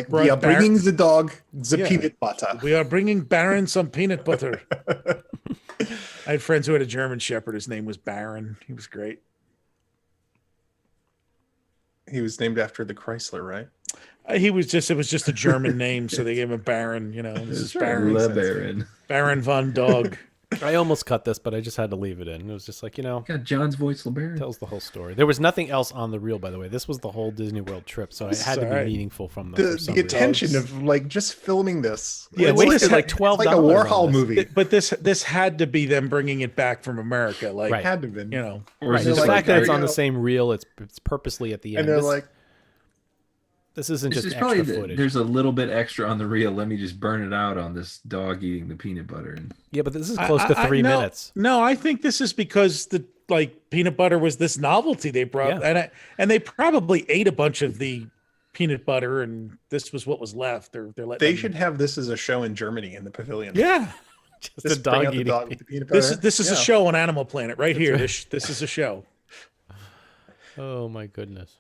We are bringing the dog the peanut butter. We are bringing Baron some peanut butter. I had friends who had a German Shepherd. His name was Baron. He was great. He was named after the Chrysler, right? It was just a German name, so they gave him Baron. You know, this is Baron. Baron. Baron von Dog. I almost cut this, but I just had to leave it in. It was just like, got John's voice, LeBaron. Tells the whole story. There was nothing else on the reel, by the way. This was the whole Disney World trip, so it had to be meaningful from them. The attention of just filming this. Yeah, wasted like $12. It's like a Warhol movie. But this had to be them bringing it back from America. Like, right. Had to have been. Right. The fact that it's on the same reel, it's purposely at the end. And they're like, this isn't just extra probably footage. There's a little bit extra on the reel. Let me just burn it out on this dog eating the peanut butter. Yeah, but this is close to 3 minutes. No, I think this is because the peanut butter was this novelty they brought, and they probably ate a bunch of the peanut butter, and this was what was left. They should have this as a show in Germany in the pavilion. Yeah, just a dog eating. With the peanut butter. This is a show on Animal Planet right here. Right. This is a show. Oh my goodness.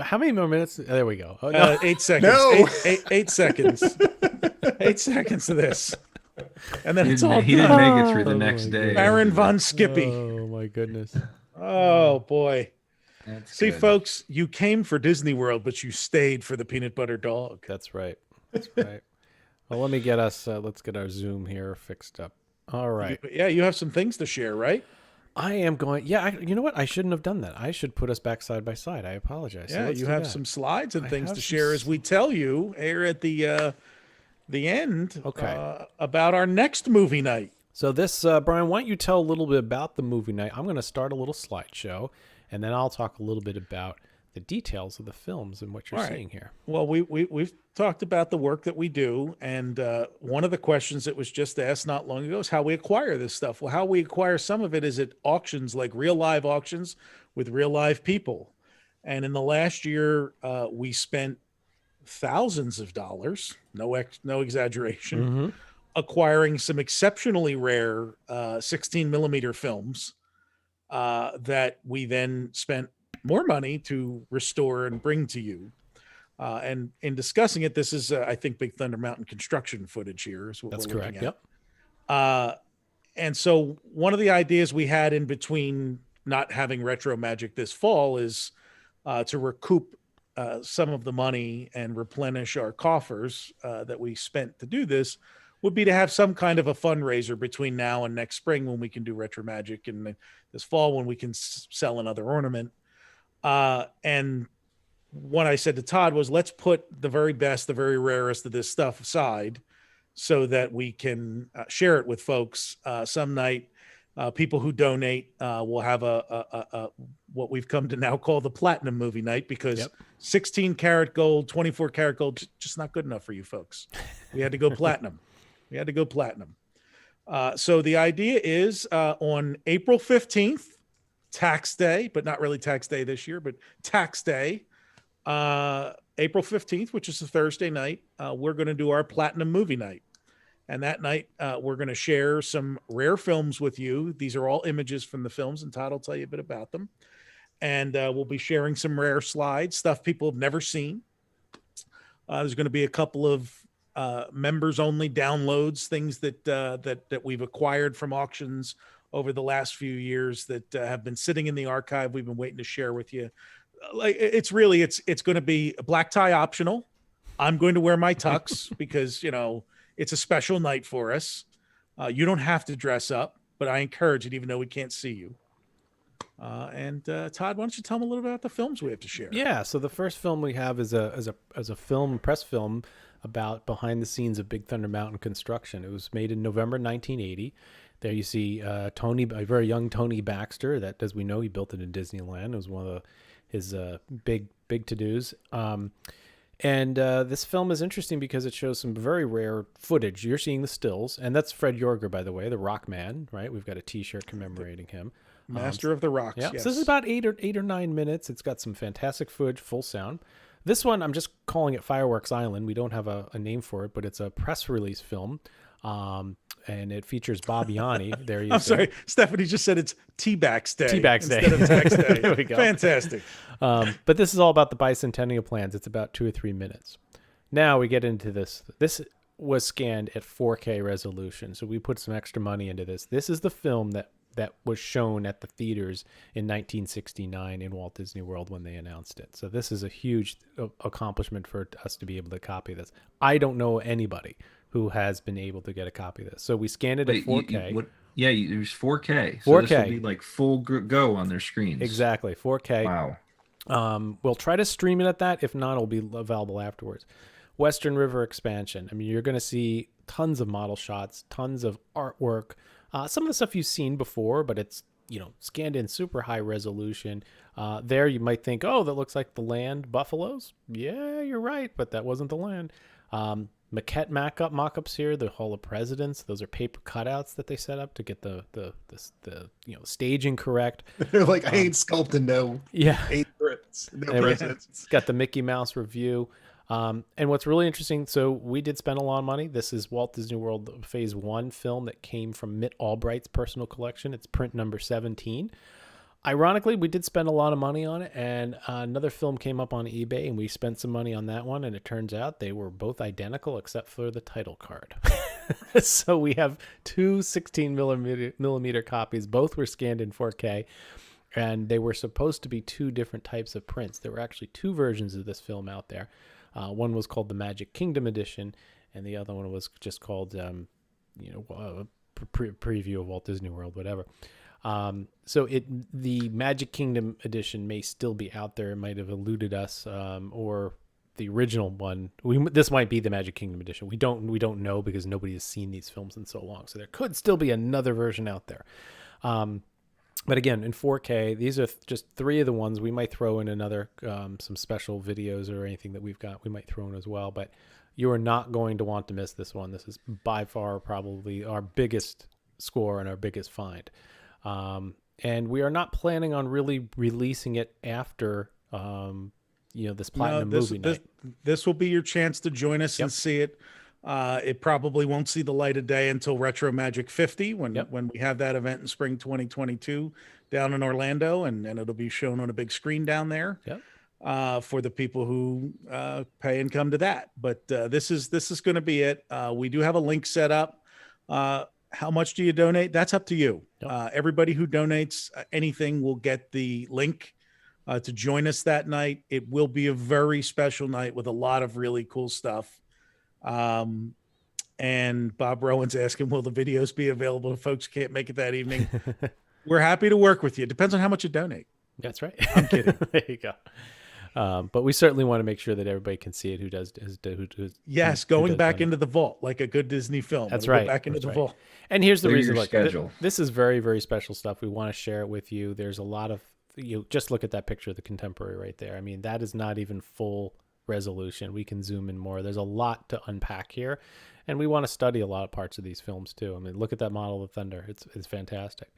How many more minutes? There we go. Oh, no. 8 seconds. No. 8 seconds. 8 seconds of this. And then it's all he didn't make it through the next day. Baron von Skippy. Oh my goodness. Oh boy. See, good. folks, you came for Disney World, but you stayed for the peanut butter dog. That's right. That's right. Well, let me get us. Let's get our Zoom here fixed up. All right. Yeah, you have some things to share, right? I am going. Yeah, you know what? I shouldn't have done that. I should put us back side by side. I apologize. Yeah, you have some slides and things to share as we tell you here at the end. Okay. About our next movie night. So this, Brian, why don't you tell a little bit about the movie night? I'm going to start a little slideshow, and then I'll talk a little bit about the details of the films and what you're seeing here. Well, we've talked about the work that we do, and one of the questions that was just asked not long ago is how we acquire this stuff. Well, how we acquire some of it is at auctions, like real live auctions with real live people. And in the last year, we spent thousands of dollars, no exaggeration, acquiring some exceptionally rare 16 millimeter films that we then spent more money to restore and bring to you. And in discussing it, this is, I think, Big Thunder Mountain construction footage here is what That's we're correct. looking at. And so one of the ideas we had in between not having Retro Magic this fall is to recoup some of the money and replenish our coffers that we spent to do this, would be to have some kind of a fundraiser between now and next spring when we can do Retro Magic, and this fall when we can sell another ornament. And what I said to Todd was, let's put the very best, the very rarest of this stuff aside so that we can share it with folks. Some night, people who donate will have a what we've come to now call the platinum movie night, because 16 karat gold, 24 karat gold, just not good enough for you folks. We had to go platinum. So the idea is on April 15th, tax day, but not really tax day this year, but tax day, April 15th, which is a Thursday night, we're going to do our platinum movie night. And that night, we're going to share some rare films with you. These are all images from the films, and Todd will tell you a bit about them. And we'll be sharing some rare slides, stuff people have never seen. There's going to be a couple of members only downloads, things that we've acquired from auctions over the last few years that have been sitting in the archive. We've been waiting to share with you. Like it's going to be a black tie optional. I'm going to wear my tux because, it's a special night for us. You don't have to dress up, but I encourage it, even though we can't see you. And Todd, why don't you tell them a little bit about the films we have to share? Yeah, so the first film we have is a press film about behind the scenes of Big Thunder Mountain construction. It was made in November 1980. There you see a very young Tony Baxter. That, as we know, he built it in Disneyland. It was one of his big to-dos. This film is interesting because it shows some very rare footage. You're seeing the stills, and that's Fred Yorger, by the way, the Rock Man, right? We've got a T-shirt commemorating him. Master of the Rocks. Yeah. Yes. So this is about 8 or 9 minutes. It's got some fantastic footage, full sound. This one, I'm just calling it Fireworks Island. We don't have a name for it, but it's a press release film. And it features Bob Yanni. There you go. I'm sorry, Stephanie just said it's T-Bax Day. T-Bax Day. Instead of Tax Day. There we go. Fantastic. But this is all about the bicentennial plans. It's about 2 or 3 minutes. Now we get into this. This was scanned at 4K resolution, so we put some extra money into this. This is the film that was shown at the theaters in 1969 in Walt Disney World when they announced it. So this is a huge accomplishment for us to be able to copy this. I don't know anybody who has been able to get a copy of this. So we scanned it at 4K. There's 4K. So 4K. This will be like full go on their screens. Exactly, 4K. Wow. We'll try to stream it at that. If not, it'll be available afterwards. Western River expansion. I mean, you're going to see tons of model shots, tons of artwork. Some of the stuff you've seen before, but it's, scanned in super high resolution. There you might think, oh, that looks like the land buffaloes. Yeah, you're right, but that wasn't the land. Maquette mock-ups here, the Hall of Presidents. Those are paper cutouts that they set up to get the staging correct. They're like, I ain't sculpting no. Yeah. No presidents. It's got the Mickey Mouse review. And what's really interesting, so we did spend a lot of money. This is Walt Disney World Phase 1 film that came from Mitt Albright's personal collection. It's print number 17. Ironically, we did spend a lot of money on it, and another film came up on eBay, and we spent some money on that one, and it turns out they were both identical except for the title card. So we have two 16 millimeter copies. Both were scanned in 4K, and they were supposed to be two different types of prints. There were actually two versions of this film out there. One was called the Magic Kingdom edition, and the other one was just called, preview of Walt Disney World, whatever. So the Magic Kingdom edition may still be out there. It might have eluded us, or the original one. This might be the Magic Kingdom edition. We don't know because nobody has seen these films in so long. So there could still be another version out there. But again, in 4K, these are just three of the ones. We might throw in another, some special videos or anything that we've got. We might throw in as well. But you are not going to want to miss this one. This is by far probably our biggest score and our biggest find. And we are not planning on really releasing it after, this Platinum movie night. This will be your chance to join us and see it. It probably won't see the light of day until Retro Magic 50 when we have that event in spring 2022 down in Orlando, and it'll be shown on a big screen down there for the people who pay and come to that. But this is going to be it. We do have a link set up. How much do you donate? That's up to you. Everybody who donates anything will get the link to join us that night. It will be a very special night with a lot of really cool stuff. And Bob Rowan's asking, will the videos be available if folks can't make it that evening? We're happy to work with you. It depends on how much you donate. That's right. I'm kidding. There you go. But we certainly want to make sure that everybody can see it who does. Yes, going back into the vault like a good Disney film. That's It'll right. Go back into the vault. And here's the reason. Look, this is very, very special stuff. We want to share it with you. There's a lot of just look at that picture of the contemporary right there. I mean, that is not even full resolution. We can zoom in more. There's a lot to unpack here, and we want to study a lot of parts of these films too. I mean, look at that model of Thunder. It's fantastic.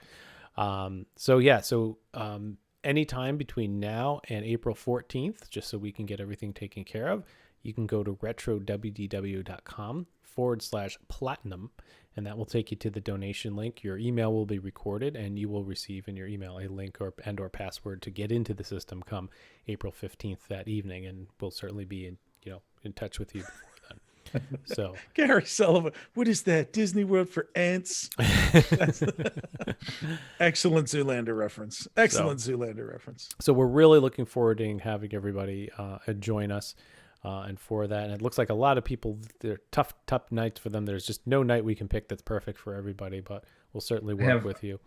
Anytime between now and April 14th, just so we can get everything taken care of, you can go to retrowdw.com/platinum, and that will take you to the donation link. Your email will be recorded, and you will receive in your email a link or password to get into the system come April 15th that evening, and we'll certainly be in touch with you before then. So Gary Sullivan, what is that? Disney World for ants? Excellent Zoolander reference. Zoolander reference. So we're really looking forward to having everybody join us. And for that, and it looks like a lot of people, they're tough nights for them. There's just no night we can pick that's perfect for everybody, but we'll certainly work with you.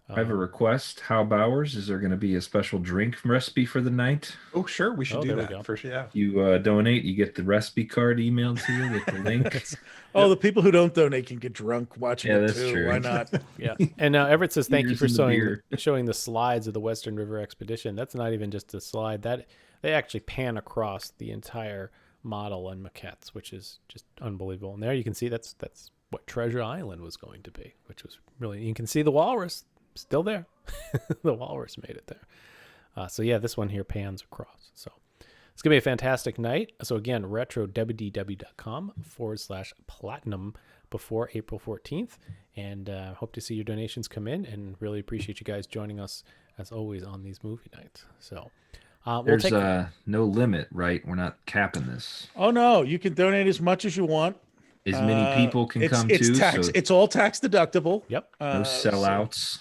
I have a request. How Bowers, is there going to be a special drink recipe for the night? Oh, sure. We should do that. For sure. Yeah. You donate, you get the recipe card emailed to you with the link. The people who don't donate can get drunk watching it that's too. true. Why not? Yeah. And now Everett says, thank you for Beers and the showing the slides of the Western River Expedition. That's not even just a slide. That they actually pan across the entire model and maquettes, which is just unbelievable. And there you can see that's what Treasure Island was going to be, which was really, you can see the walrus still there. The walrus made it there. So yeah, this one here pans across. So it's going to be a fantastic night. So again, retro.wdw.com/platinum before April 14th. And hope to see your donations come in, and really appreciate you guys joining us as always on these movie nights. So There's no limit, right? We're not capping this. Oh no, you can donate as much as you want. As many people can come it's too. Tax, so it's all tax deductible. Yep. no sellouts.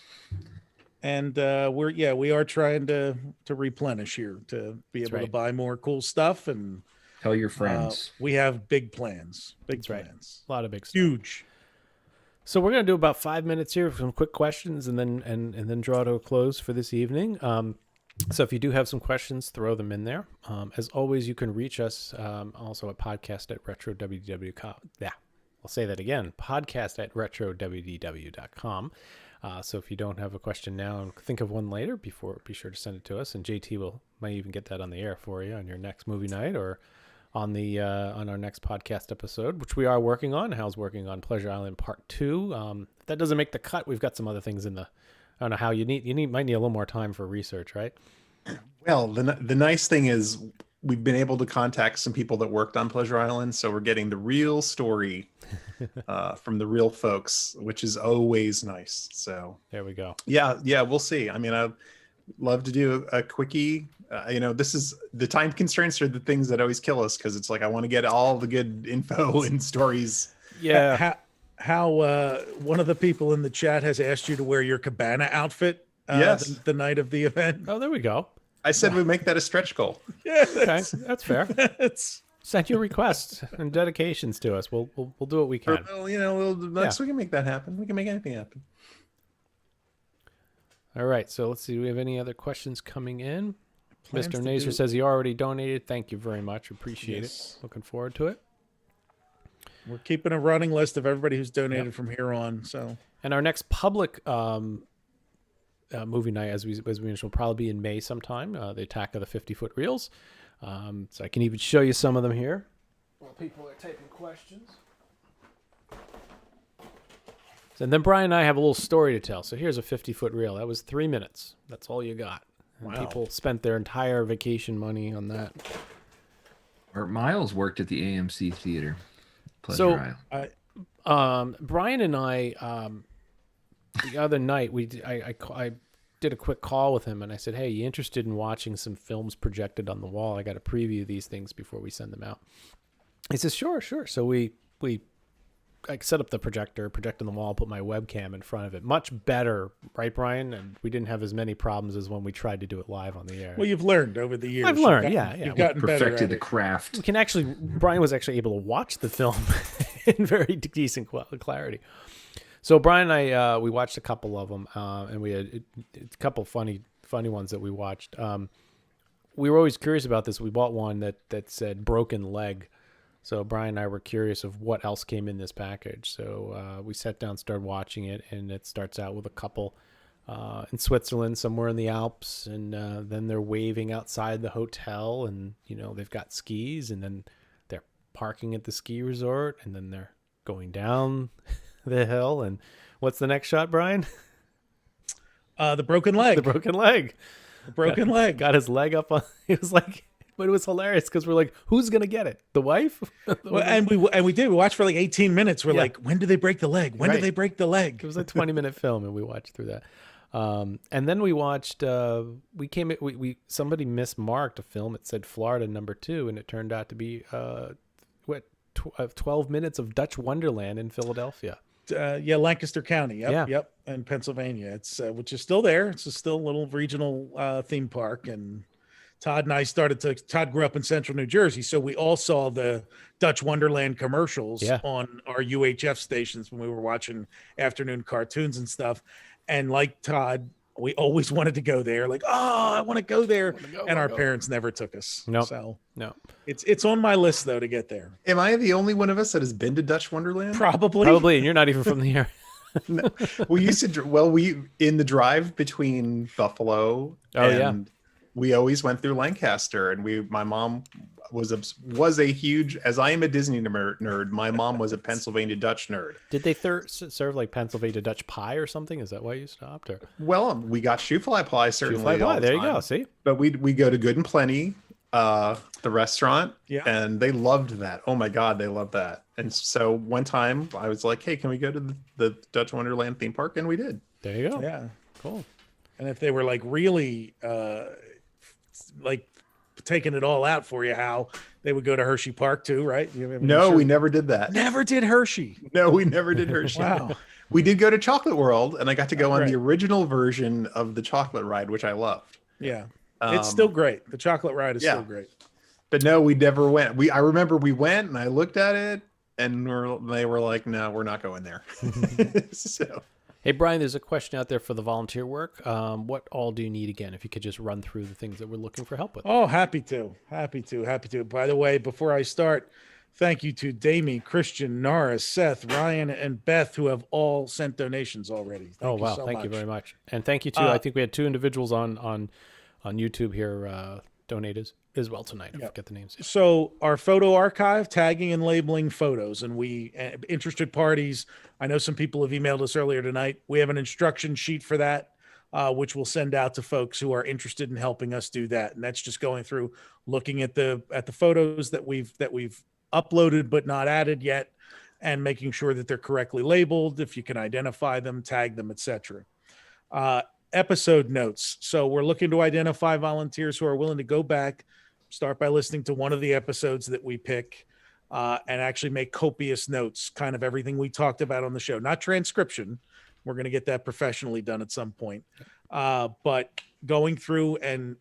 And we are trying to replenish here to be able to buy more cool stuff, and tell your friends. We have big plans. Big plans. A lot of big stuff. Huge. So we're going to do about 5 minutes here for some quick questions, and then draw to a close for this evening. So if you do have some questions, throw them in there. As always, you can reach us also at podcast@retro.wdw.com. Yeah, I'll say that again. podcast@retro.wdw.com. So if you don't have a question now and think of one later, be sure to send it to us, and JT might even get that on the air for you on your next movie night, or on our next podcast episode, which we are working on. Hal's working on Pleasure Island Part 2. If that doesn't make the cut, we've got some other things in the. I don't know how you might need a little more time for research, right? Well, the nice thing is we've been able to contact some people that worked on Pleasure Island, so we're getting the real story from the real folks, which is always nice. So there we go. Yeah, we'll see. I mean, I'd love to do a quickie. This is the time constraints are the things that always kill us, because it's like I want to get all the good info and stories. Yeah. How one of the people in the chat has asked you to wear your cabana outfit yes. the night of the event. Oh, there we go. I said we make that a stretch goal. Yeah, okay, that's fair. Send your requests and dedications to us. We'll do what we can. We can make that happen. We can make anything happen. All right, so let's see. Do we have any other questions coming in? Mr. Naser says he already donated. Thank you very much. Appreciate it. Looking forward to it. We're keeping a running list of everybody who's donated from here on. So, and our next public movie night, as we mentioned, will probably be in May sometime. The Attack of the 50-Foot Reels. So I can even show you some of them here. While people are typing questions. And then Brian and I have a little story to tell. So here's a 50-foot reel. That was 3 minutes. That's all you got. And people spent their entire vacation money on that. Miles worked at the AMC Theater. Pleasure Isle. Brian and I, the other night, I did a quick call with him, and I said, "Hey, you interested in watching some films projected on the wall? I got to preview these things before we send them out." He says, "Sure." So I set up the projector, project on the wall, put my webcam in front of it. Much better, right, Brian? And we didn't have as many problems as when we tried to do it live on the air. Well, you've learned over the years. I've learned, You've gotten perfected the better craft. Brian was actually able to watch the film in very decent clarity. So Brian and I, we watched a couple of them, and we had a couple funny ones that we watched. We were always curious about this. We bought one that said Broken Leg. So Brian and I were curious of what else came in this package. So we sat down, started watching it, and it starts out with a couple in Switzerland, somewhere in the Alps, and then they're waving outside the hotel, and they've got skis, and then they're parking at the ski resort, and then they're going down the hill. And what's the next shot, Brian? The broken leg. The broken leg. The broken leg. Got his leg up on. It was like. But it was hilarious because we're like, who's gonna get it? The wife? Well, and we did. We watched for like 18 minutes. We're like, when do they break the leg? When do they break the leg? It was a 20-minute film, and we watched through that. And then we watched. We somebody mismarked a film. It said Florida #2, and it turned out to be 12 minutes of Dutch Wonderland in Philadelphia. Lancaster County. Yep, and Pennsylvania. It's which is still there. It's still a little regional theme park, and Todd and I Todd grew up in central New Jersey, so we all saw the Dutch Wonderland commercials on our UHF stations when we were watching afternoon cartoons and stuff. And like Todd, we always wanted to go there. Like, I want to go there. And our parents never took us. No. So no. It's on my list, though, to get there. Am I the only one of us that has been to Dutch Wonderland? Probably. And you're not even from the area. No. We used to, we in the drive between Buffalo and we always went through Lancaster, and my mom was a huge, as I am a Disney nerd, my mom was a Pennsylvania Dutch nerd. Did they serve like Pennsylvania Dutch pie or something? Is that why you stopped? Or well, we got shoe fly pie certainly. Shoe fly pie. There you go. See, but we go to Good and Plenty, the restaurant, and they loved that. Oh my God, they loved that. And so one time I was like, hey, can we go to the Dutch Wonderland theme park? And we did. There you go. Yeah, cool. And if they were like really like taking it all out for you, how they would go to Hershey Park too, right? No, we never did that. Never did Hershey. No, we never did Hershey. Wow. We did go to Chocolate World, and I got to go on the original version of the chocolate ride, which I loved. Yeah. It's still great. The chocolate ride is still great. But no, we never went. I remember we went and I looked at it and they were like, no, we're not going there. So. Hey, Brian, there's a question out there for the volunteer work. What all do you need again? If you could just run through the things that we're looking for help with. Oh, happy to. By the way, before I start, thank you to Damie, Christian, Norris, Seth, Ryan, and Beth, who have all sent donations already. Thank you so thank much. you very much. And thank you to, I think we had 2 individuals on YouTube here donated as well tonight. I forget the names. So our photo archive, tagging and labeling photos, and we interested parties. I know some people have emailed us earlier tonight. We have an instruction sheet for that, which we'll send out to folks who are interested in helping us do that. And that's just going through, looking at the photos that we've uploaded but not added yet, and making sure that they're correctly labeled, if you can identify them, tag them, etc. Episode notes. So we're looking to identify volunteers who are willing to go back, start by listening to one of the episodes that we pick, and actually make copious notes, kind of everything we talked about on the show. Not transcription. We're going to get that professionally done at some point. But going through and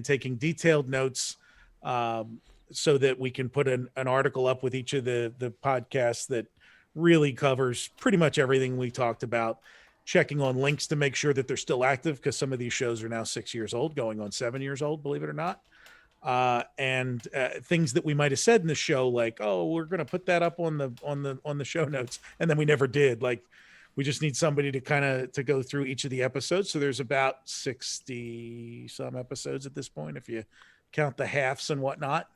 taking detailed notes so that we can put an article up with each of the podcasts that really covers pretty much everything we talked about. Checking on links to make sure that they're still active, because some of these shows are now 6 years old, going on 7 years old, believe it or not. And things that we might have said in the show, like, oh, we're going to put that up on the show notes, and then we never did. Like, we just need somebody to go through each of the episodes. So there's about 60 some episodes at this point, if you count the halves and whatnot.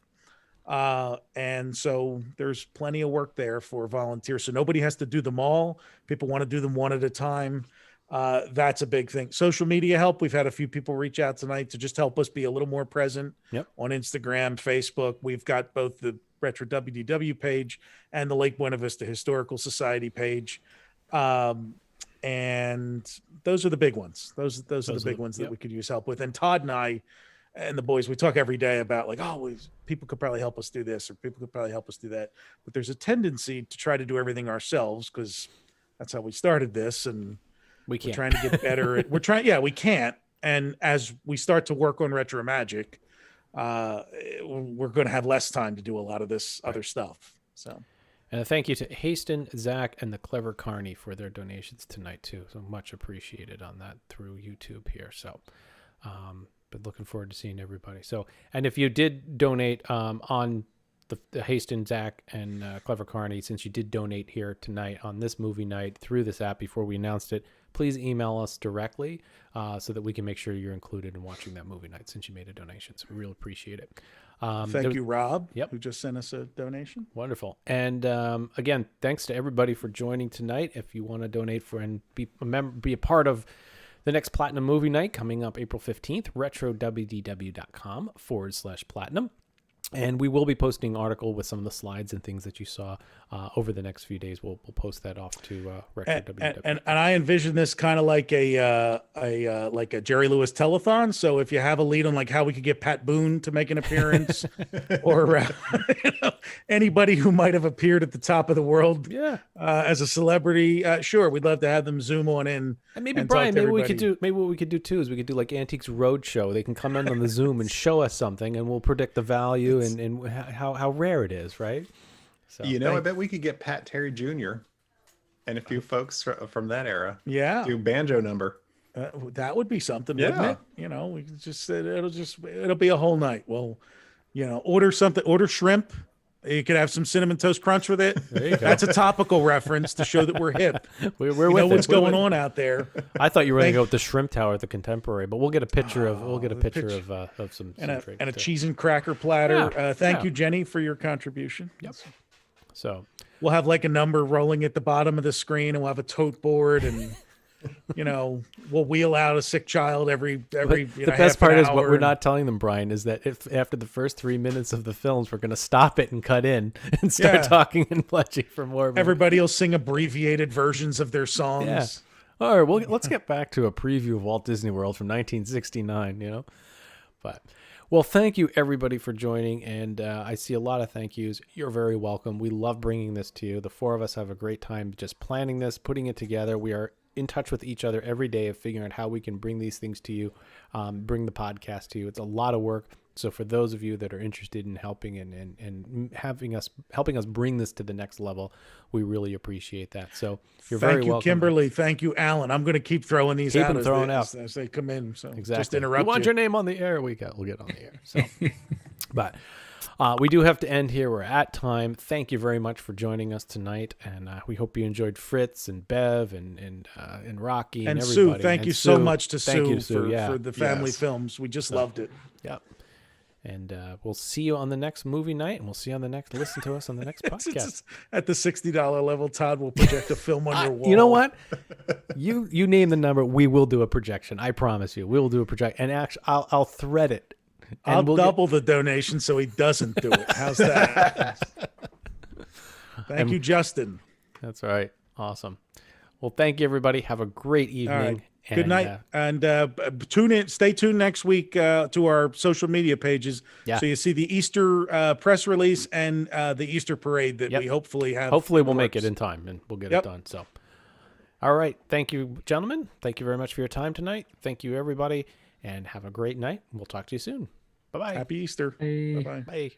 And so there's plenty of work there for volunteers. So nobody has to do them all. People want to do them one at a time. That's a big thing. Social media help. We've had a few people reach out tonight to just help us be a little more present on Instagram, Facebook. We've got both the Retro WDW page and the Lake Buena Vista Historical Society page. And those are the big ones. Those are the big ones that we could use help with. And Todd and I and the boys, we talk every day about like, people could probably help us do this, or people could probably help us do that. But there's a tendency to try to do everything ourselves, because that's how we started this, and we're trying to get better. We can't. And as we start to work on Retro Magic, we're going to have less time to do a lot of this other stuff. So. And a thank you to Haston, Zach, and the Clever Carney for their donations tonight too. So much appreciated on that through YouTube here. So, but looking forward to seeing everybody. So, and if you did donate on the Haston, Zach, and Clever Carney, since you did donate here tonight on this movie night through this app before we announced it, please email us directly so that we can make sure you're included in watching that movie night since you made a donation. So we really appreciate it. Thank you, Rob, who just sent us a donation. Wonderful. And again, thanks to everybody for joining tonight. If you want to donate for and be a part of the next Platinum Movie Night coming up April 15th, retrowdw.com/platinum. And we will be posting an article with some of the slides and things that you saw over the next few days. We'll post that off to Retro WW. And I envision this kind of like a Jerry Lewis telethon. So if you have a lead on like how we could get Pat Boone to make an appearance, or anybody who might have appeared at the top of the world, as a celebrity, sure, we'd love to have them zoom on in. And maybe Brian, maybe what we could do too is we could do like Antiques Roadshow. They can come in on the Zoom and show us something, and we'll predict the value and how rare it is, right? So, I bet we could get Pat Terry Jr. and a few folks from that era. Yeah, do banjo number. That would be something, wouldn't it? We could just it'll be a whole night. Well, order something, order shrimp. You could have some Cinnamon Toast Crunch with it. There you go. That's a topical reference to show that we're hip. We're with what's it. going on out there. I thought you were going to go with the shrimp tower at the Contemporary, but we'll get a picture of some and drink a too. cheese and cracker platter. Yeah. Thank you, Jenny, for your contribution. Yep. So we'll have like a number rolling at the bottom of the screen, and we'll have a tote board, and we'll wheel out a sick child every. The best part is what we're not telling them, Brian, is that if after the first 3 minutes of the films, we're going to stop it and cut in and start talking and pledging for more. Everybody will sing abbreviated versions of their songs. Yeah. All right, well, let's get back to a preview of Walt Disney World from 1969. But. Well, thank you, everybody, for joining, and I see a lot of thank yous. You're very welcome. We love bringing this to you. The four of us have a great time just planning this, putting it together. We are in touch with each other every day of figuring out how we can bring these things to you, bring the podcast to you. It's a lot of work. So for those of you that are interested in helping and helping us bring this to the next level, we really appreciate that. So you're very welcome. Thank you, Kimberly. Thank you, Alan. I'm going to keep throwing these out as they come in. So exactly. Just interrupt you. Want your name on the air? We'll get on the air. So, but we do have to end here. We're at time. Thank you very much for joining us tonight, and we hope you enjoyed Fritz and Bev and Rocky and everybody. Sue. Thank you so much to Sue for the family films. We just loved it. Yep. And we'll see you on the next movie night, and we'll see you on the next. Listen to us on the next podcast. At the $60 level, Todd will project a film on your wall. You know what? You name the number, we will do a projection. I promise you, we will do a projection. And actually, I'll thread it. I'll double the donation so he doesn't do it. How's that? Thank you, Justin. That's right. Awesome. Well, thank you, everybody. Have a great evening. Good night, and tune in. Stay tuned next week to our social media pages, so you see the Easter press release and the Easter parade that we hopefully have. Hopefully, we'll make it in time, and we'll get it done. So, all right, thank you, gentlemen. Thank you very much for your time tonight. Thank you, everybody, and have a great night. We'll talk to you soon. Bye bye. Happy Easter. Bye. Bye. Bye.